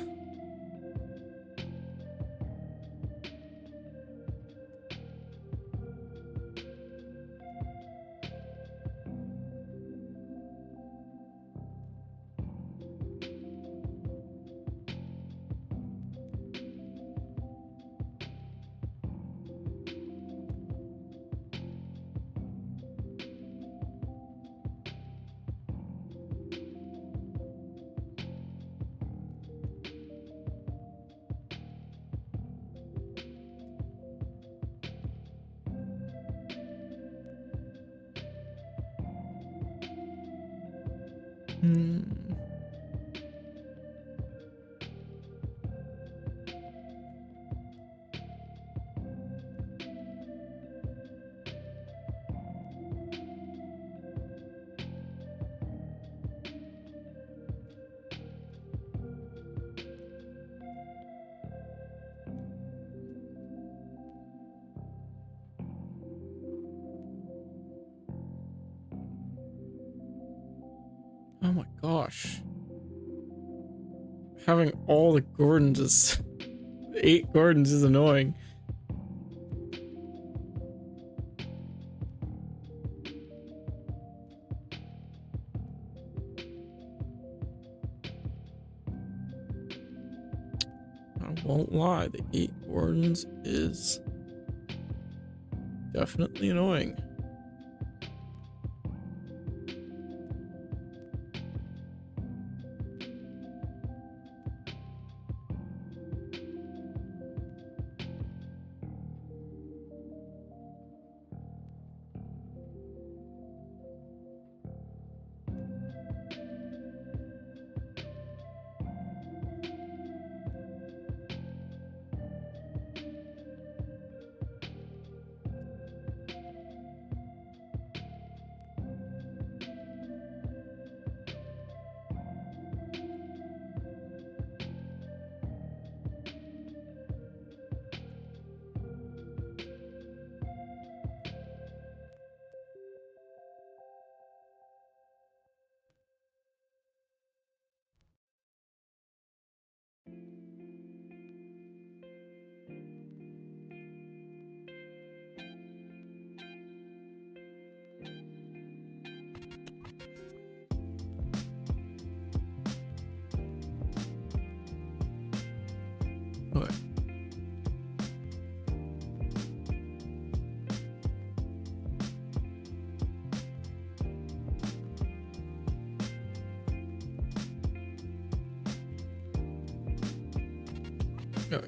Hmm. Oh my gosh. Having all the Gordons is 8 Gordons is annoying. I won't lie, the 8 Gordons is definitely annoying. Okay. Okay.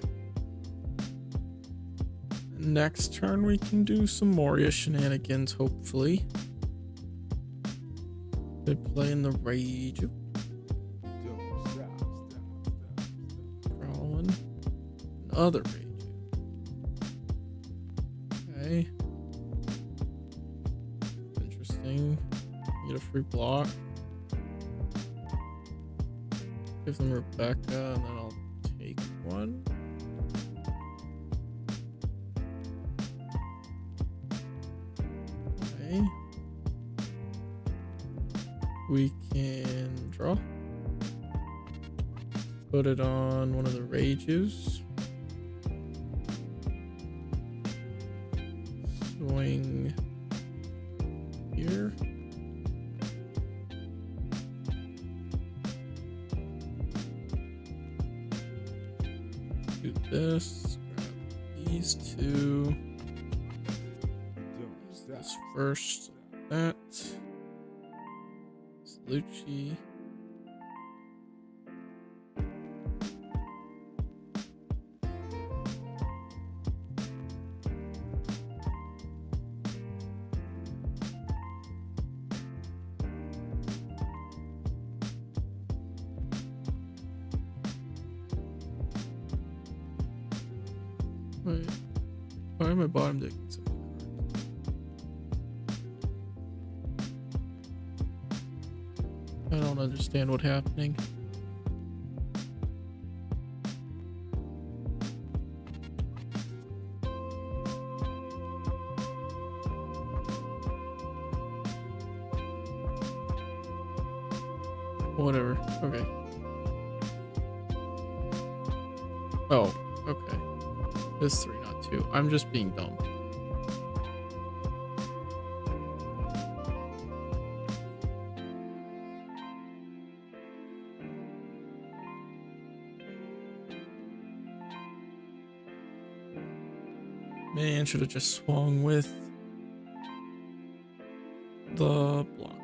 Next turn we can do some Moria shenanigans, hopefully. Good play in the Rage. Crawling. Another Rage. Okay. Interesting. Get a free block. Give them Rebecca and then I'll take one. Okay. We can draw. Put it on one of the Rages. Swing here. Do this. Grab these two. Use this first. That. Lucci. Wait, why am I bottom decking so many cards? I don't understand what's happening. Whatever. Okay. Oh, okay. This 3, not 2. I'm just being dumb. Man, should have just swung with the blocker.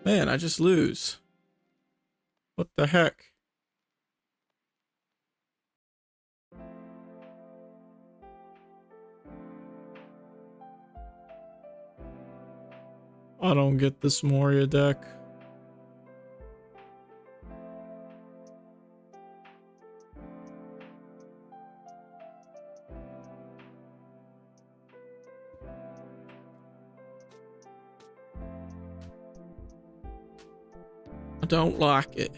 Man, I just lose. What the heck? I don't get this Moria deck. I don't like it.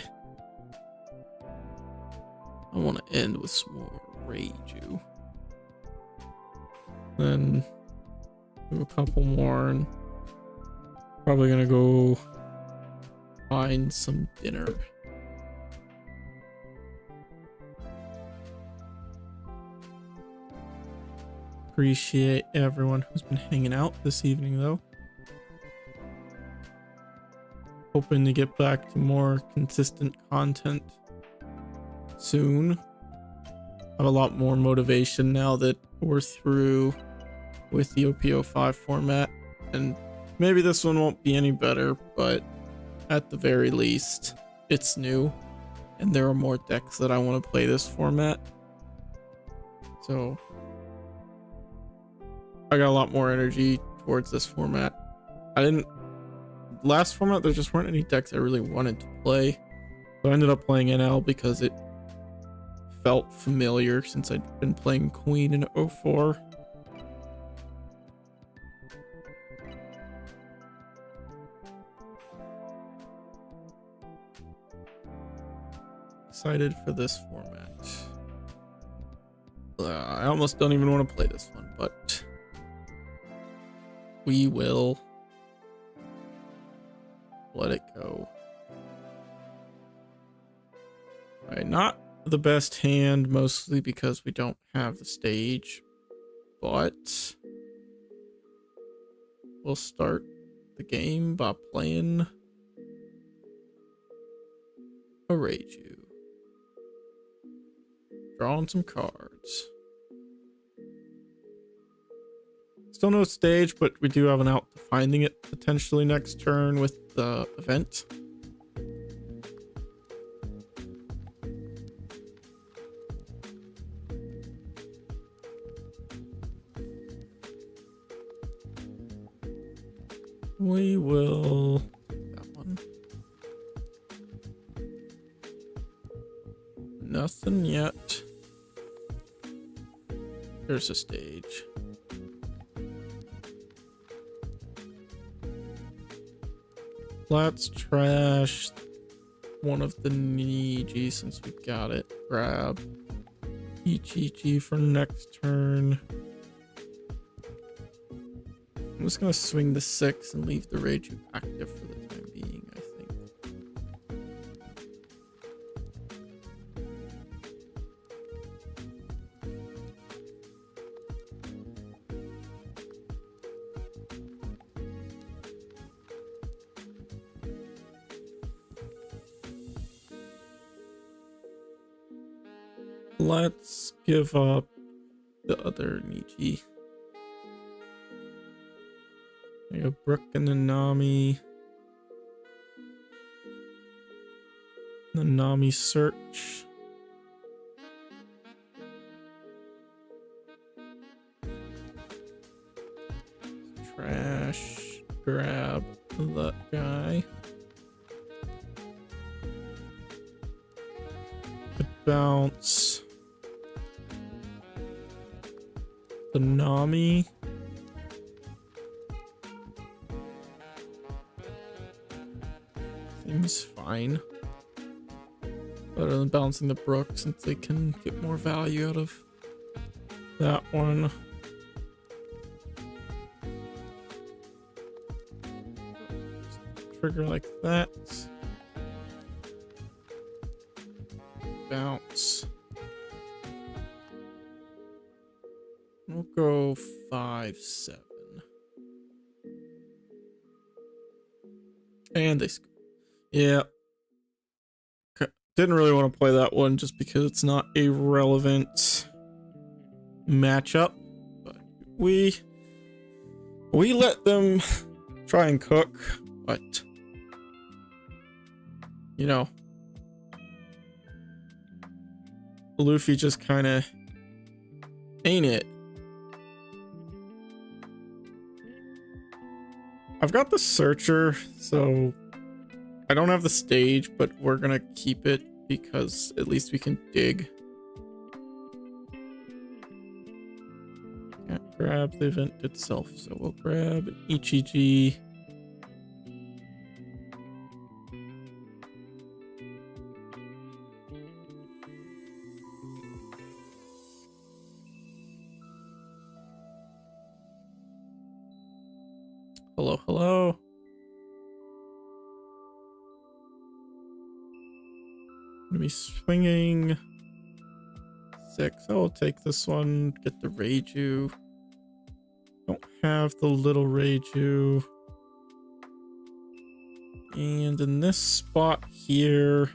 I want to end with some more Reiju. Then do a couple more and probably gonna go find some dinner. Appreciate everyone who's been hanging out this evening though. Hoping to get back to more consistent content soon. I have a lot more motivation now that we're through with the OP05 format, and maybe this one won't be any better, but at the very least it's new and there are more decks that I want to play this format. So I got a lot more energy towards this format. Last format there just weren't any decks I really wanted to play, so I ended up playing NL because it felt familiar since I'd been playing Queen in 04. Excited for this format. I almost don't even want to play this one, but we will let it go. Alright, not the best hand, mostly because we don't have the stage, but we'll start the game by playing a Reiju. Drawing some cards. Still no stage, but we do have an out to finding it potentially next turn with the event. We will take that one. Nothing yet. There's a stage. Let's trash one of the Niji since we got it. Grab EGG for next turn. I'm just gonna swing the 6 and leave the Reiju active for the time being, I think. Let's give up the other Niji. There you go, Brook and Nanami. Nanami search. Trash. Grab that guy. Good bounce. The Nami. Seems fine. Better than bouncing the Brook since they can get more value out of that one. Trigger like that. Bounce. We'll go 5-7. And they score. Yeah. Didn't really want to play that one just because it's not a relevant matchup. But we let them try and cook, but you know, Luffy just kind of ain't it. I've got the searcher, so I don't have the stage, but we're gonna keep it because at least we can dig. Can't grab the event itself, so we'll grab an ECG. Hello, hello. I'm gonna be swinging 6. I will take this one, get the Reiju. Don't have the little Reiju. And in this spot here,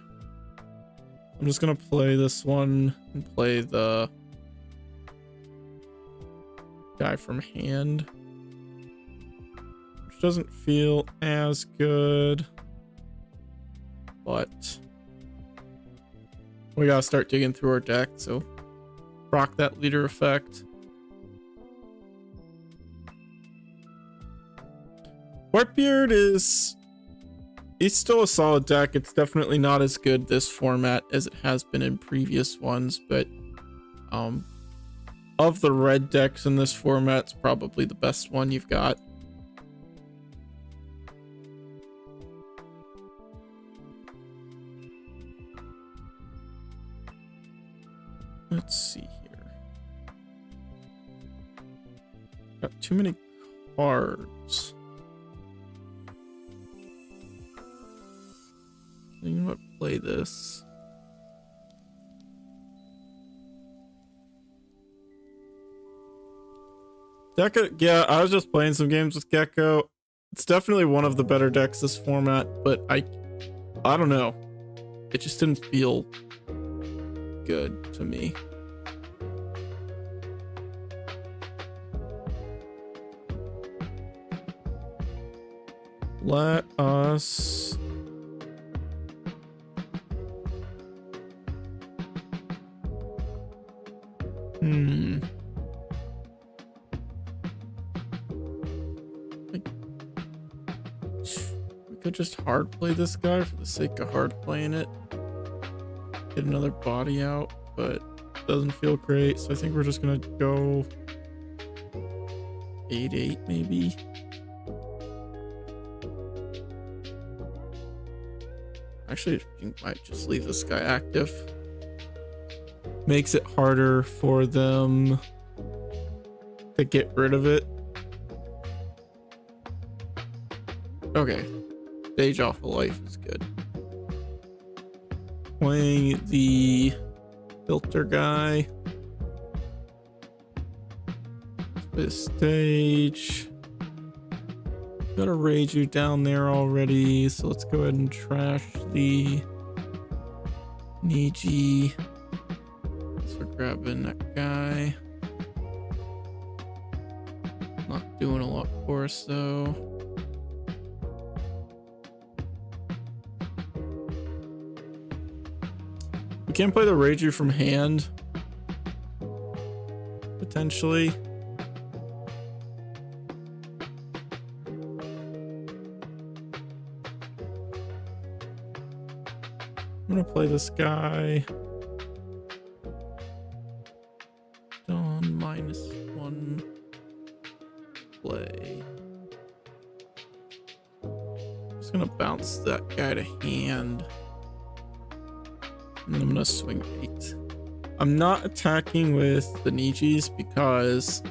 I'm just gonna play this one and play the guy from hand, which doesn't feel as good, but we gotta start digging through our deck, so rock that leader effect. Whitebeard he's still a solid deck. It's definitely not as good this format as it has been in previous ones, but of the red decks in this format, it's probably the best one you've got. Let's see here. Got too many cards. You know what? Play this. Gecko, yeah, I was just playing some games with Gecko. It's definitely one of the better decks this format, but I don't know. It just didn't feel good to me. Let us we could just hard play this guy for the sake of hard playing it. Get another body out, but it doesn't feel great, so I think we're just gonna go 8/8 maybe. Actually, I might just leave this guy active. Makes it harder for them to get rid of it. Okay, stage off of life is good. Playing the filter guy. This stage. Got a Reiju down there already, so let's go ahead and trash the Niji. So we're grabbing that guy. Not doing a lot for us though. We can play the Reiju from hand, potentially. I'm gonna play this guy. Done -1 play. Just gonna bounce that guy to hand. And then I'm gonna swing 8. I'm not attacking with the Nijis because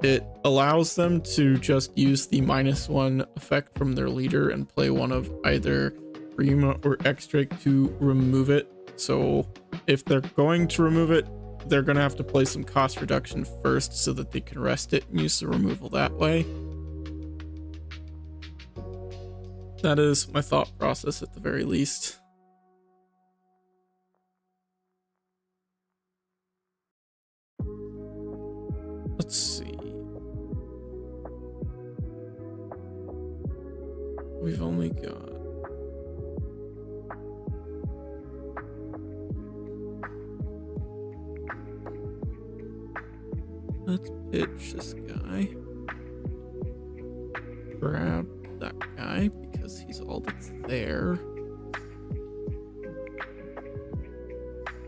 it allows them to just use the -1 effect from their leader and play one of either Rima or X-Drake to remove it. So if they're going to remove it, they're going to have to play some cost reduction first so that they can rest it and use the removal that way. That is my thought process at the very least. Let's see. We've only got let's pitch this guy. grab that guy because he's all that's there.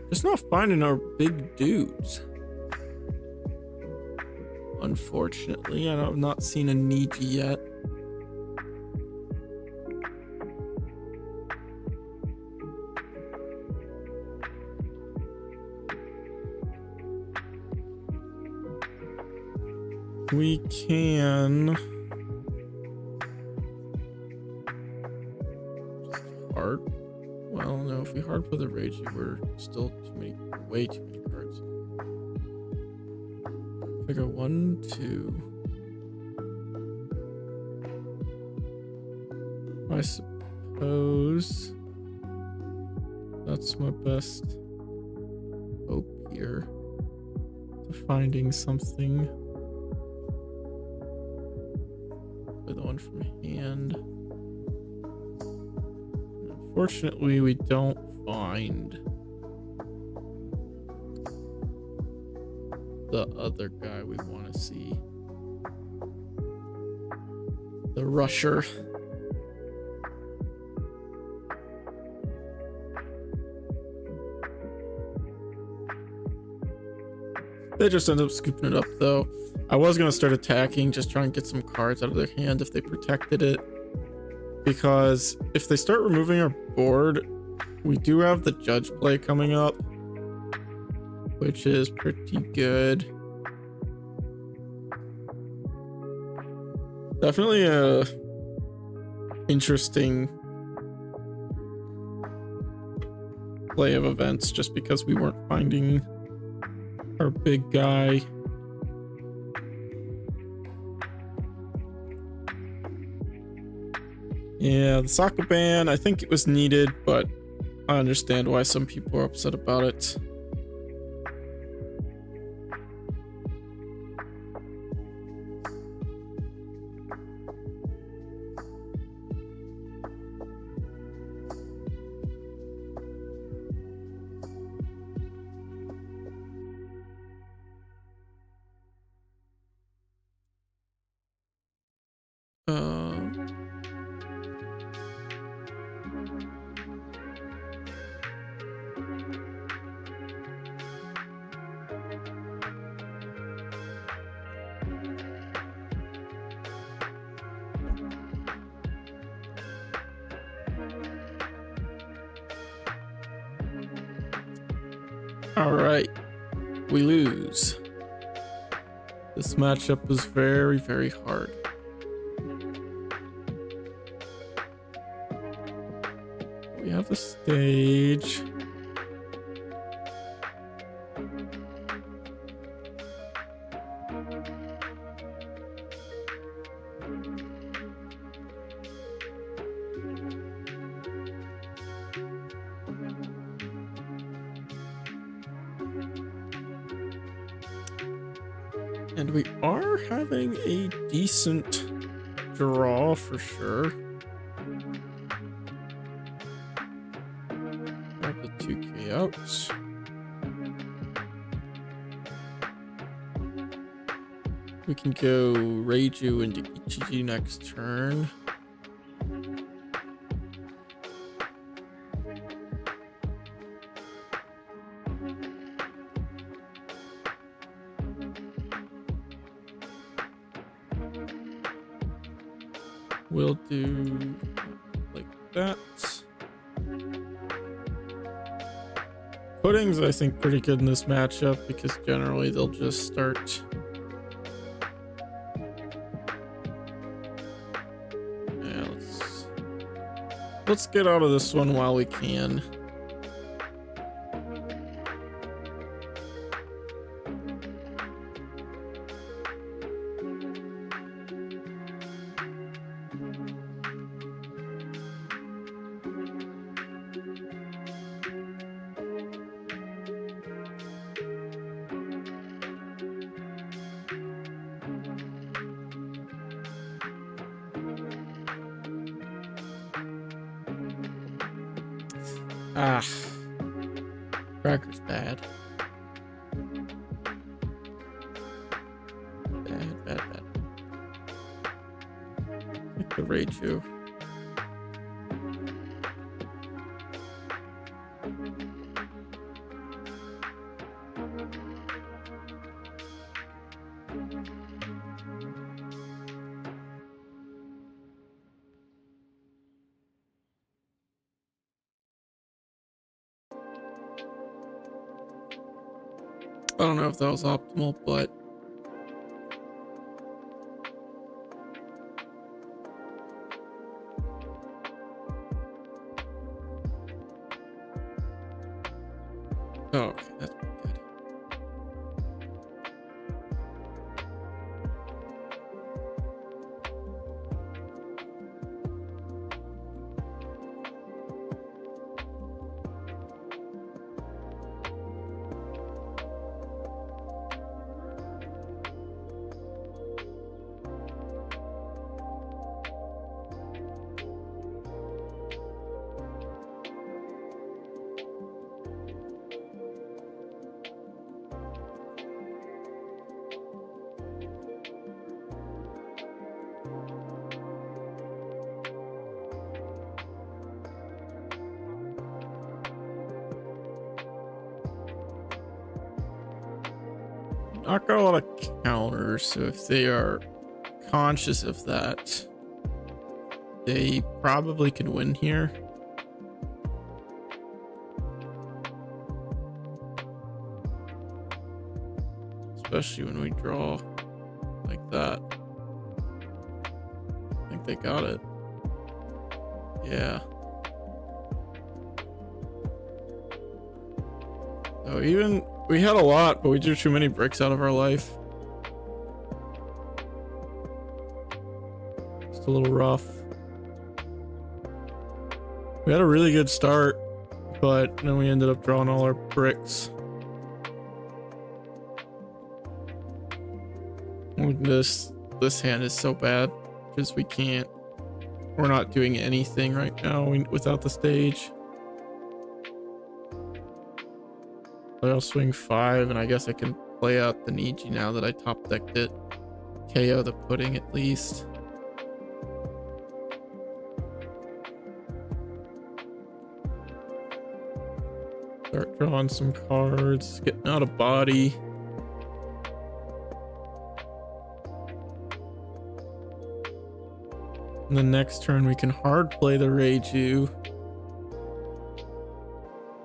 Just not finding our big dudes. Unfortunately, I've not seen a Niji yet. We can just hard. Well, no, if we hard play the Rage, we're still way too many cards. If I go 1, 2, I suppose that's my best hope here to finding something. The one from hand. Unfortunately, we don't find the other guy we want to see. The rusher. They just end up scooping it up though. I was going to start attacking, just try and get some cards out of their hand if they protected it. Because if they start removing our board, we do have the judge play coming up, which is pretty good. Definitely a interesting play of events just because we weren't finding our big guy. Yeah, the soccer ban, I think it was needed, but I understand why some people are upset about it. All right, we lose. This matchup was very, very hard. We have the stage. And we are having a decent draw for sure. Grab the 2K out. We can go Reiju into Ichiji next turn. We'll do like that. Pudding's, I think, pretty good in this matchup because generally they'll just start. Yeah, let's get out of this one while we can. Ah, Cracker's bad. Bad. Like the Reiju. I don't know if that was optimal, but oh, okay, that's pretty good. Not got a lot of counters, so if they are conscious of that, they probably can win here. Especially when we draw like that. I think they got it. Yeah. So even we had a lot, but we drew too many bricks out of our life. Just a little rough. We had a really good start, but then we ended up drawing all our bricks. This hand is so bad because we're not doing anything right now without the stage. But I'll swing 5, and I guess I can play out the Niji now that I top decked it. KO the pudding at least. Start drawing some cards, getting out of body. And the next turn we can hard play the Reiju.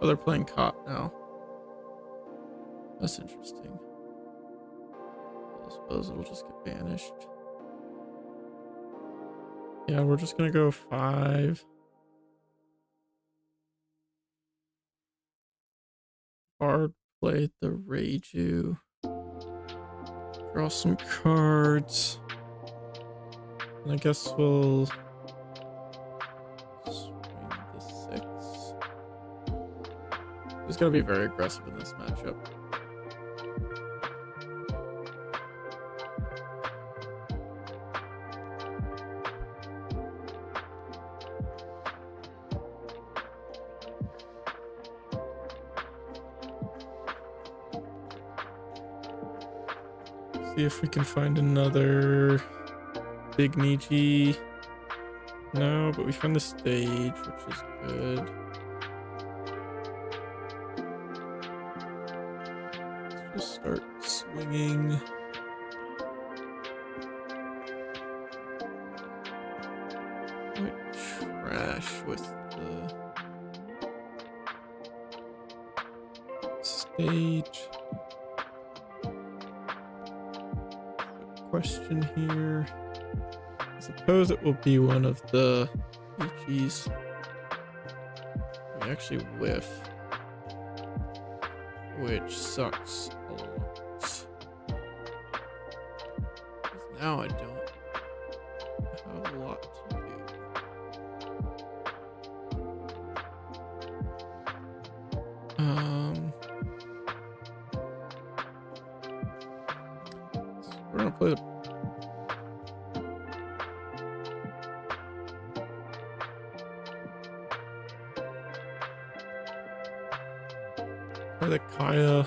Oh, they're playing Cop now. That's interesting. I suppose it'll just get banished. Yeah, we're just gonna go 5. Hard play the Reiju. Draw some cards. And I guess we'll swing the 6. Just gotta be very aggressive in this matchup. See if we can find another big Niji. No, but we found the stage, which is good. Let's just start swinging. Quite trash with the stage. Question here. I suppose it will be one of the Ichis. We actually whiff, which sucks a lot. 'Cause now I don't have a lot to do. So we're gonna play the Kaya,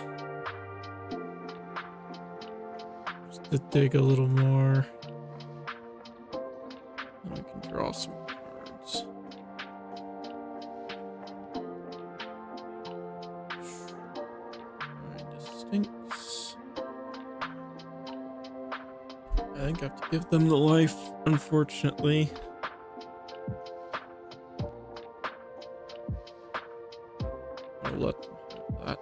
just to dig a little more. And we draw some cards. Instincts. I think I have to give them the life, unfortunately. I'll let them have that.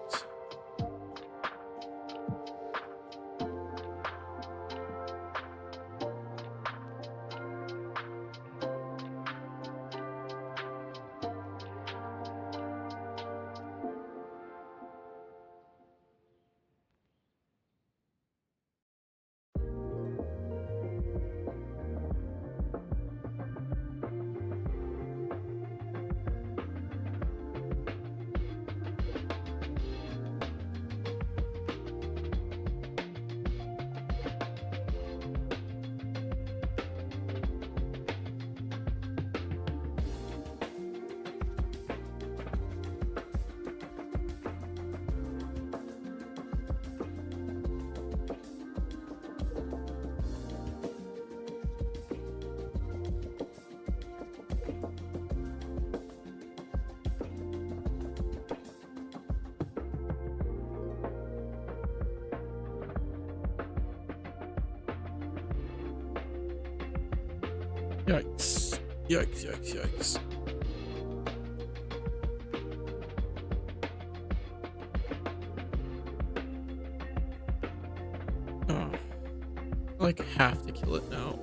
Yikes. Yikes, yikes, yikes. Oh, I like have to kill it now.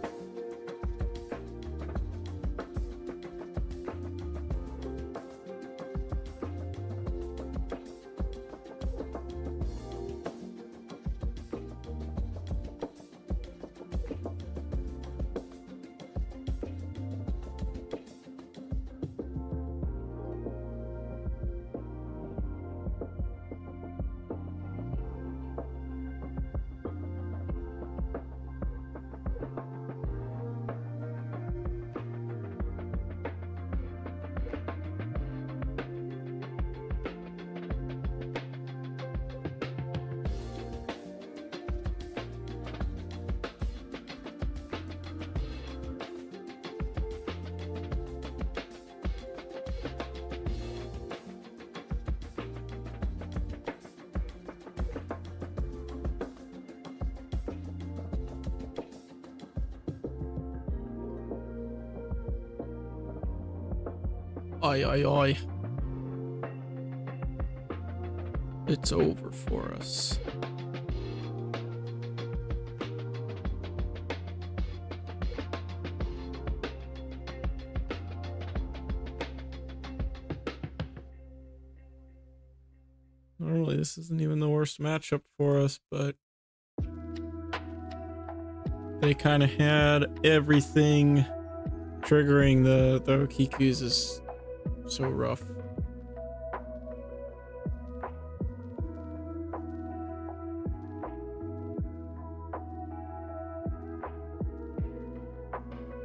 Oi, oi, oi. It's over for us. Normally, this isn't even the worst matchup for us, but they kind of had everything. Triggering the Okikus is so rough.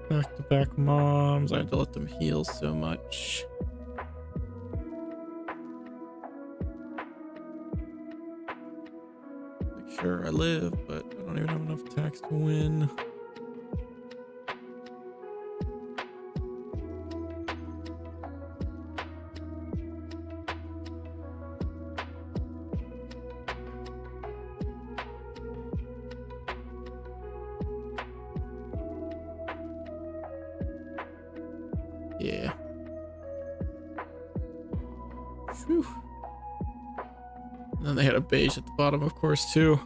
Back-to-back moms. I had to let them heal so much. Like, sure, I live, but I don't even have enough attacks to win. Yeah. Whew. And then they had a beige at the bottom, of course, too.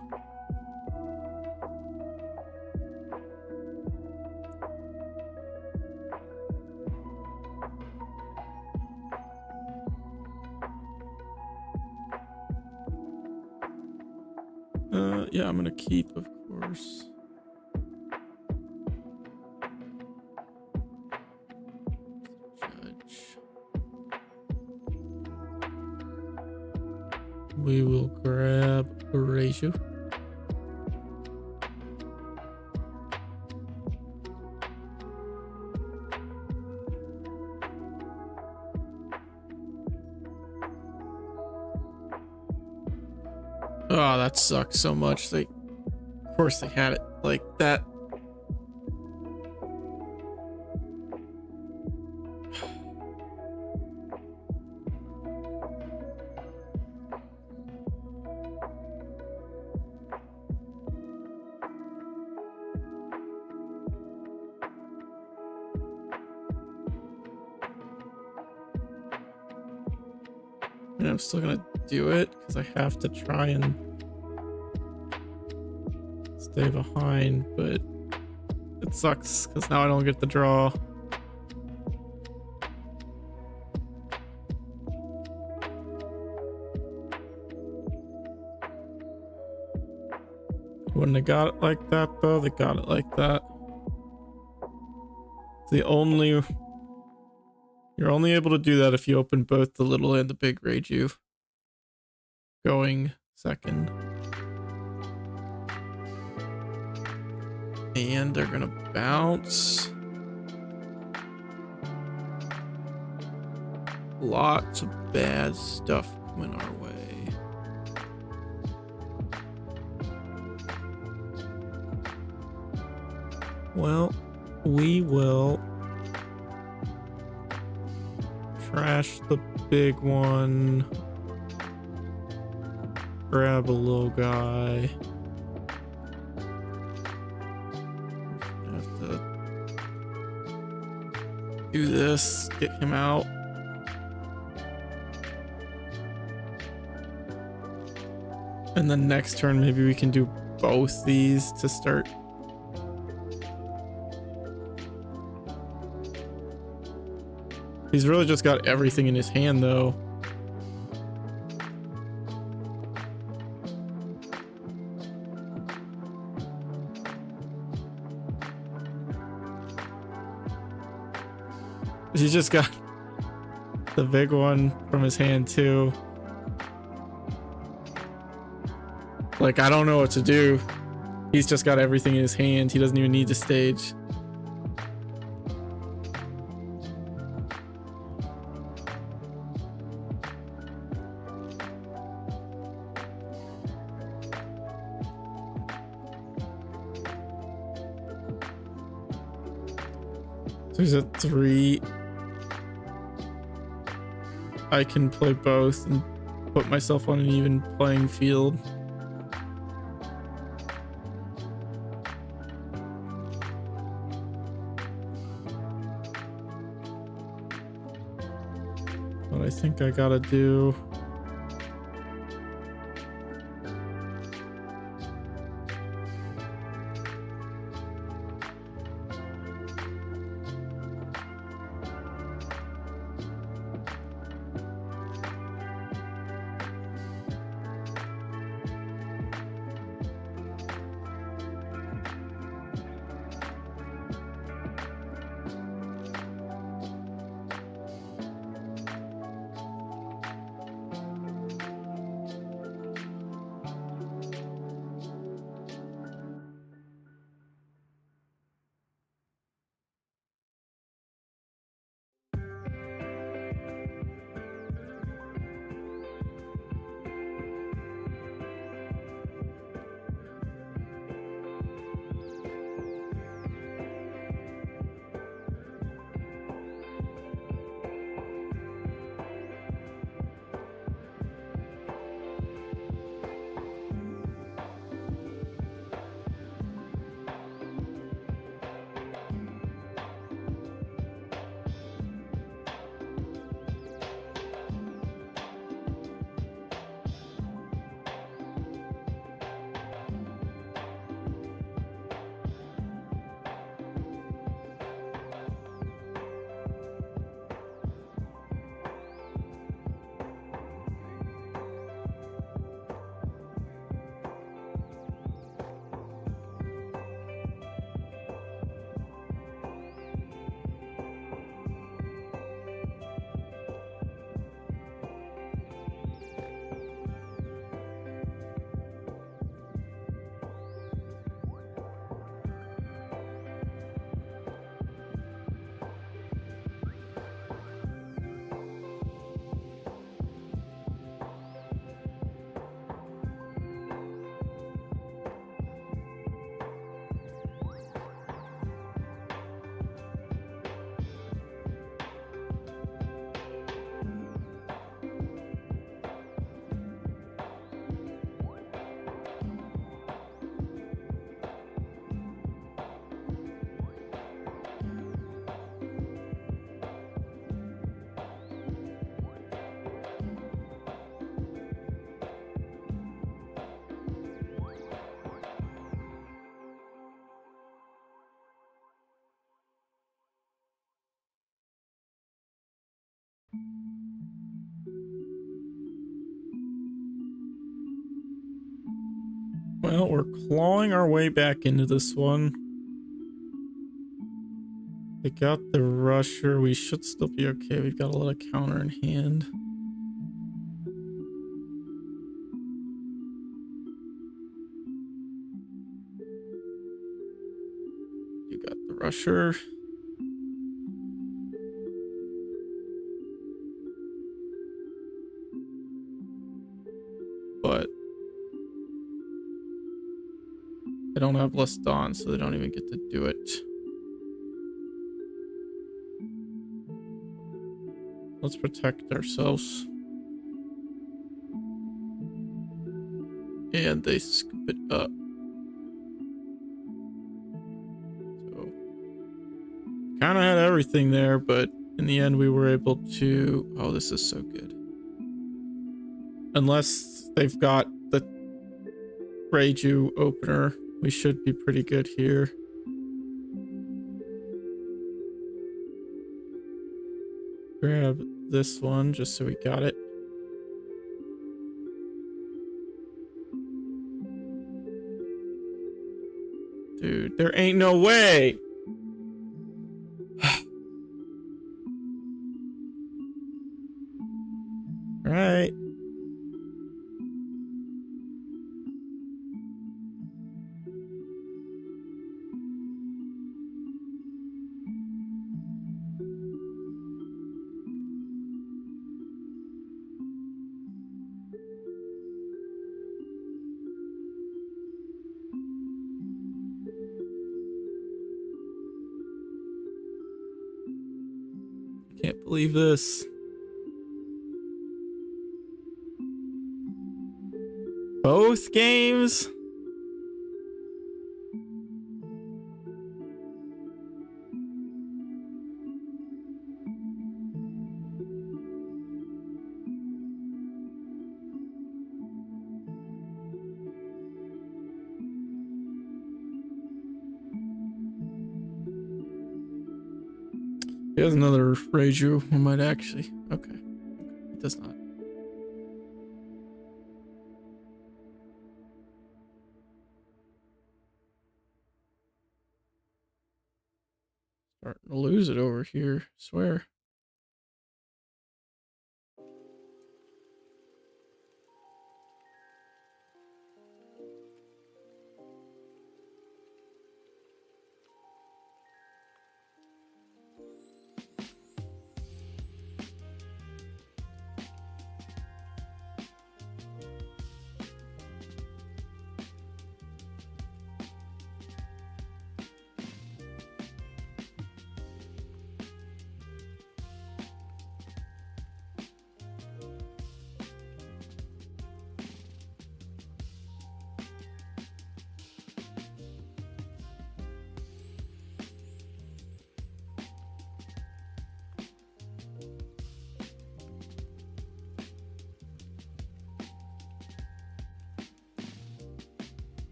Yeah, I'm gonna keep, of course. We will grab a ratio. Oh, that sucks so much. Of course they had it like that. And I'm still gonna do it because I have to try and stay behind, but it sucks because now I don't get the draw. Wouldn't have got it like that though. They got it like that. You're only able to do that if you open both the little and the big Reiju. Going second. And they're gonna bounce. Lots of bad stuff coming our way. Well, we will trash the big one. Grab a little guy. Have to do this, get him out. And then next turn, maybe we can do both these to start. He's really just got everything in his hand, though. He's just got the big one from his hand, too. Like, I don't know what to do. He's just got everything in his hand. He doesn't even need to stage. So he's at 3. I can play both and put myself on an even playing field. What I think I gotta do. Well, we're clawing our way back into this one. They got the rusher. We should still be okay. We've got a lot of counter in hand. You got the rusher. But they don't have less dawn, so they don't even get to do it. Let's protect ourselves. And they scoop it up. So kind of had everything there, but in the end we were able to... Oh, this is so good. Unless they've got the Reiju opener, we should be pretty good here. Grab this one just so we got it. Dude, there ain't no way. All right. Can't believe this. Both games? He has another Reiju. We might actually. Okay. It does not. Starting to lose it over here. Swear.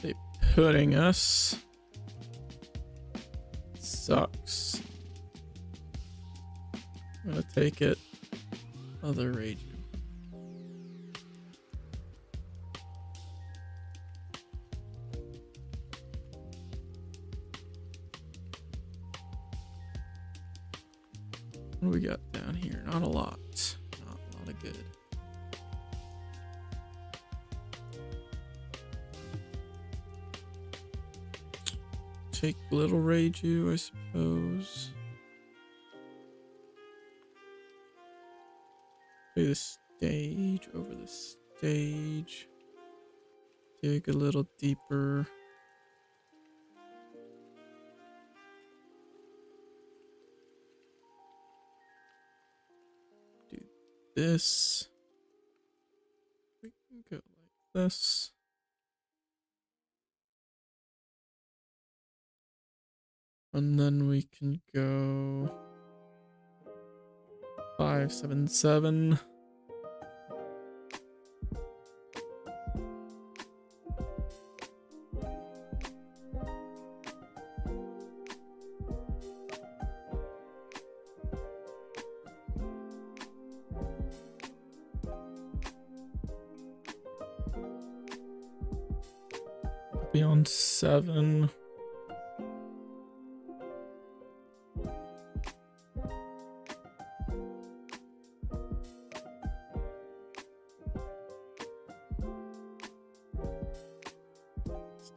They putting us. Sucks. I'm gonna take it. Other Reiju. What do we got down here? Not a lot. Not a lot of good. Take little Reiju, I suppose. Play the stage over the stage. Dig a little deeper. Do this. We can go like this. And then we can go 577. Be on 7.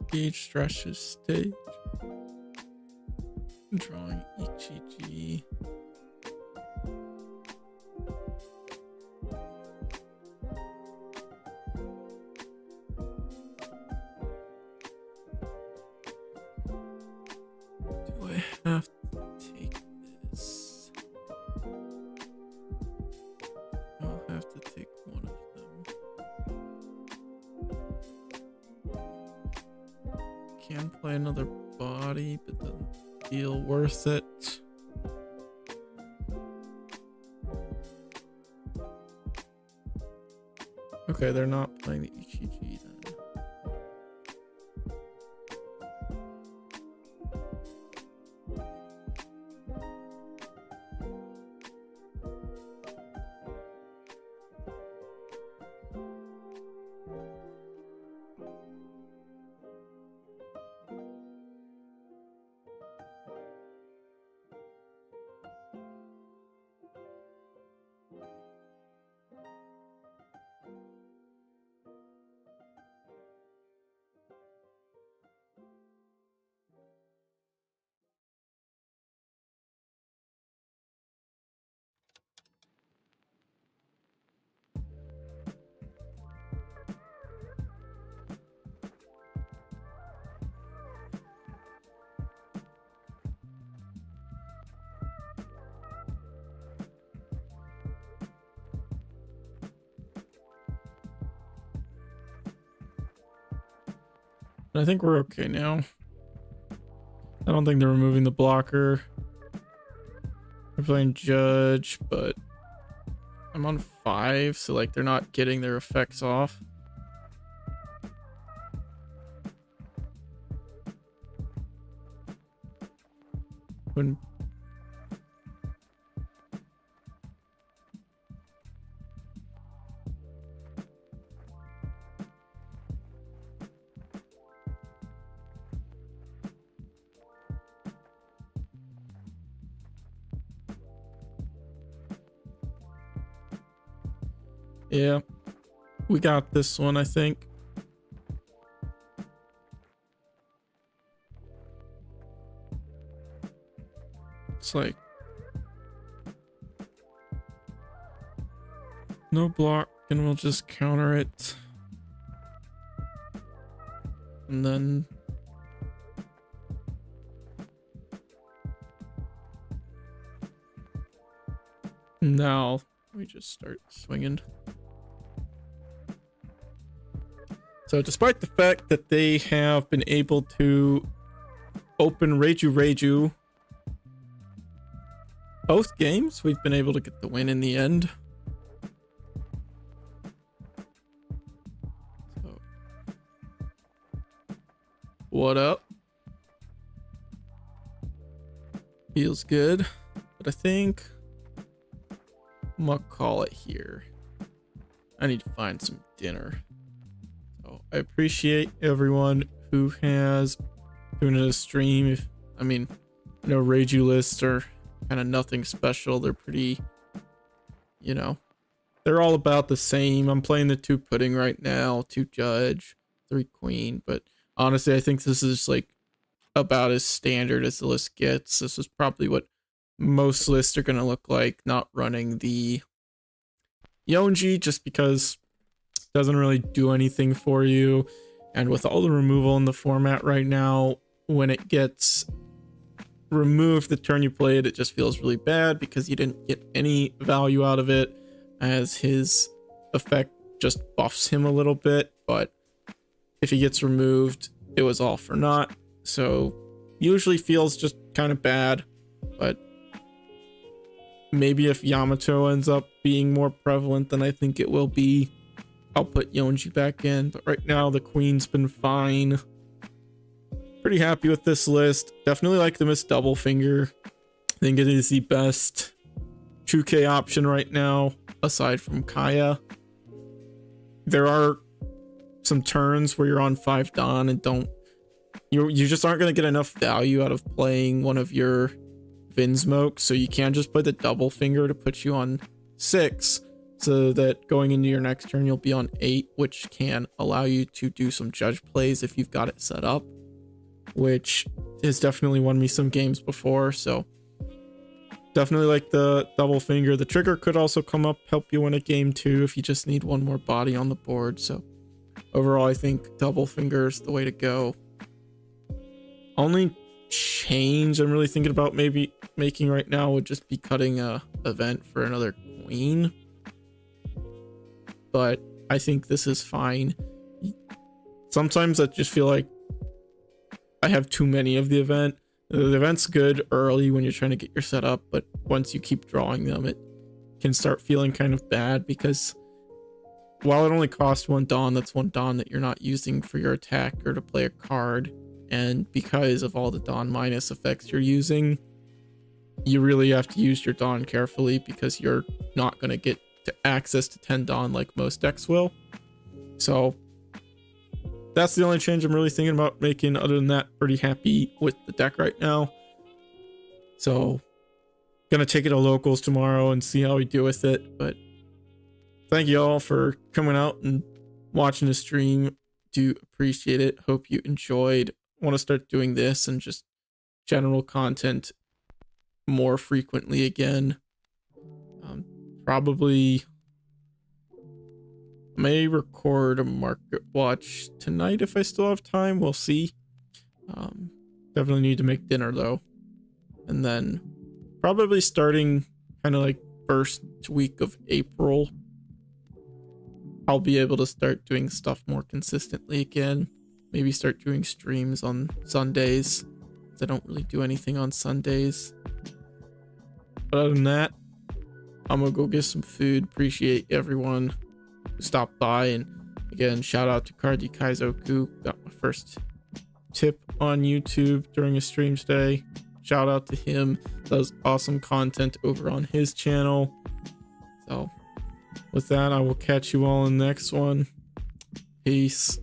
Stage stretches stage. Drawing ECG. Do I have to take this? I'll have to take one of them. Can play another body, but doesn't feel worth it. Okay, they're not playing the ECG then. I think we're okay now. I don't think they're removing the blocker. We're playing Judge, but I'm on 5, so like they're not getting their effects off. When yeah, we got this one, I think. It's like no block, and we'll just counter it. And then now we just start swinging. So despite the fact that they have been able to open Reiju both games, we've been able to get the win in the end. So, what up? Feels good, but I think I'm gonna call it here. I need to find some dinner. So I appreciate everyone who has tuned in a stream. I know Reiju lists are kind of nothing special. They're pretty, they're all about the same. I'm playing the 2 pudding right now, 2 judge, 3 queen, but honestly I think this is like about as standard as the list gets. This is probably what most lists are going to look like, not running the Yonji just because it doesn't really do anything for you. And with all the removal in the format right now, when it gets removed the turn you played, it just feels really bad because you didn't get any value out of it, as his effect just buffs him a little bit, but if he gets removed, it was all for naught. So usually feels just kind of bad, but maybe if Yamato ends up being more prevalent than I think it will be, I'll put Yonji back in. But right now the queen's been fine. Pretty happy with this list. Definitely like the Miss Double Finger. I think it is the best 2K option right now, aside from Kaya. There are some turns where you're on 5 Don and don't you just aren't going to get enough value out of playing one of your Vinsmoke, so you can't just play the double finger to put you on 6, so that going into your next turn you'll be on 8, which can allow you to do some judge plays if you've got it set up, which has definitely won me some games before. So definitely like the double finger. The trigger could also come up, help you win a game too if you just need one more body on the board. So overall, I think double finger is the way to go. Only change I'm really thinking about maybe making right now would just be cutting a event for another queen, but I think this is fine. Sometimes I just feel like I have too many of the event. The event's good early when you're trying to get your setup, but once you keep drawing them, it can start feeling kind of bad, because while it only costs 1 Dawn, that's 1 Dawn that you're not using for your attack or to play a card. And because of all the Dawn minus effects you're using, you really have to use your Dawn carefully, because you're not going to get to access to 10 Dawn like most decks will. So that's the only change I'm really thinking about making. Other than that, pretty happy with the deck right now. So gonna take it to locals tomorrow and see how we do with it. But thank you all for coming out and watching the stream. Do appreciate it. Hope you enjoyed. Want to start doing this and just general content more frequently again. Probably may record a market watch tonight if I still have time. We'll see. Definitely need to make dinner though, and then probably starting kind of like first week of April, I'll be able to start doing stuff more consistently again. Maybe start doing streams on Sundays, because I don't really do anything on Sundays. But other than that, I'm gonna go get some food. Appreciate everyone who stopped by, and again, shout out to Kardi Kaizoku. Got my first tip on YouTube during a stream today. Shout out to him. Does awesome content over on his channel. So with that, I will catch you all in the next one. Peace.